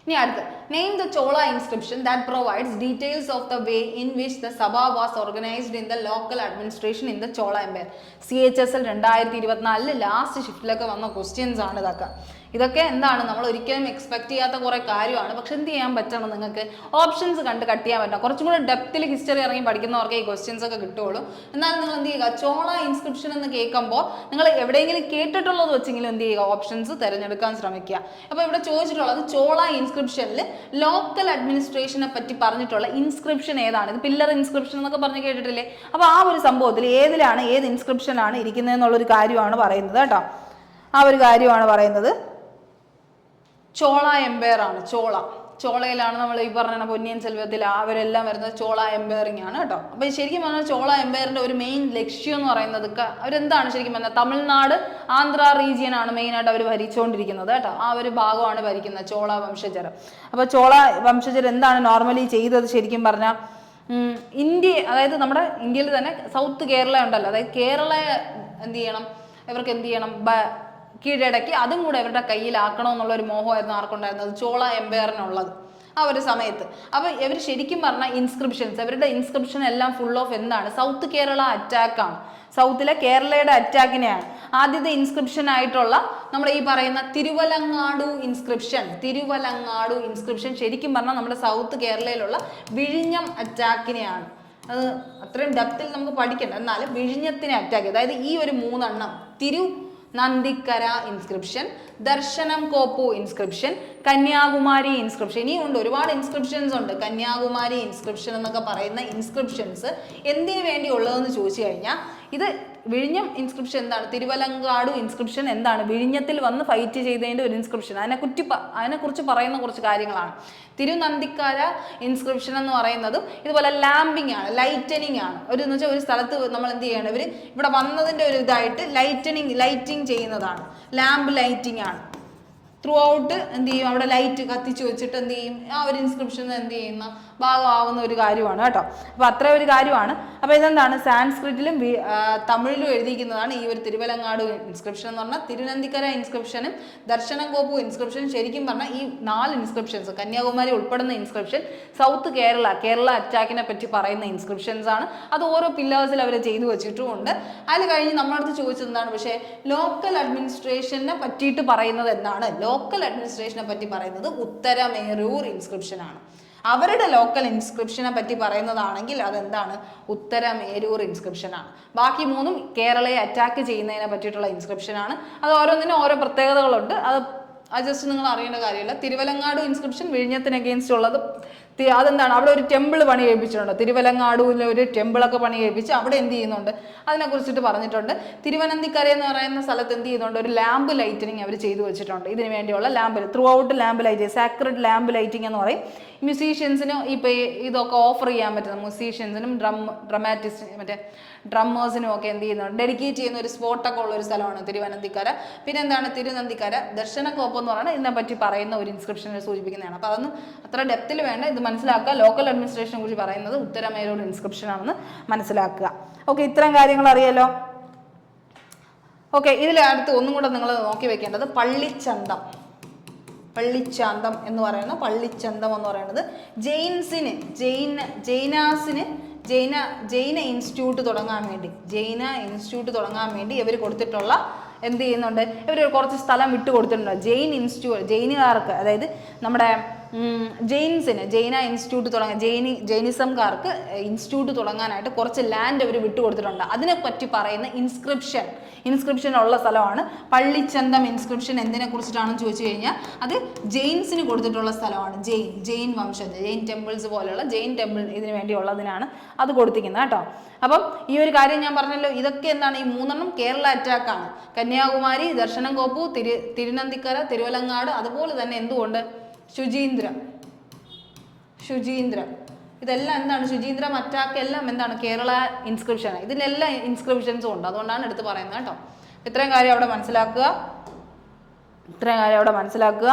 ഇനി അടുത്ത്, name the Chola inscription that provides details of the way in which the sabha was organized in the local administration in the Chola empire. CHSL 2024 last ഷിഫ്റ്റിലൊക്കെ വന്ന ക്വസ്റ്റ്യൻസ് ആണ് ഇതൊക്കെ. ഇതൊക്കെ എന്താണ് നമ്മൾ ഒരിക്കലും എക്സ്പെക്ട് ചെയ്യാത്ത കുറേ കാര്യമാണ്. പക്ഷെ എന്ത് ചെയ്യാൻ പറ്റണം, നിങ്ങൾക്ക് ഓപ്ഷൻസ് കണ്ട് കട്ട് ചെയ്യാൻ പറ്റണം. കുറച്ചും കൂടെ ഡെപ്തിൽ ഹിസ്റ്ററി ഇറങ്ങി പഠിക്കുന്നവർക്ക് ഈ ക്വസ്റ്റ്യൻസ് ഒക്കെ കിട്ടുള്ളൂ. എന്നാലും നിങ്ങൾ എന്ത് ചെയ്യുക, ചോള ഇൻസ്ക്രിപ്ഷൻ എന്ന് കേൾക്കുമ്പോൾ നിങ്ങൾ എവിടെയെങ്കിലും കേട്ടിട്ടുള്ളത് വെച്ചെങ്കിലും എന്ത് ചെയ്യുക, ഓപ്ഷൻസ് തിരഞ്ഞെടുക്കാൻ ശ്രമിക്കുക. അപ്പോൾ ഇവിടെ ചോദിച്ചിട്ടുള്ളത് ചോള ഇൻസ്ക്രിപ്ഷനിൽ ലോക്കൽ അഡ്മിനിസ്ട്രേഷനെ പറ്റി പറഞ്ഞിട്ടുള്ള ഇൻസ്ക്രിപ്ഷൻ ഏതാണ്? ഇത് പില്ലർ ഇൻസ്ക്രിപ്ഷൻ എന്നൊക്കെ പറഞ്ഞ് കേട്ടിട്ടില്ലേ? അപ്പോൾ ആ ഒരു സംഭവത്തിൽ ഏതിലാണ്, ഏത് ഇൻസ്ക്രിപ്ഷനാണ് ഇരിക്കുന്നതെന്നുള്ളൊരു കാര്യമാണ് പറയുന്നത് കേട്ടോ. ആ ഒരു കാര്യമാണ് പറയുന്നത്. ചോള എംപയർ ആണ്. ചോളയിലാണ് നമ്മൾ ഈ പറഞ്ഞ പൊന്നിയൻ സെൽവത്തിൽ അവരെല്ലാം വരുന്നത് ചോള എംപയറിംഗ് ആണ് കേട്ടോ. അപ്പോൾ ശരിക്കും പറഞ്ഞാൽ ചോള എംപയറിന്റെ ഒരു മെയിൻ ലക്ഷ്യം എന്ന് പറയുന്നത് അവരെന്താണ് ശരിക്കും പറഞ്ഞാൽ തമിഴ്നാട് ആന്ധ്ര റീജിയൻ ആണ് മെയിനായിട്ട് അവർ ഭരിച്ചുകൊണ്ടിരിക്കുന്നത് കേട്ടോ. ആ ഒരു ഭാഗമാണ് ഭരിക്കുന്നത് ചോള വംശജർ. അപ്പോൾ ചോള വംശജർ എന്താണ് നോർമലി ചെയ്തത് ശരിക്കും പറഞ്ഞാൽ, അതായത് നമ്മുടെ ഇന്ത്യയിൽ തന്നെ സൗത്ത് കേരള ഉണ്ടല്ലോ, അതായത് കേരളയെ എന്ത് ചെയ്യണം, ഇവർക്ക് എന്ത് ചെയ്യണം, കീഴടക്കി അതും കൂടെ ഇവരുടെ കയ്യിലാക്കണമെന്നുള്ള ഒരു മോഹമായിരുന്നു ആർക്കുണ്ടായിരുന്നത്, ചോള എംപയറിനുള്ളത് ആ ഒരു സമയത്ത്. അപ്പോൾ ഇവർ ശരിക്കും പറഞ്ഞാൽ ഇൻസ്ക്രിപ്ഷൻസ്, അവരുടെ ഇൻസ്ക്രിപ്ഷൻ എല്ലാം ഫുൾ ഓഫ് എന്താണ്, സൗത്ത് കേരള അറ്റാക്കാണ്. സൗത്തിലെ കേരളയുടെ അറ്റാക്കിനെയാണ്. ആദ്യത്തെ ഇൻസ്ക്രിപ്ഷൻ ആയിട്ടുള്ള നമ്മുടെ ഈ പറയുന്ന തിരുവലങ്ങാടു ഇൻസ്ക്രിപ്ഷൻ ശരിക്കും പറഞ്ഞാൽ നമ്മുടെ സൗത്ത് കേരളയിലുള്ള വിഴിഞ്ഞം അറ്റാക്കിനെയാണ്. അത് അത്രയും ഡെപ്തിൽ നമുക്ക് പഠിക്കണ്ട, എന്നാലും വിഴിഞ്ഞത്തിനെ അറ്റാക്ക്, അതായത് ഈ ഒരു 3 എണ്ണം, നന്ദിക്കര ഇൻസ്ക്രിപ്ഷൻ, ദർശനം കോപ്പു ഇൻസ്ക്രിപ്ഷൻ, കന്യാകുമാരി ഇൻസ്ക്രിപ്ഷൻ. ഇനിയും ഉണ്ട്, ഒരുപാട് ഇൻസ്ക്രിപ്ഷൻസ് ഉണ്ട്. കന്യാകുമാരി ഇൻസ്ക്രിപ്ഷൻ എന്നൊക്കെ പറയുന്ന ഇൻസ്ക്രിപ്ഷൻസ് എന്തിനു വേണ്ടി ഉള്ളതെന്ന് ചോദിച്ചു കഴിഞ്ഞാൽ, ഇത് വിഴിഞ്ഞം ഇൻസ്ക്രിപ്ഷൻ എന്താണ്, തിരുവലങ്കാടു ഇൻസ്ക്രിപ്ഷൻ എന്താണ്, വിഴിഞ്ഞത്തിൽ വന്ന് ഫൈറ്റ് ചെയ്തതിൻ്റെ ഒരു ഇൻസ്ക്രിപ്ഷൻ. അതിനെക്കുറിച്ച് പറയുന്ന കുറച്ച് കാര്യങ്ങളാണ്. തിരുനന്ദിക്കര ഇൻസ്ക്രിപ്ഷൻ എന്ന് പറയുന്നതും ഇതുപോലെ ലാമ്പിംഗ് ആണ്, ലൈറ്റനിങ് ആണ്. എന്ന് വെച്ചാൽ ഒരു സ്ഥലത്ത് നമ്മൾ എന്ത് ചെയ്യണം, ഇവർ ഇവിടെ വന്നതിൻ്റെ ഒരു ഇതായിട്ട് ലൈറ്റിംഗ് ചെയ്യുന്നതാണ്, ലാമ്പ് ലൈറ്റിംഗ് ആണ്. ത്രൂ ഔട്ട് എന്ത് ചെയ്യും, അവിടെ ലൈറ്റ് കത്തിച്ച് വെച്ചിട്ട് എന്ത് ചെയ്യും, ആ ഒരു ഇൻസ്ക്രിപ്ഷൻ എന്ത് ചെയ്യുന്ന ഭാഗമാവുന്ന ഒരു കാര്യമാണ് കേട്ടോ. അപ്പോൾ അത്ര ഒരു കാര്യമാണ്. അപ്പോൾ ഇതെന്താണ്, സാൻസ്ക്രിറ്റിലും തമിഴിലും എഴുതിയിരിക്കുന്നതാണ് ഈ ഒരു തിരുവലങ്ങാട് ഇൻസ്ക്രിപ്ഷൻ എന്ന് പറഞ്ഞാൽ. തിരുനന്ദിക്കര ഇൻസ്ക്രിപ്ഷനും ദർശനം കോപ്പു ഇൻസ്ക്രിപ്ഷനും ശരിക്കും പറഞ്ഞാൽ ഈ 4 ഇൻസ്ക്രിപ്ഷൻസ്, കന്യാകുമാരി ഉൾപ്പെടുന്ന ഇൻസ്ക്രിപ്ഷൻ സൗത്ത് കേരള അറ്റാക്കിനെ പറ്റി പറയുന്ന ഇൻസ്ക്രിപ്ഷൻസ് ആണ്. അത് ഓരോ പില്ലേഴ്സിൽ അവർ ചെയ്തു വെച്ചിട്ടുമുണ്ട്. അതിൽ കഴിഞ്ഞ് നമ്മളടുത്ത് ചോദിച്ചത് എന്താണ്, പക്ഷേ ലോക്കൽ അഡ്മിനിസ്ട്രേഷനെ പറ്റിയിട്ട് പറയുന്നത് എന്താണ്? ലോക്കൽ അഡ്മിനിസ്ട്രേഷനെ പറ്റി പറയുന്നത് ഉത്തരമേരൂർ ഇൻസ്ക്രിപ്ഷൻ ആണ്. അവരുടെ ലോക്കൽ ഇൻസ്ക്രിപ്ഷനെ പറ്റി പറയുന്നതാണെങ്കിൽ അതെന്താണ്, ഉത്തരമേരൂർ ഇൻസ്ക്രിപ്ഷൻ ആണ്. ബാക്കി 3ഉം കേരളയെ അറ്റാക്ക് ചെയ്യുന്നതിനെ പറ്റിയിട്ടുള്ള ഇൻസ്ക്രിപ്ഷൻ ആണ്. അത് ഓരോന്നിനും ഓരോ പ്രത്യേകതകളുണ്ട്. അത് ജസ്റ്റ് നിങ്ങൾ അറിയേണ്ട കാര്യമില്ല. തിരുവലങ്ങാടു ഇൻസ്ക്രിപ്ഷൻ വിഴിഞ്ഞത്തിന് അഗെയിൻസ്റ്റ് ഉള്ളത്. അതെന്താണ്, അവിടെ ഒരു ടെമ്പിൾ പണി കഴിപ്പിച്ചിട്ടുണ്ട്. തിരുവലങ്ങാടുവിലെ ഒരു ടെമ്പിളൊക്കെ പണി കഴിപ്പിച്ച് അവിടെ എന്ത് ചെയ്യുന്നുണ്ട്, അതിനെക്കുറിച്ചിട്ട് പറഞ്ഞിട്ടുണ്ട്. തിരുവനന്തപുരം എന്ന് പറയുന്ന സ്ഥലത്ത് എന്ത് ചെയ്യുന്നുണ്ട്, ഒരു ലാമ്പ് ലൈറ്റിനിങ് അവർ ചെയ്തു വെച്ചിട്ടുണ്ട്. ഇതിന് വേണ്ടിയുള്ള through out lamp lighting, sacred lamp lighting എന്ന് പറയും. മ്യൂസീഷ്യൻസിനും ഇപ്പോൾ ഇതൊക്കെ ഓഫർ ചെയ്യാൻ പറ്റുന്ന മ്യൂസീഷ്യൻസിനും മറ്റേ ഡ്രമ്മേഴ്സിനും ഒക്കെ എന്ത് ചെയ്യുന്നുണ്ട്, ഡെഡിക്കേറ്റ് ചെയ്യുന്ന ഒരു സ്പോട്ടൊക്കെ ഉള്ള ഒരു സ്ഥലമാണ് തിരുവനന്തപുരം. പിന്നെ എന്താണ്, തിരുനന്ദിക്കര ദർശനകോപ്പം എന്ന് പറയുന്നത് ഇതിനെപ്പറ്റി പറയുന്ന ഒരു ഇൻസ്ക്രിപ്ഷനെ സൂചിപ്പിക്കുന്നതാണ്. അപ്പോൾ അതൊന്നും അത്ര ഡെപ്തിൽ വേണ്ട, ഇത് മനസ്സിലാക്കുക. ലോക്കൽ അഡ്മിനിസ്ട്രേഷനെ കുറിച്ച് പറയുന്നത് ഉത്തരമേരൂർ ഇൻസ്ക്രിപ്ഷൻ ആണെന്ന് മനസ്സിലാക്കുക. ഓക്കെ, ഇത്തരം കാര്യങ്ങൾ അറിയാലോ. ഓക്കെ, ഇതിൽ അടുത്ത് ഒന്നും കൂടെ നിങ്ങൾ നോക്കി വെക്കേണ്ടത് പള്ളിച്ചന്തം എന്ന് പറയുന്നത് ജൈന ഇൻസ്റ്റിറ്റ്യൂട്ട് തുടങ്ങാൻ വേണ്ടി ഇവർ കൊടുത്തിട്ടുള്ള എന്ത് ചെയ്യുന്നുണ്ട്, ഇവർ കുറച്ച് സ്ഥലം വിട്ടു കൊടുത്തിട്ടുണ്ട്. ജൈനുകാർക്ക്, അതായത് നമ്മുടെ ജൈന ഇൻസ്റ്റിറ്റ്യൂട്ട് ജൈനിസംകാർക്ക് ഇൻസ്റ്റിറ്റ്യൂട്ട് തുടങ്ങാനായിട്ട് കുറച്ച് ലാൻഡ് അവർ വിട്ടുകൊടുത്തിട്ടുണ്ട്. അതിനെപ്പറ്റി പറയുന്ന ഇൻസ്ക്രിപ്ഷൻ ഉള്ള സ്ഥലമാണ് പള്ളിച്ചന്തം ഇൻസ്ക്രിപ്ഷൻ. എന്തിനെ കുറിച്ചിട്ടാണെന്ന് ചോദിച്ചു കഴിഞ്ഞാൽ അത് ജെയിൻസിന് കൊടുത്തിട്ടുള്ള സ്ഥലമാണ്. ജെയിൻ വംശജ, ജെയിൻ ടെമ്പിൾസ് പോലെയുള്ള ജെയിൻ ടെമ്പിൾ ഇതിനു വേണ്ടിയുള്ളതിനാണ് അത് കൊടുത്തിരിക്കുന്നത് കേട്ടോ. അപ്പം ഈ ഒരു കാര്യം ഞാൻ പറഞ്ഞല്ലോ, ഇതൊക്കെ എന്താണ്, ഈ 3 കേരള അറ്റാക്കാണ്. കന്യാകുമാരി, ദർശനം കോപ്പു, തിരുനന്ദിക്കര, തിരുവലങ്ങാട്, അതുപോലെ തന്നെ എന്തുകൊണ്ട് ശുചീന്ദ്ര, ഇതെല്ലാം എന്താണ്, ശുചീന്ദ്രം അറ്റാക്ക് എല്ലാം എന്താണ്, കേരള ഇൻസ്ക്രിപ്ഷനാണ്. ഇതിലെല്ലാം ഇൻസ്ക്രിപ്ഷൻസും ഉണ്ട്, അതുകൊണ്ടാണ് എടുത്ത് പറയുന്നത് കേട്ടോ. ഇത്രയും കാര്യം അവിടെ മനസ്സിലാക്കുക.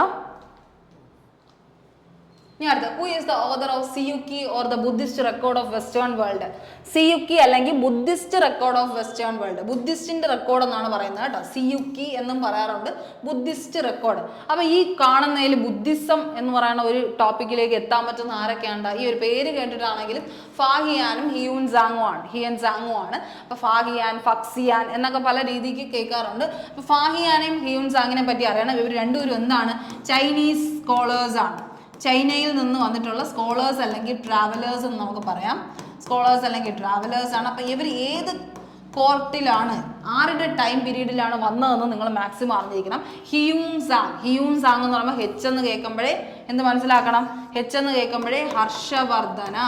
ഇനി അടുത്ത who is the author of Si Yu Ki or the Buddhist record of western world. Si Yu Ki അല്ലെങ്കിൽ Buddhist record of western world, ബുദ്ധിസ്റ്റിന്റെ റെക്കോർഡ് എന്നാണ് പറയുന്നത് കേട്ടോ. സിയുക്കി എന്നും പറയാറുണ്ട്, ബുദ്ധിസ്റ്റ് റെക്കോർഡ്. അപ്പൊ ഈ കാണുന്നതിൽ ബുദ്ധിസം എന്ന് പറയുന്ന ഒരു ടോപ്പിക്കിലേക്ക് എത്താൻ പറ്റുന്ന ആരൊക്കെയാണ്? ഈ ഒരു പേര് കേട്ടിട്ടാണെങ്കിലും ഫാഹിയാനും ഹിയൂൻ സാങ്ങും ആണ്. ഹിയൻ സാങ്ങും ആണ്. അപ്പൊ ഫാഹിയാൻ, ഫക്സിയാൻ എന്നൊക്കെ പല രീതിക്ക് കേൾക്കാറുണ്ട്. അപ്പൊ ഫാഹിയാനെയും ഹിയൂൻ സാങ്ങിനെ പറ്റി അറിയണം. ഇവർ രണ്ടുപേരും എന്താണ്? ചൈനീസ് സ്കോളേഴ്സ് ആണ്. ചൈനയിൽ നിന്ന് വന്നിട്ടുള്ള സ്കോളേഴ്സ് അല്ലെങ്കിൽ ട്രാവലേഴ്സ് എന്ന് നമുക്ക് പറയാം. സ്കോളേഴ്സ് അല്ലെങ്കിൽ ട്രാവലേഴ്സ് ആണ്. അപ്പം ഇവർ ഏത് കോർട്ടിലാണ്, ആരുടെ ടൈം പീരീഡിലാണ് വന്നതെന്ന് നിങ്ങൾ മാക്സിമം അറിഞ്ഞിരിക്കണം. ഹിയൂൻ സാങ്. ഹിയൂൻ സാങ് എന്ന് പറയുമ്പോൾ ഹെച്ച് എന്ന് കേൾക്കുമ്പോഴേ എന്ത് മനസ്സിലാക്കണം? ഹെച്ച് എന്ന് കേൾക്കുമ്പോഴേ ഹർഷവർദ്ധന.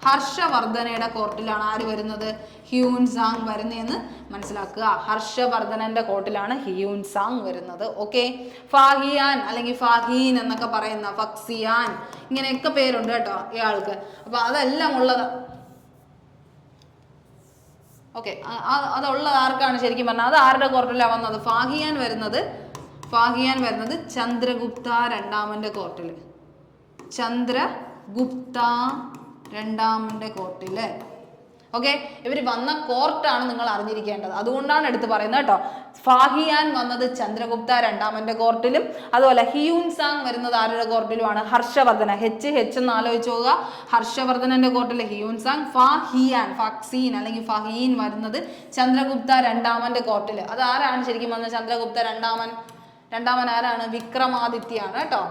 ഹർഷവർദ്ധനയുടെ കോർട്ടിലാണ് ആര് വരുന്നത്? ഹിയൂൻ സാങ് വരുന്നതെന്ന് മനസ്സിലാക്കുക. ഹർഷവർദ്ധനന്റെ കോർട്ടിലാണ് ഹിയൂൻ സാങ് വരുന്നത്. ഓക്കെ. ഫാഹിയാൻ അല്ലെങ്കിൽ ഫാഹീൻ എന്നൊക്കെ പറയുന്ന, ഫക്സിയാൻ, ഇങ്ങനെയൊക്കെ പേരുണ്ട് കേട്ടോ ഇയാൾക്ക്. അപ്പൊ അതെല്ലാം ഉള്ളത്. ഓക്കെ, അതുള്ളത് ആർക്കാണ് ശരിക്കും പറഞ്ഞാൽ? അത് ആരുടെ കോർട്ടിലാണ് വന്നത്? ഫാഹിയാൻ വരുന്നത് ചന്ദ്രഗുപ്ത രണ്ടാമന്റെ കോർട്ടിൽ. ചന്ദ്രഗുപ്ത രണ്ടാമന്റെ കോർട്ടില്. ഓക്കെ, ഇവർ വന്ന കോർട്ടാണ് നിങ്ങൾ അറിഞ്ഞിരിക്കേണ്ടത്. അതുകൊണ്ടാണ് എടുത്ത് പറയുന്നത് കേട്ടോ. ഫാഹിയാൻ വന്നത് ചന്ദ്രഗുപ്ത രണ്ടാമന്റെ കോർട്ടിലും, അതുപോലെ ഹിയൂൻ സാങ് വരുന്നത് ആരുടെ കോർട്ടിലുമാണ്? ഹർഷവർദ്ധന. ഹെച്ച് എന്ന് ആലോചിച്ച് പോവുക. ഹർഷവർദ്ധനന്റെ കോർട്ടിലെ ഹിയൂൻ സാങ്. ഫാഹിയാൻ, ഫക്സീൻ അല്ലെങ്കിൽ ഫഹീൻ വരുന്നത് ചന്ദ്രഗുപ്ത രണ്ടാമന്റെ കോർട്ടില്. അത് ആരാണ് ശരിക്കും വന്നത്? ചന്ദ്രഗുപ്ത രണ്ടാമൻ ആരാണ്? വിക്രമാദിത്യയാണ് കേട്ടോ.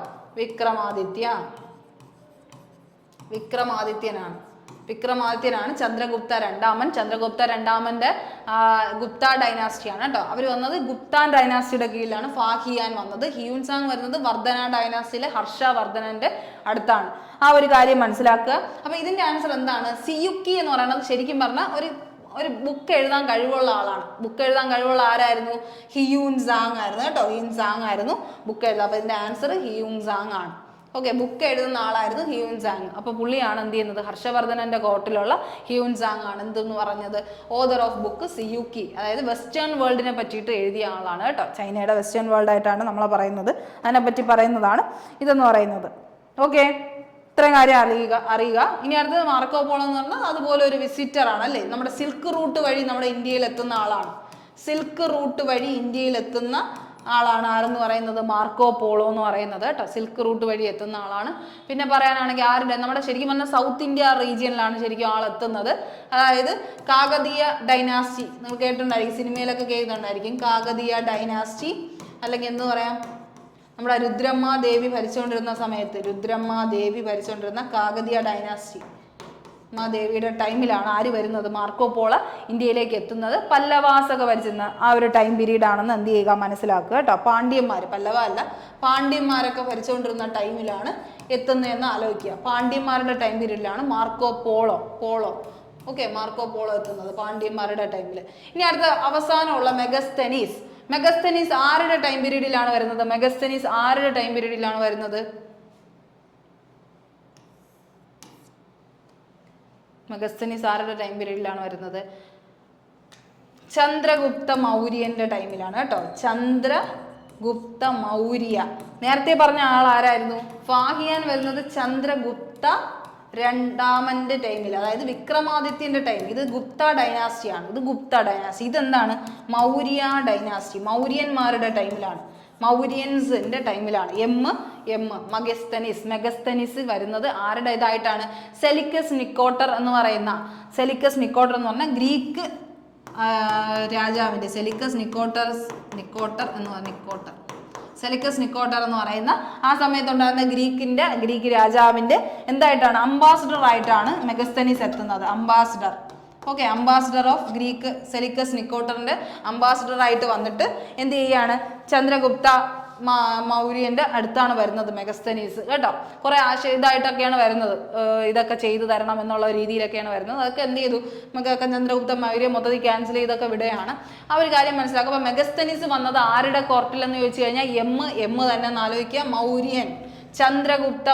വിക്രമാദിത്യനാണ് ചന്ദ്രഗുപ്ത രണ്ടാമൻ. ചന്ദ്രഗുപ്ത രണ്ടാമന്റെ ഗുപ്ത ഡൈനാസ്റ്റിയാണ് കേട്ടോ. അവർ വന്നത് ഗുപ്താൻ ഡൈനാസ്റ്റിയുടെ കീഴിലാണ്. ഫാഹിയാൻ വന്നത്. ഹിയൂൻ സാങ് വരുന്നത് വർദ്ധന ഡൈനാസ്റ്റിയിലെ ഹർഷവർദ്ധനന്റെ അടുത്താണ്. ആ ഒരു കാര്യം മനസ്സിലാക്കുക. അപ്പൊ ഇതിന്റെ ആൻസർ എന്താണ്? സിയുക്കി എന്ന് പറയുന്നത് ശരിക്കും പറഞ്ഞാൽ ഒരു ബുക്ക് എഴുതാൻ കഴിവുള്ള ആളാണ്. ബുക്ക് എഴുതാൻ കഴിവുള്ള ആരായിരുന്നു? ഹിയൂൻ സാങ് ആയിരുന്നു കേട്ടോ. ഹിയൂൻ സാങ് ആയിരുന്നു ബുക്ക് എഴുതുക. അപ്പൊ ഇതിന്റെ ആൻസർ ഹിയൂൻ സാങ് ആണ്. ഓക്കെ, ബുക്ക് എഴുതുന്ന ആളായിരുന്നു ഹിയൂൻ സാങ്. അപ്പൊ പുള്ളിയാണ് എന്ത് ചെയ്യുന്നത്? ഹർഷവർദ്ധനന്റെ കോർട്ടിലുള്ള ഹിയൂൻ സാങ് ആണ് എന്തെന്ന് പറഞ്ഞത്? Author of book Si Yu Ki. അതായത് വെസ്റ്റേൺ വേൾഡിനെ പറ്റിയിട്ട് എഴുതിയ ആളാണ് കേട്ടോ. ചൈനയുടെ വെസ്റ്റേൺ വേൾഡ് ആയിട്ടാണ് നമ്മളെ പറയുന്നത്. അതിനെപ്പറ്റി പറയുന്നതാണ് ഇതെന്ന് പറയുന്നത്. ഓക്കെ, ഇത്രയും കാര്യം അറിയുക. ഇനി അടുത്തത് മാർക്കോ പോളോ എന്ന് പറഞ്ഞാൽ അതുപോലെ ഒരു വിസിറ്റർ ആണ് അല്ലേ. നമ്മുടെ സിൽക്ക് റൂട്ട് വഴി നമ്മുടെ ഇന്ത്യയിൽ എത്തുന്ന ആളാണ്. സിൽക്ക് റൂട്ട് വഴി ഇന്ത്യയിൽ എത്തുന്ന ആളാണ് ആരെന്ന് പറയുന്നത്? മാർക്കോ പോളോ എന്ന് പറയുന്നത് കേട്ടോ. സിൽക്ക് റൂട്ട് വഴി എത്തുന്ന ആളാണ്. പിന്നെ പറയാനാണെങ്കിൽ ആരുടെ? നമ്മുടെ ശരിക്കും പറഞ്ഞാൽ സൗത്ത് ഇന്ത്യ റീജിയനിലാണ് ശരിക്കും ആൾ എത്തുന്നത്. അതായത് കാകതീയ ഡൈനാസ്റ്റി നിങ്ങൾ കേട്ടിട്ടുണ്ടായിരിക്കും, സിനിമയിലൊക്കെ കേൾക്കുന്നുണ്ടായിരിക്കും. കാകതീയ ഡൈനാസ്റ്റി അല്ലെങ്കിൽ എന്ന് പറയാം, നമ്മുടെ രുദ്രമ്മ ദേവി ഭരിച്ചുകൊണ്ടിരുന്ന കാകതീയ ഡൈനാസ്റ്റി, ദേവിയുടെ ടൈമിലാണ് ആര് വരുന്നത്? മാർക്കോ പോളോ ഇന്ത്യയിലേക്ക് എത്തുന്നത്. പല്ലവാസൊക്കെ ഭരിച്ചിരുന്ന ആ ഒരു ടൈം പീരീഡ് ആണെന്ന് എന്ത് ചെയ്യുക? മനസ്സിലാക്കുക കേട്ടോ. പല്ലവ അല്ല, പാണ്ഡ്യന്മാരൊക്കെ ഭരിച്ചുകൊണ്ടിരുന്ന ടൈമിലാണ് എത്തുന്നതെന്ന് ആലോചിക്കുക. പാണ്ഡ്യന്മാരുടെ ടൈം പീരീഡിലാണ് Marco Polo okay, Marco Polo എത്തുന്നത് പാണ്ഡ്യന്മാരുടെ ടൈമിൽ. ഇനി അടുത്ത അവസാനമുള്ള മെഗസ്തനീസ് ആരുടെ ടൈം പീരീഡിലാണ് വരുന്നത്? ആരുടെ ടൈം പീരീഡിലാണ് വരുന്നത്? ചന്ദ്രഗുപ്ത മൗര്യന്റെ ടൈമിലാണ് കേട്ടോ. ചന്ദ്രഗുപ്ത മൗര്യ. നേരത്തെ പറഞ്ഞ ആൾ ആരായിരുന്നു? ഫാഹിയാൻ വരുന്നത് ചന്ദ്രഗുപ്ത രണ്ടാമന്റെ ടൈമിൽ, അതായത് വിക്രമാദിത്യന്റെ ടൈം. ഇത് ഗുപ്ത ഡൈനാസ്റ്റിയാണ്. ഇതെന്താണ്? മൗര്യ ഡൈനാസ്റ്റി, മൗര്യന്മാരുടെ ടൈമിലാണ്. മൗര്യൻസിന്റെ ടൈമിലാണ്. മെഗസ്തനിസ് വരുന്നത് ആരുടെ ഇതായിട്ടാണ്? സെലിക്കസ് നിക്കോട്ടർ എന്ന് പറഞ്ഞ ഗ്രീക്ക് രാജാവിന്റെ, സെലിക്കസ് നിക്കോട്ടർ എന്ന് പറയുന്ന ആ സമയത്തുണ്ടായിരുന്ന ഗ്രീക്ക് രാജാവിന്റെ എന്തായിട്ടാണ്? അംബാസഡർ ആയിട്ടാണ് മെഗസ്തനീസ് എത്തുന്നത്. അംബാസഡർ ഓഫ് ഗ്രീക്ക് സെലിക്കസ് നിക്കോട്ടറിന്റെ അംബാസഡർ ആയിട്ട് വന്നിട്ട് എന്ത് ചെയ്യാണ്? ചന്ദ്രഗുപ്ത മൗര്യന്റെ അടുത്താണ് വരുന്നത് മെഗസ്തനീസ് കേട്ടോ. കുറെ ഇതായിട്ടൊക്കെയാണ് വരുന്നത്. ഇതൊക്കെ ചെയ്തു തരണം എന്നുള്ള രീതിയിലൊക്കെയാണ് വരുന്നത്. അതൊക്കെ എന്ത് ചെയ്തു? നമുക്കൊക്കെ ചന്ദ്രഗുപ്ത മൗര്യ മൊത്തത്തിൽ ക്യാൻസൽ ചെയ്തൊക്കെ വിടുകയാണ്. ആ ഒരു കാര്യം മനസ്സിലാക്കുക. അപ്പൊ മെഗസ്തനീസ് വന്നത് ആരുടെ കോർട്ടിൽ എന്ന് ചോദിച്ചു കഴിഞ്ഞാൽ എം തന്നെ ഒന്ന് ആലോചിക്കുക. Mauryan, Chandragupta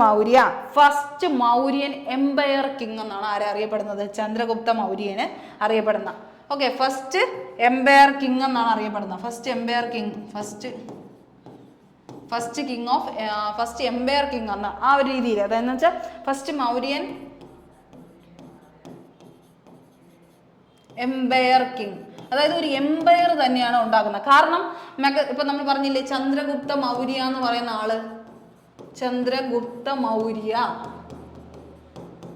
Maurya first Mauryan empire king എന്നാണ് ആരെ അറിയപ്പെടുന്നത്? ചന്ദ്രഗുപ്ത മൗര്യന് അറിയപ്പെടുന്ന. ഓക്കെ, ഫസ്റ്റ് എംപയർ കിങ് എന്നാണ് അറിയപ്പെടുന്നത്. First king of first empire king എന്ന ആ ഒരു രീതിയിൽ, അതെന്ന് വെച്ചാൽ ഫസ്റ്റ് മൗര്യൻ എംപയർ കിങ്, അതായത് ഒരു എംപയർ തന്നെയാണ് ഉണ്ടാക്കുന്നത്. കാരണം ഇപ്പൊ നമ്മൾ പറഞ്ഞില്ലേ ചന്ദ്രഗുപ്ത മൗര്യ എന്ന് പറയുന്ന ആള്, ചന്ദ്രഗുപ്ത മൗര്യ,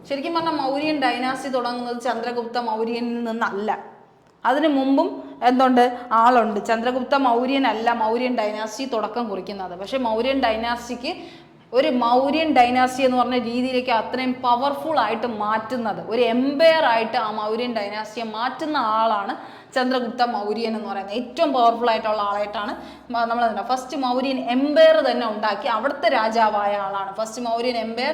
ശരിക്കും പറഞ്ഞാൽ മൗര്യൻ ഡൈനാസ്റ്റി തുടങ്ങുന്നത് ചന്ദ്രഗുപ്ത മൗര്യനിൽ നിന്നല്ല, അതിനു മുമ്പും എന്തുണ്ട് ആളുണ്ട്. ചന്ദ്രഗുപ്ത മൗര്യനല്ല മൗര്യൻ ഡൈനാസ്റ്റി തുടക്കം കുറിക്കുന്നത്. പക്ഷെ മൗര്യൻ ഡൈനാസ്റ്റിക്ക് ഒരു മൗര്യൻ ഡൈനാസ്റ്റി എന്ന് പറഞ്ഞ രീതിയിലേക്ക് അത്രയും പവർഫുൾ ആയിട്ട് മാറ്റുന്നത്, ഒരു എംപയർ ആയിട്ട് ആ മൗര്യൻ ഡൈനാസ്റ്റിയെ മാറ്റുന്ന ആളാണ് ചന്ദ്രഗുപ്ത മൗര്യൻ എന്ന് പറയുന്നത്. ഏറ്റവും പവർഫുൾ ആയിട്ടുള്ള ആളായിട്ടാണ് നമ്മൾ ഫസ്റ്റ് മൗര്യൻ എംപയർ തന്നെ ഉണ്ടാക്കി അവിടുത്തെ രാജാവായ ആളാണ്. ഫസ്റ്റ് മൗര്യൻ എംപയർ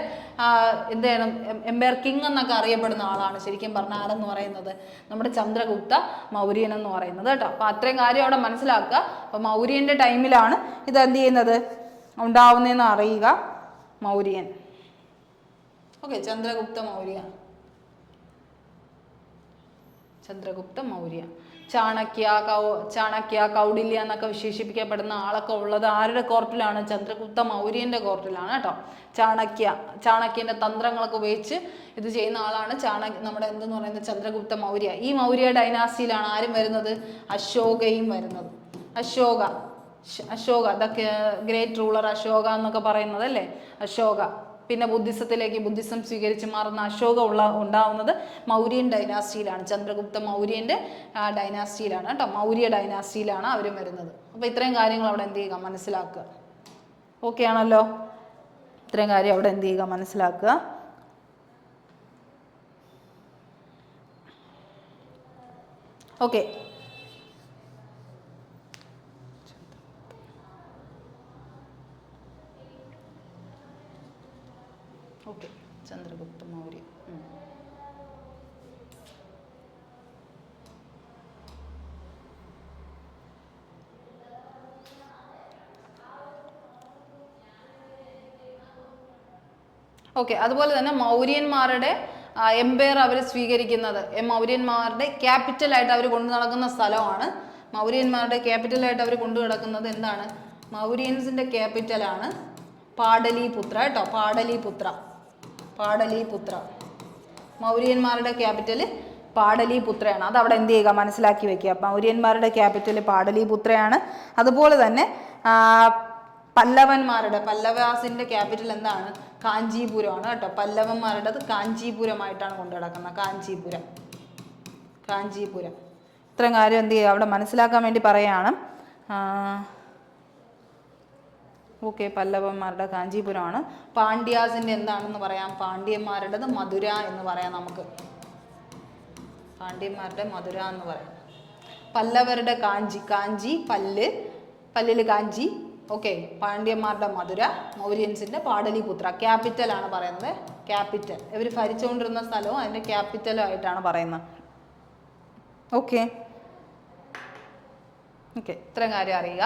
എന്താണ് എംപയർ കിങ് എന്നൊക്കെ അറിയപ്പെടുന്ന ആളാണ് ശരിക്കും പറഞ്ഞ ആളെന്ന് പറയുന്നത് നമ്മുടെ ചന്ദ്രഗുപ്ത മൗര്യൻ എന്ന് പറയുന്നത് കേട്ടോ. അപ്പൊ അത്രയും കാര്യം അവിടെ മനസ്സിലാക്കുക. അപ്പൊ മൗര്യന്റെ ടൈമിലാണ് ഇത് എന്ത് ചെയ്യുന്നത് ഉണ്ടാവുന്നതെന്ന് അറിയുക. മൗര്യൻ, ഓക്കെ, ചന്ദ്രഗുപ്ത മൗര്യ, ചന്ദ്രഗുപ്ത മൗര്യ. ചാണക്യ കൗഡില്യ എന്നൊക്കെ വിശേഷിപ്പിക്കപ്പെടുന്ന ആളൊക്കെ ഉള്ളത് ആരുടെ കോർട്ടിലാണ്? ചന്ദ്രഗുപ്ത മൗര്യന്റെ കോർട്ടിലാണ് കേട്ടോ. ചാണക്യന്റെ തന്ത്രങ്ങളൊക്കെ ഉപയോഗിച്ച് ഇത് ചെയ്യുന്ന ആളാണ് നമ്മുടെ എന്തെന്ന് പറയുന്നത് ചന്ദ്രഗുപ്ത മൗര്യ. ഈ മൗര്യ ഡൈനാസ്റ്റിയിലാണ് ആരും വരുന്നത്? അശോകയും വരുന്നത്. അശോക അതൊക്കെ ഗ്രേറ്റ് റൂളർ അശോക എന്നൊക്കെ പറയുന്നത് അല്ലേ, അശോക. പിന്നെ ബുദ്ധിസം സ്വീകരിച്ച് മാറുന്ന അശോക ഉണ്ടാവുന്നത് മൗര്യൻ ഡൈനാസ്റ്റിയിലാണ്, ചന്ദ്രഗുപ്ത മൗര്യന്റെ ഡൈനാസ്റ്റിയിലാണ് കേട്ടോ, മൗര്യ ഡൈനാസ്റ്റിയിലാണ് അവരും വരുന്നത്. അപ്പൊ ഇത്രയും കാര്യങ്ങൾ അവിടെ എന്ത് ചെയ്യുക മനസ്സിലാക്കുക. ഓക്കെ ആണല്ലോ, ഇത്രയും കാര്യം അവിടെ എന്ത് ചെയ്യുക മനസ്സിലാക്കുക. Okay, okay, Chandragupta Maurya. Okay, അതുപോലെ തന്നെ മൗര്യന്മാരുടെ എംപയർ അവർ സ്വീകരിക്കുന്നത്, മൗര്യന്മാരുടെ ക്യാപിറ്റലായിട്ട് അവർ കൊണ്ടു നടക്കുന്ന സ്ഥലമാണ്. മൗര്യന്മാരുടെ ക്യാപിറ്റലായിട്ട് അവർ കൊണ്ടു നടക്കുന്നത് എന്താണ്? മൗര്യൻസിന്റെ ക്യാപിറ്റലാണ് പാടലിപുത്ര കേട്ടോ, പാടലിപുത്ര. മൗര്യന്മാരുടെ ക്യാപിറ്റൽ പാടലിപുത്രയാണ്. അത് അവിടെ എന്ത് ചെയ്യുക മനസ്സിലാക്കി വെക്കുക. മൗര്യന്മാരുടെ ക്യാപിറ്റൽ പാടലിപുത്രയാണ്. അതുപോലെ തന്നെ പല്ലവാസിന്റെ ക്യാപിറ്റൽ എന്താണ്? കാഞ്ചീപുരമാണ് കേട്ടോ. പല്ലവന്മാരുടേത് കാഞ്ചീപുരമായിട്ടാണ് കൊണ്ടു നടക്കുന്നത്. കാഞ്ചീപുരം. ഇത്രയും കാര്യം എന്ത് ചെയ്യുക അവിടെ മനസ്സിലാക്കാൻ വേണ്ടി പറയാണ്. ഓക്കെ, പല്ലവന്മാരുടെ കാഞ്ചീപുരമാണ്. പാണ്ഡ്യാസിന്റെ എന്താണെന്ന് പറയാം? പാണ്ഡ്യന്മാരുടേത് മധുര എന്ന് പറയാം നമുക്ക്. പാണ്ഡ്യന്മാരുടെ മധുര എന്ന് പറയാം. പല്ലവരുടെ കാഞ്ചി പല്ലില് കാഞ്ചി. ഓക്കെ, പാണ്ഡ്യന്മാരുടെ മധുര, മൗര്യൻസിന്റെ പാടലിപുത്ര. ക്യാപിറ്റൽ ആണ് പറയുന്നത്. ക്യാപിറ്റൽ ഇവർ ഭരിച്ചുകൊണ്ടിരുന്ന സ്ഥലവും അതിന്റെ ക്യാപിറ്റലും ആയിട്ടാണ് പറയുന്നത്. ഓക്കെ, ഇത്രയും കാര്യം അറിയുക.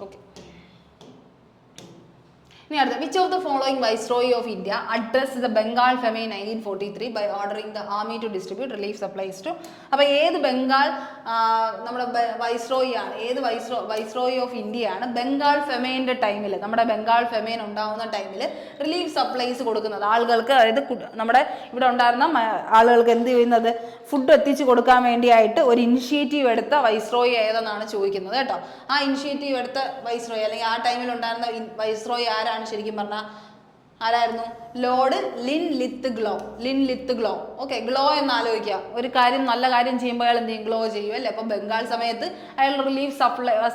ഓക്കെ, ഇനി അടുത്ത, which of the following viceroy of India address the Bengal famine 1943 by ordering the army to distribute relief supplies to. അപ്പോൾ ഏത് ബംഗാൾ നമ്മുടെ വൈസ്രോയി ആണ്? ഏത് വൈസ്രോയി ഓഫ് ഇന്ത്യയാണ് ബംഗാൾ ഫെമൈൻ്റെ ടൈമിൽ, നമ്മുടെ ബംഗാൾ ഫെമൈൻ ഉണ്ടാകുന്ന ടൈമിൽ റിലീഫ് സപ്ലൈസ് കൊടുക്കുന്നത് ആളുകൾക്ക്? അതായത് നമ്മുടെ ഇവിടെ ഉണ്ടായിരുന്ന ആളുകൾക്ക് എന്ത് ചെയ്യുന്നത്? ഫുഡ് എത്തിച്ചു കൊടുക്കാൻ വേണ്ടിയായിട്ട് ഒരു ഇനിഷ്യേറ്റീവ് എടുത്ത വൈസ്രോയി ഏതെന്നാണ് ചോദിക്കുന്നത് കേട്ടോ. ആ ഇനിഷ്യേറ്റീവ് എടുത്ത വൈസ്രോയി അല്ലെങ്കിൽ ആ ടൈമിൽ ഉണ്ടായിരുന്ന വൈസ്രോയി ആരാണ് ശരിക്കും പറഞ്ഞാൽ? ആരായിരുന്നു? Lord Linlithgow. Okay, glow എന്ന് ആലോചിക്കുക. ഒരു കാര്യം നല്ല കാര്യം ചെയ്യുമ്പോൾ അയാൾ എന്ത് ചെയ്യും? ഗ്ലോ ചെയ്യും അല്ലേ. അപ്പോൾ ബംഗാൾ സമയത്ത് അയാൾ റിലീഫ്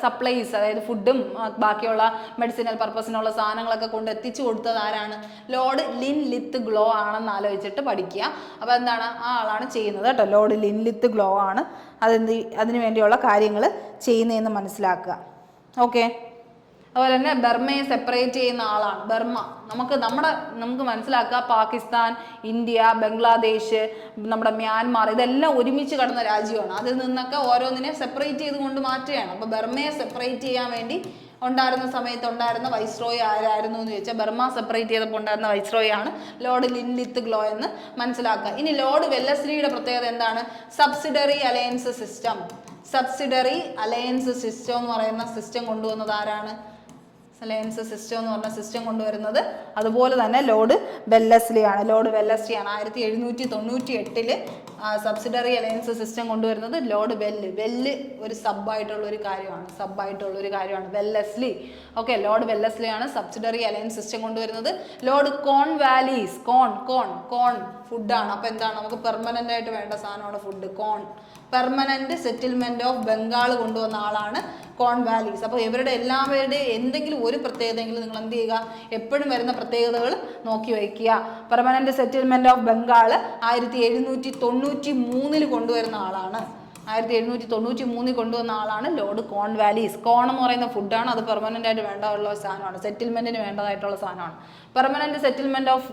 സപ്ലൈസ്, അതായത് ഫുഡും ബാക്കിയുള്ള മെഡിസിനൽ പർപ്പസിനുള്ള സാധനങ്ങളൊക്കെ കൊണ്ട് എത്തിച്ചു കൊടുത്തത് ആരാണ്? ലോർഡ് ലിൻലിത്ത് ഗ്ലോ ആണെന്ന് ആലോചിച്ചിട്ട് പഠിക്കുക. അപ്പോൾ എന്താണ്? ആ ആളാണ് ചെയ്യുന്നത് കേട്ടോ. ലോർഡ് ലിൻലിത്ത് ഗ്ലോ ആണ് അതിന് വേണ്ടിയുള്ള കാര്യങ്ങൾ ചെയ്യുന്നതെന്ന് മനസ്സിലാക്കുക. ഓക്കെ, അതുപോലെ തന്നെ ബർമയെ സെപ്പറേറ്റ് ചെയ്യുന്ന ആളാണ്. ബർമ നമുക്ക് മനസ്സിലാക്കുക, പാകിസ്ഥാൻ, ഇന്ത്യ, ബംഗ്ലാദേശ്, നമ്മുടെ മ്യാൻമാർ, ഇതെല്ലാം ഒരുമിച്ച് കിടന്ന രാജ്യമാണ്. അതിൽ നിന്നൊക്കെ ഓരോന്നിനെ സെപ്പറേറ്റ് ചെയ്തുകൊണ്ട് മാറ്റുകയാണ്. അപ്പോൾ ബർമയെ സെപ്പറേറ്റ് ചെയ്യാൻ വേണ്ടി ഉണ്ടായിരുന്ന സമയത്ത് ഉണ്ടായിരുന്ന വൈസ്രോയി ആരായിരുന്നു എന്ന് ചോദിച്ചാൽ, ബർമ സെപ്പറേറ്റ് ചെയ്തപ്പോൾ ഉണ്ടായിരുന്ന വൈസ്രോയി ആണ് ലോർഡ് ലിൻലിത്ത് ഗ്ലോ എന്ന് മനസ്സിലാക്കുക. ഇനി ലോർഡ് വെല്ലസ്ലിയുടെ പ്രത്യേകത എന്താണ്? സബ്സിഡറി അലയൻസ് സിസ്റ്റം എന്ന് പറയുന്ന സിസ്റ്റം കൊണ്ടുവന്നത് ആരാണ്? അലയൻസ് സിസ്റ്റം എന്ന് പറഞ്ഞ സിസ്റ്റം കൊണ്ടുവരുന്നത്. അതുപോലെ തന്നെ ലോർഡ് വെല്ലസ്ലി ആണ്. 1798 സബ്സിഡറി അലയൻസ് സിസ്റ്റം കൊണ്ടുവരുന്നത് ലോർഡ് വെല്ല് ഒരു സബായിട്ടുള്ള ഒരു കാര്യമാണ് വെല്ലസ്ലി. ഓക്കെ, ലോർഡ് വെല്ലസ്ലി ആണ് സബ്സിഡറി അലയൻസ് സിസ്റ്റം കൊണ്ടുവരുന്നത്. ലോർഡ് കോൺവാലീസ്, കോൺ ഫുഡാണ്. അപ്പോൾ എന്താണ്, നമുക്ക് പെർമനന്റ് ആയിട്ട് വേണ്ട സാധനമാണ് food. Permanent settlement of Bengal കൊണ്ടുവന്ന ആളാണ് കോൺവാലീസ്. അപ്പോൾ ഇവരുടെ എല്ലാവരുടെയും എന്തെങ്കിലും ഒരു പ്രത്യേകതയെങ്കിലും നിങ്ങൾ എന്ത് ചെയ്യുക, എപ്പോഴും വരുന്ന പ്രത്യേകതകൾ നോക്കി വയ്ക്കുക. പെർമനന്റ് സെറ്റിൽമെന്റ് ഓഫ് ബംഗാൾ 1793 കൊണ്ടുവരുന്ന ആളാണ്. 1793 കൊണ്ടുവന്ന ആളാണ് ലോർഡ് കോൺവാലീസ്. കോൺ എന്ന് പറയുന്ന ഫുഡാണ്, അത് പെർമനന്റ് ആയിട്ട് വേണ്ടതുള്ള സാധനമാണ്, സെറ്റിൽമെന്റിന് വേണ്ടതായിട്ടുള്ള സാധനമാണ്. പെർമനന്റ് സെറ്റിൽമെന്റ് ഓഫ്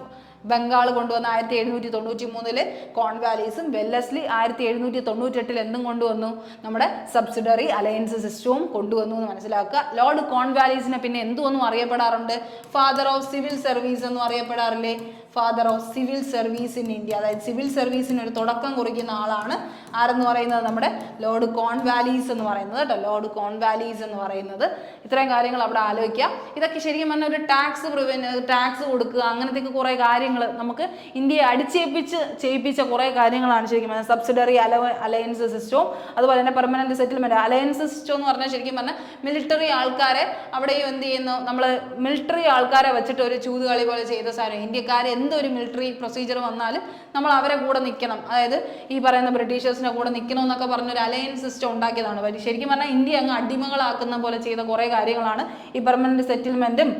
ബംഗാൾ കൊണ്ടുവന്ന 1793 കോൺവാലീസും. വെല്ലസ്ലി 1798 എന്തും കൊണ്ടുവന്നു, നമ്മുടെ സബ്സിഡറി അലയൻസ് സിസ്റ്റവും കൊണ്ടുവന്നു എന്ന് മനസ്സിലാക്കുക. ലോർഡ് കോൺവാലീസിനെ പിന്നെ എന്തുവെന്നും അറിയപ്പെടാറുണ്ട്, ഫാദർ ഓഫ് സിവിൽ സർവീസ് എന്നും അറിയപ്പെടാറില്ലേ? Father of civil service in India, അതായത് സിവിൽ സർവീസിന് ഒരു തുടക്കം കുറിക്കുന്ന ആളാണ് ആരെന്ന് പറയുന്നത്, നമ്മുടെ ലോർഡ് കോൺവാലീസ് എന്ന് പറയുന്നത് കേട്ടോ. ലോർഡ് കോൺവാലീസ് എന്ന് പറയുന്നത്. ഇത്രയും കാര്യങ്ങൾ അവിടെ ആലോചിക്കുക. ഇതൊക്കെ ശരിക്കും പറഞ്ഞാൽ ഒരു ടാക്സ് കൊടുക്കുക, അങ്ങനത്തെ കുറേ കാര്യങ്ങൾ നമുക്ക് ഇന്ത്യയെ ചെയ്യിപ്പിച്ച കുറേ കാര്യങ്ങളാണ് ശരിക്കും പറഞ്ഞാൽ. സബ്സിഡറി അലയൻസ് സിസ്റ്റവും അതുപോലെ തന്നെ പെർമനന്റ് സെറ്റിൽമെന്റ് അലയൻസ് സിസ്റ്റം എന്ന് പറഞ്ഞാൽ ശരിക്കും പറഞ്ഞാൽ മിലിറ്ററി ആൾക്കാരെ അവിടെയും എന്ത് ചെയ്യുന്നു, നമ്മൾ മിലിറ്ററി ആൾക്കാരെ വെച്ചിട്ട് ഒരു ചൂതുകളി പോലെ ചെയ്ത സാധനം. ഇന്ത്യക്കാരെ എന്തൊരു മിലിറ്ററി പ്രൊസീജിയർ വന്നാലും നമ്മൾ അവരെ കൂടെ നിൽക്കണം, അതായത് ഈ പറയുന്ന ബ്രിട്ടീഷേഴ്സിന്റെ കൂടെ നിൽക്കണം എന്നൊക്കെ പറഞ്ഞൊരു അലയൻസ് സിസ്റ്റം ഉണ്ടാക്കിയതാണ്. ശരിക്കും പറഞ്ഞാൽ ഇന്ത്യ അങ്ങ് അടിമകളാക്കുന്ന പോലെ ചെയ്ത കുറേ കാര്യങ്ങളാണ് ഈ പെർമനന്റ് സെറ്റിൽമെന്റും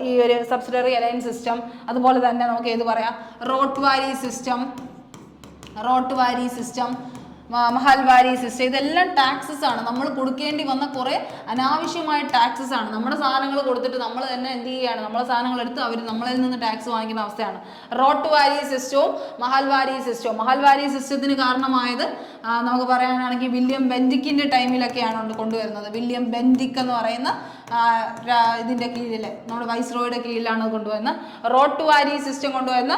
ഈ ഒരു സബ്സിഡറി അലയൻസ് സിസ്റ്റം. അതുപോലെ തന്നെ നമുക്ക് ഏത് പറയാം, റോട്ട്വാരി സിസ്റ്റം, മഹൽവാരി സിസ്റ്റം, ഇതെല്ലാം ടാക്സസ് ആണ്. നമ്മൾ കൊടുക്കേണ്ടി വന്ന കുറേ അനാവശ്യമായ ടാക്സസ് ആണ്. നമ്മുടെ സാധനങ്ങൾ കൊടുത്തിട്ട് നമ്മൾ തന്നെ എന്ത് ചെയ്യുകയാണ്, നമ്മളെ സാധനങ്ങൾ എടുത്ത് അവർ നമ്മളിൽ നിന്ന് ടാക്സ് വാങ്ങിക്കുന്ന അവസ്ഥയാണ്. റോട്ട്വാരി സിസ്റ്റവും മഹൽവാരി സിസ്റ്റത്തിന് കാരണമായത് നമുക്ക് പറയാനാണെങ്കിൽ വില്യം ബെൻഡിക്കിന്റെ ടൈമിലൊക്കെയാണ് കൊണ്ടുവരുന്നത്. വില്യം ബെൻഡിക് എന്ന് പറയുന്ന ഇതിന്റെ കീഴിൽ, നമ്മുടെ വൈസ്രോയുടെ കീഴിലാണ് കൊണ്ടുവരുന്നത്. റോട്ട്വാരി സിസ്റ്റം കൊണ്ടുവരുന്ന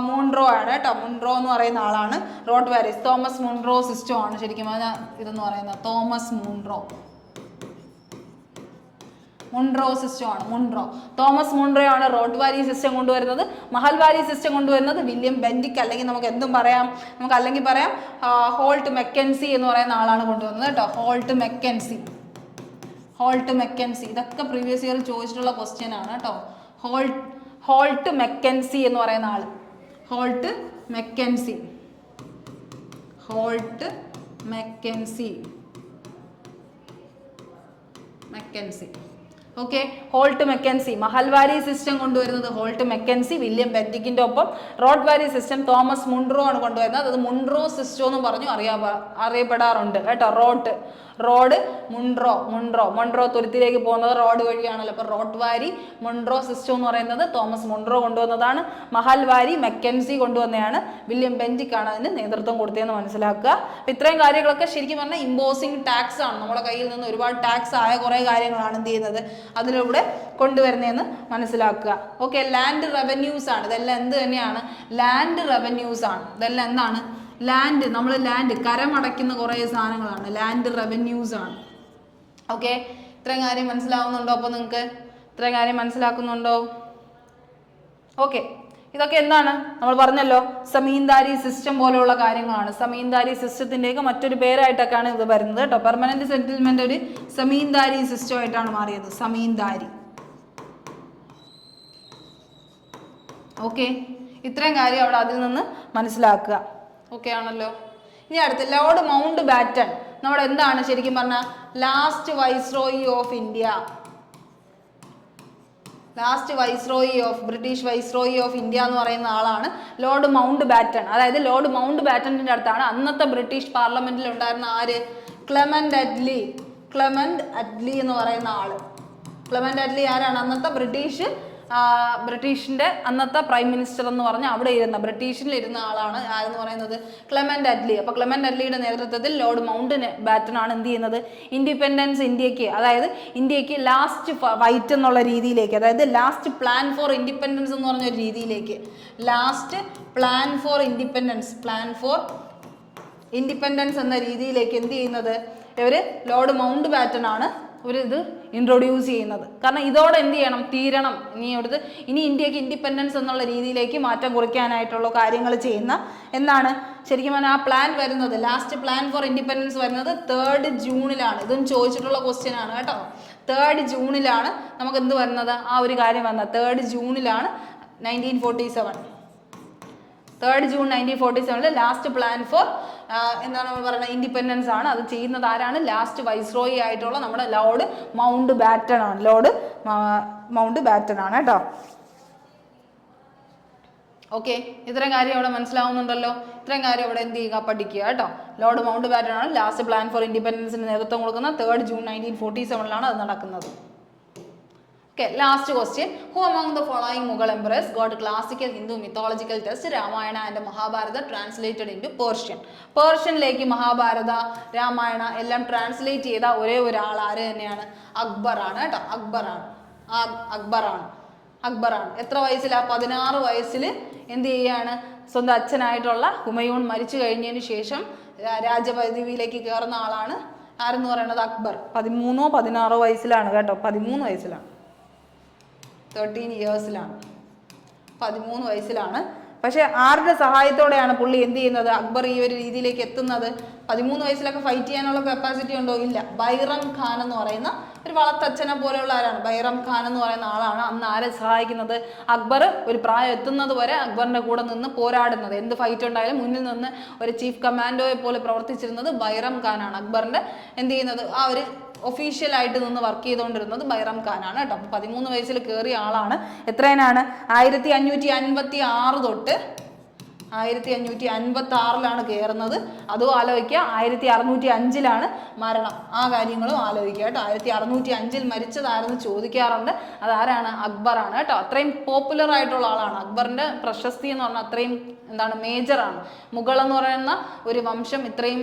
മുൺറോ ആണ് കേട്ടോ. മുൺറോ എന്ന് പറയുന്ന ആളാണ് റോട്ട്വാരീസ്. തോമസ് മുൺറോ സിസ്റ്റം ആണ് ശരിക്കും പറഞ്ഞാൽ ഇതെന്ന് പറയുന്നത്. തോമസ് മുൺറോ ആണ് റോട്ട്വാരി സിസ്റ്റം കൊണ്ടുവരുന്നത്. മഹൽവാരി സിസ്റ്റം കൊണ്ടുവരുന്നത് വില്യം ബെൻഡിക്, അല്ലെങ്കിൽ നമുക്ക് എന്തും പറയാം, ഹോൾട്ട് മെക്കൻസി എന്ന് പറയുന്ന ആളാണ് കൊണ്ടുവന്നത് കേട്ടോ. ഹോൾട്ട് മെക്കൻസി ഇതൊക്കെ പ്രീവിയസ് ഇയർ ചോദിച്ചിട്ടുള്ള ക്വസ്റ്റ്യൻ ആണ് കേട്ടോ. ഹോൾട്ട് മെക്കൻസി എന്ന് പറയുന്ന ആള്, ഹോൾട്ട് മെക്കൻസി. ഓക്കെ, ഹോൾട്ട് മെക്കൻസി. മഹൽവാരി സിസ്റ്റം കൊണ്ടുവരുന്നത് ഹോൾട്ട് മെക്കൻസി, വില്യം ബെൻഡിക്കിന്റെ ഒപ്പം. റോട്ട്വാരി സിസ്റ്റം തോമസ് മുൺറോ ആണ് കൊണ്ടുവരുന്നത്. അത് മുൺറോ സിസ്റ്റം എന്ന് പറഞ്ഞു അറിയപ്പെടാറുണ്ട് കേട്ടോ. റോഡ് മുൺറോ തുരുത്തിലേക്ക് പോകുന്നത് റോഡ് വഴിയാണല്ലോ. അപ്പോൾ റോട്ട്വാരി മുൺറോ സിസ്റ്റം എന്ന് പറയുന്നത് തോമസ് മുൺറോ കൊണ്ടുവന്നതാണ്. മഹൽവാരി മെക്കൻസി കൊണ്ടുവന്നതാണ്. വില്യം ബെൻഡിക് ആണ് അതിന് നേതൃത്വം കൊടുത്തതെന്ന് മനസ്സിലാക്കുക. അപ്പം ഇത്രയും കാര്യങ്ങളൊക്കെ ശരിക്കും പറഞ്ഞാൽ ഇമ്പോസിങ് ടാക്സ് ആണ്. നമ്മുടെ കയ്യിൽ നിന്ന് ഒരുപാട് ടാക്സ് ആയ കുറേ കാര്യങ്ങളാണ് എന്ത് ചെയ്യുന്നത്, അതിലൂടെ കൊണ്ടുവരുന്നതെന്ന് മനസ്സിലാക്കുക. ഓക്കെ, ലാൻഡ് റവന്യൂസ് ആണ് ഇതെല്ലാം. എന്ത് തന്നെയാണ്, ലാൻഡ് റവന്യൂസ് ആണ് ഇതെല്ലാം. എന്താണ് ലാൻഡ് കരമടയ്ക്കുന്ന കുറേ സാധനങ്ങളാണ്, ലാൻഡ് റവന്യൂസ് ആണ്. ഓക്കെ, ഇത്രയും കാര്യം മനസ്സിലാവുന്നുണ്ടോ? അപ്പോൾ നിങ്ങൾക്ക് ഇത്രയും കാര്യം മനസ്സിലാക്കുന്നുണ്ടോ? ഓക്കെ, ഇതൊക്കെ എന്താണ് നമ്മൾ പറഞ്ഞല്ലോ, സമീന്ദാരി സിസ്റ്റം പോലെയുള്ള കാര്യങ്ങളാണ്. സമീന്ദാരി സിസ്റ്റത്തിൻ്റെയൊക്കെ മറ്റൊരു പേരായിട്ടൊക്കെയാണ് ഇത് വരുന്നത് കേട്ടോ. പെർമനന്റ് സെറ്റിൽമെന്റ് ഒരു സമീന്ദാരി സിസ്റ്റം ആയിട്ടാണ് മാറിയത്. സമീന്ദാരി. ഓക്കെ, ഇത്രയും കാര്യം അവിടെ അതിൽ നിന്ന് മനസ്സിലാക്കുക. ഓക്കെ ആണല്ലോ. ഇനി അടുത്ത് ലോർഡ് മൗണ്ട് ബാറ്റൺ. നമ്മുടെ എന്താണ് ശരിക്കും പറഞ്ഞാൽ last viceroy of India, British viceroy of India എന്ന് പറയുന്ന ആളാണ് ലോർഡ് മൗണ്ട് ബാറ്റൺ. അതായത് ലോർഡ് മൗണ്ട് ബാറ്റണിന്റെ അടുത്താണ് അന്നത്തെ ബ്രിട്ടീഷ് പാർലമെന്റിൽ ഉണ്ടായിരുന്ന ആര്, ക്ലെമന്റ് അറ്റ്ലി എന്ന് പറയുന്ന ആള്. ക്ലെമന്റ് അറ്റ്ലി ആരാണ്, അന്നത്തെ ബ്രിട്ടീഷിന്റെ അന്നത്തെ പ്രൈം മിനിസ്റ്റർ എന്ന് പറഞ്ഞാൽ അവിടെ ബ്രിട്ടീഷിൽ ഇരുന്ന ആളാണ് ആരെന്ന് പറയുന്നത്, ക്ലെമന്റ് അറ്റ്ലി. അപ്പോൾ ക്ലെമന്റ് അറ്റ്ലിയുടെ നേതൃത്വത്തിൽ ലോർഡ് മൗണ്ട് ബാറ്റൺ ആണ് എന്ത് ചെയ്യുന്നത്, ഇൻഡിപെൻഡൻസ് ഇന്ത്യക്ക്, അതായത് ഇന്ത്യക്ക് ലാസ്റ്റ് ഫൈറ്റ് എന്നുള്ള രീതിയിലേക്ക്, അതായത് ലാസ്റ്റ് പ്ലാൻ ഫോർ ഇൻഡിപെൻഡൻസ് എന്ന് പറഞ്ഞ ഒരു രീതിയിലേക്ക്, പ്ലാൻ ഫോർ ഇൻഡിപെൻഡൻസ് എന്ന രീതിയിലേക്ക് എന്ത് ചെയ്യുന്നത്, ഇവർ ലോർഡ് മൗണ്ട് ബാറ്റൺ ആണ് ഒരു ഇത് ഇൻട്രൊഡ്യൂസ് ചെയ്യുന്നത്. കാരണം ഇതോടെ എന്ത് ചെയ്യണം, തീരണം. ഇനി ഇന്ത്യക്ക് ഇൻഡിപെൻഡൻസ് എന്നുള്ള രീതിയിലേക്ക് മാറ്റം കുറിക്കാനായിട്ടുള്ള കാര്യങ്ങൾ ചെയ്യുന്ന എന്താണ് ശരിക്കും പറഞ്ഞാൽ ആ പ്ലാൻ വരുന്നത്, ലാസ്റ്റ് പ്ലാൻ ഫോർ ഇൻഡിപെൻഡൻസ് വരുന്നത് 3rd ജൂണിലാണ്. ഇതും ചോദിച്ചിട്ടുള്ള ക്വസ്റ്റ്യൻ ആണ് കേട്ടോ. 3rd ജൂണിലാണ് നമുക്ക് എന്ത് വരുന്നത്, ആ ഒരു കാര്യം വന്നത് 3rd ജൂണിലാണ് 1947. 3rd June 1947 last plan for എന്താണ് നമ്മൾ പറയുന്നത്, ഇൻഡിപെൻഡൻസ് ആണ്. അത് ചെയ്യുന്നത് ആരാണ്, ലാസ്റ്റ് വൈസ്രോയി ആയിട്ടുള്ള നമ്മുടെ ലോർഡ് മൗണ്ട് ബാറ്റൺ ആണ്. ലോർഡ് മൗണ്ട് ബാറ്റൺ ആണ് കേട്ടോ. ഓക്കെ, ഇത്രയും കാര്യം അവിടെ മനസ്സിലാവുന്നുണ്ടല്ലോ. ഇത്രയും കാര്യം അവിടെ എന്ത് ചെയ്യുക, പഠിക്കുക കേട്ടോ. ലോർഡ് മൗണ്ട് ബാറ്റൺ ആണ് ലാസ്റ്റ് പ്ലാൻ ഫോർ ഇൻഡിപെൻഡൻസിന് നേതൃത്വം കൊടുക്കുന്ന 3rd ജൂൺ 1947 അത് നടക്കുന്നത്. Okay, last question. Who among the following Mughal emperors got classical Hindu mythological text Ramayana and Mahabharata translated into Persian? പേർഷ്യനിലേക്ക് Mahabharata, Ramayana എല്ലാം ട്രാൻസ്ലേറ്റ് ചെയ്ത ഒരേ ഒരാൾ ആര് തന്നെയാണ്, അക്ബറാണ് കേട്ടോ. അക്ബറാണ്. എത്ര വയസ്സിലാ, 16 വയസ്സിൽ എന്ത് ചെയ്യാണ്, സ്വന്തം അച്ഛനായിട്ടുള്ള ഹുമയൂൺ മരിച്ചു കഴിഞ്ഞതിന് ശേഷം രാജപദവിയിലേക്ക് കയറുന്ന ആളാണ് ആരെന്ന് പറയുന്നത്, അക്ബർ. 13-16 വയസ്സിലാണ് കേട്ടോ. 13 വയസ്സിലാണ്, 13 ഇയേഴ്സിലാണ്, 13 വയസ്സിലാണ്. പക്ഷെ ആരുടെ സഹായത്തോടെയാണ് പുള്ളി എന്ത് ചെയ്യുന്നത്, അക്ബർ ഈ ഒരു രീതിയിലേക്ക് എത്തുന്നത്? 13 വയസ്സിലൊക്കെ ഫൈറ്റ് ചെയ്യാനുള്ള കപ്പാസിറ്റി ഉണ്ടോ? ഇല്ല. ബൈറം ഖാൻ എന്ന് പറയുന്ന ഒരു വളർത്തച്ഛനെ പോലെയുള്ള ആരാണ്, ബൈറം ഖാൻ എന്ന് പറയുന്ന ആളാണ് അന്ന് ആരെ സഹായിക്കുന്നത്, അക്ബർ ഒരു പ്രായം എത്തുന്നത് വരെ അക്ബറിന്റെ കൂടെ നിന്ന് പോരാടുന്നത്. എന്ത് ഫൈറ്റ് ഉണ്ടായാലും മുന്നിൽ നിന്ന് ഒരു ചീഫ് കമാൻഡോയെ പോലെ പ്രവർത്തിച്ചിരുന്നത് ബൈറം ഖാനാണ്. അക്ബറിന്റെ എന്ത് ചെയ്യുന്നത്, ആ ഒരു ഒഫീഷ്യലായിട്ട് നിന്ന് വർക്ക് ചെയ്തുകൊണ്ടിരുന്നത് ബൈറം ഖാനാണ് കേട്ടോ. 13 വയസ്സിൽ കയറിയ ആളാണ്. എത്രേനാണ്, 1556 തൊട്ട് 1556 കയറുന്നത്. അതും ആലോചിക്കുക. 1605 മരണം. ആ കാര്യങ്ങളും ആലോചിക്കുക കേട്ടോ. 1605 മരിച്ചതാരെന്ന് ചോദിക്കാറുണ്ട്. അതാരാണ്, അക്ബറാണ് കേട്ടോ. അത്രയും പോപ്പുലർ ആയിട്ടുള്ള ആളാണ്. അക്ബറിന്റെ പ്രശസ്തി എന്ന് പറഞ്ഞാൽ അത്രയും എന്താണ്, മേജറാണ്. മുഗൾ എന്ന് പറയുന്ന ഒരു വംശം ഇത്രയും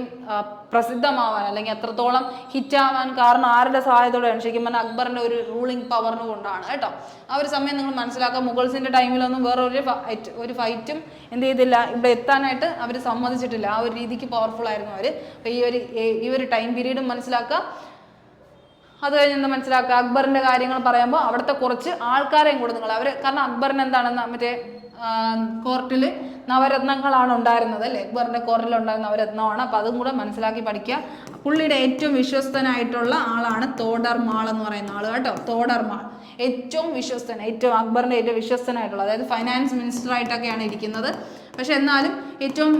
പ്രസിദ്ധമാവാൻ അല്ലെങ്കിൽ എത്രത്തോളം ഹിറ്റാവാൻ കാരണം ആരുടെ സഹായത്തോടെയാണ്, ശരിക്കും പറഞ്ഞാൽ അക്ബറിന്റെ ഒരു റൂളിംഗ് പവറിന് കൊണ്ടാണ് കേട്ടോ. ആ ഒരു സമയം നിങ്ങൾ മനസ്സിലാക്കുക. മുഗൾസിന്റെ ടൈമിലൊന്നും ഒരു ഫൈറ്റും എന്ത് ചെയ്തില്ല, ഇവിടെ എത്താനായിട്ട് അവർ സമ്മതിച്ചിട്ടില്ല. ആ ഒരു രീതിക്ക് പവർഫുൾ ആയിരുന്നു അവർ. അപ്പോൾ ഈ ഒരു ടൈം പീരീഡും മനസ്സിലാക്കുക. അത് കഴിഞ്ഞ് എന്താ മനസ്സിലാക്കുക, അക്ബറിന്റെ കാര്യങ്ങൾ പറയുമ്പോൾ അവിടുത്തെ കുറച്ച് ആൾക്കാരെയും കൂടെ നിങ്ങൾ കാരണം അക്ബറിന് എന്താണ്, മറ്റേ കോർട്ടിൽ നവരത്നങ്ങളാണ് ഉണ്ടായിരുന്നത് അല്ലേ, അക്ബറിന്റെ കോർട്ടിൽ ഉണ്ടായിരുന്ന നവരത്നമാണ്. അപ്പം അതും കൂടെ മനസ്സിലാക്കി പഠിക്കുക. പുള്ളിയുടെ ഏറ്റവും വിശ്വസ്തനായിട്ടുള്ള ആളാണ് തോഡർമാൾ എന്ന് പറയുന്ന ആൾ കേട്ടോ. തോഡർമാൾ ഏറ്റവും അക്ബറിന്റെ ഏറ്റവും വിശ്വസ്തനായിട്ടുള്ള, അതായത് ഫൈനാൻസ് മിനിസ്റ്റർ ആയിട്ടൊക്കെയാണ് ഇരിക്കുന്നത്. പക്ഷെ എന്നാലും ഏറ്റവും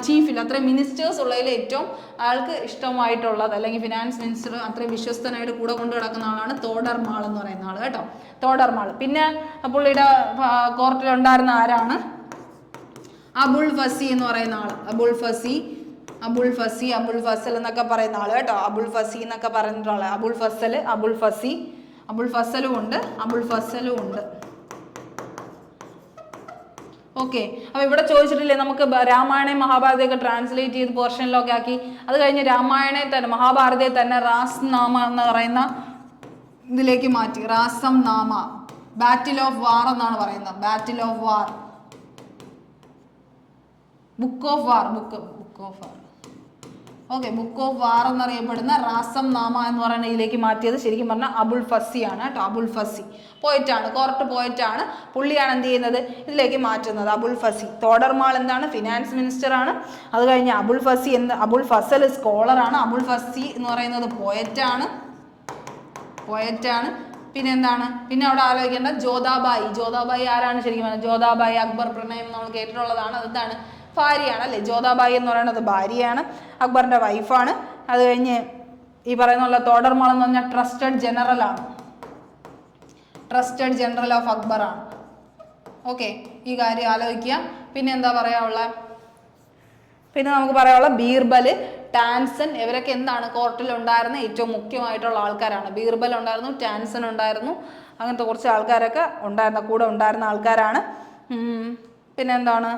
ചീഫിൽ അത്രയും മിനിസ്റ്റേഴ്സ് ഉള്ളതിൽ ഏറ്റവും ആൾക്ക് ഇഷ്ടമായിട്ടുള്ളത് അല്ലെങ്കിൽ ഫിനാൻസ് മിനിസ്റ്റർ അത്രയും വിശ്വസ്തനായിട്ട് കൂടെ കൊണ്ടു കിടക്കുന്ന ആളാണ് തോഡർമാൾ എന്ന് പറയുന്ന ആൾ കേട്ടോ. തോഡർമാൾ. പിന്നെ പുള്ളിയുടെ കോർട്ടിലുണ്ടായിരുന്ന ആരാണ്, അബുൾ ഫസി എന്ന് പറയുന്ന ആൾ. അബുൾ ഫസൽ എന്നൊക്കെ പറയുന്ന ആള് കേട്ടോ. അബുൾ ഫസി എന്നൊക്കെ പറഞ്ഞിട്ടുള്ള അബുൾ ഫസലും ഉണ്ട്. ഓക്കെ, അപ്പൊ ഇവിടെ ചോദിച്ചിട്ടില്ലേ നമുക്ക് രാമായണം മഹാഭാരതയൊക്കെ ട്രാൻസ്ലേറ്റ് ചെയ്ത് പോർഷനിലൊക്കെ ആക്കി. അത് കഴിഞ്ഞ് രാമായണയെ തന്നെ മഹാഭാരതയെ തന്നെ റാസ് നാമ എന്ന് പറയുന്ന ഇതിലേക്ക് മാറ്റി. റാസം നാമ, ബാറ്റിൽ ഓഫ് വാർ എന്നാണ് പറയുന്നത്. Battle of war, book of war okay, book of വാർ എന്നറിയപ്പെടുന്ന റാസം നാമ എന്ന് പറയുന്ന ഇതിലേക്ക് മാറ്റിയത് ശരിക്കും പറഞ്ഞാൽ അബുൾ ഫസിയാണ് കേട്ടോ. അബുൾ ഫസി പോയിട്ടാണ്, കോർട്ട് പോയിട്ടാണ്. പുള്ളിയാണ് എന്ത് ചെയ്യുന്നത്, ഇതിലേക്ക് മാറ്റുന്നത്. അബുൾ ഫസി. തോഡർമാൾ എന്താണ്, ഫിനാൻസ് മിനിസ്റ്റർ ആണ്. അത് കഴിഞ്ഞ് അബുൾ ഫസൽ സ്കോളറാണ്. അബുൾ ഫസി എന്ന് പറയുന്നത് പോയറ്റാണ്. പിന്നെ എന്താണ്, പിന്നെ അവിടെ ആലോചിക്കേണ്ട ജോധാബായി ആരാണ് ശരിക്കും പറഞ്ഞാൽ, ജോധാബായി അക്ബർ പ്രണയം നമ്മൾ കേട്ടിട്ടുള്ളതാണ്. അതെന്താണ്, ഭാര്യയാണ് അല്ലേ. ജോധാബായി എന്ന് പറയുന്നത് ഭാര്യയാണ്, അക്ബറിന്റെ വൈഫാണ്. അത് കഴിഞ്ഞ് ഈ പറയുന്ന തോഡർമാൾ എന്ന് പറഞ്ഞാൽ ട്രസ്റ്റഡ് ജനറൽ ഓഫ് അക്ബർ ആണ്. ഓക്കെ, ഈ കാര്യം ആലോചിക്കുക. പിന്നെ എന്താ പറയാനുള്ള, പിന്നെ നമുക്ക് പറയാനുള്ള ബീർബൽ, ടാൻസൺ, ഇവരൊക്കെ എന്താണ് കോർട്ടിൽ ഉണ്ടായിരുന്ന ഏറ്റവും മുഖ്യമായിട്ടുള്ള ആൾക്കാരാണ്. ബീർബൽ ഉണ്ടായിരുന്നു, ടാൻസൺ ഉണ്ടായിരുന്നു, അങ്ങനത്തെ കുറച്ച് ആൾക്കാരൊക്കെ കൂടെ ഉണ്ടായിരുന്ന ആൾക്കാരാണ്. പിന്നെ എന്താണ്,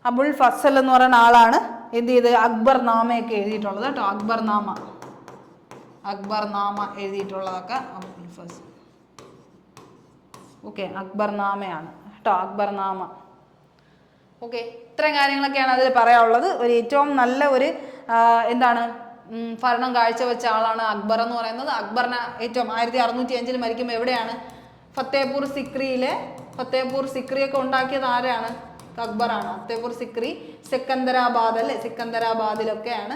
അബുൾ ഫസൽ എന്ന് പറയുന്ന ആളാണ് എന്ത് ചെയ്ത് അക്ബർ നാമയൊക്കെ എഴുതിയിട്ടുള്ളത് കേട്ടോ. അക്ബർ നാമ എഴുതിയിട്ടുള്ളതൊക്കെ അബുൾ ഫസൽ. ഓക്കെ, അക്ബർ നാമയാണ് കേട്ടോ, അക്ബർ നാമ. ഓക്കെ, ഇത്രയും കാര്യങ്ങളൊക്കെയാണ് അതിൽ പറയാനുള്ളത്. ഒരു ഏറ്റവും നല്ല ഒരു എന്താണ് ഭരണം കാഴ്ചവെച്ച ആളാണ് അക്ബർ എന്ന് പറയുന്നത്. അക്ബറിനെ ഏറ്റവും 1605 മരിക്കുമ്പോൾ എവിടെയാണ്? ഫത്തേപൂർ സിക്രിയൊക്കെ ഉണ്ടാക്കിയത് ആരാണ്? അക്ബറാണ്. ഫത്തേപൂർ സിക്രി സിക്കന്ദരാബാദ് അല്ലേ, സിക്കന്ദരാബാദിലൊക്കെയാണ്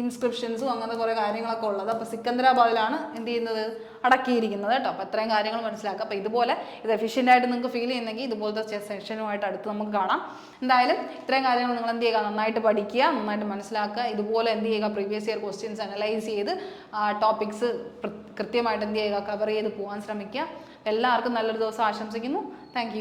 ഇൻസ്ക്രിപ്ഷൻസും അങ്ങനത്തെ കുറേ കാര്യങ്ങളൊക്കെ ഉള്ളത്. അപ്പോൾ സിക്കന്ദരാബാദിലാണ് എന്ത് ചെയ്യുന്നത്, അടക്കിയിരിക്കുന്നത് കേട്ടോ. അപ്പോൾ ഇത്രയും കാര്യങ്ങൾ മനസ്സിലാക്കുക. അപ്പോൾ ഇതുപോലെ ഇത് എഫിഷ്യൻ്റ് ആയിട്ട് നിങ്ങൾക്ക് ഫീൽ ചെയ്യുന്നെങ്കിൽ ഇതുപോലത്തെ സെഷനുമായിട്ട് അടുത്ത് നമുക്ക് കാണാം. എന്തായാലും ഇത്രയും കാര്യങ്ങൾ നിങ്ങൾ എന്ത് ചെയ്യുക, നന്നായിട്ട് പഠിക്കുക, നന്നായിട്ട് മനസ്സിലാക്കുക. ഇതുപോലെ എന്ത് ചെയ്യുക, പ്രീവിയസ് ഇയർ ക്വസ്റ്റ്യൻസ് അനലൈസ് ചെയ്ത് ടോപ്പിക്സ് കൃത്യമായിട്ട് എന്ത് ചെയ്യുക, കവർ ചെയ്ത് പോകാൻ ശ്രമിക്കുക. എല്ലാവർക്കും നല്ലൊരു ദിവസം ആശംസിക്കുന്നു. താങ്ക്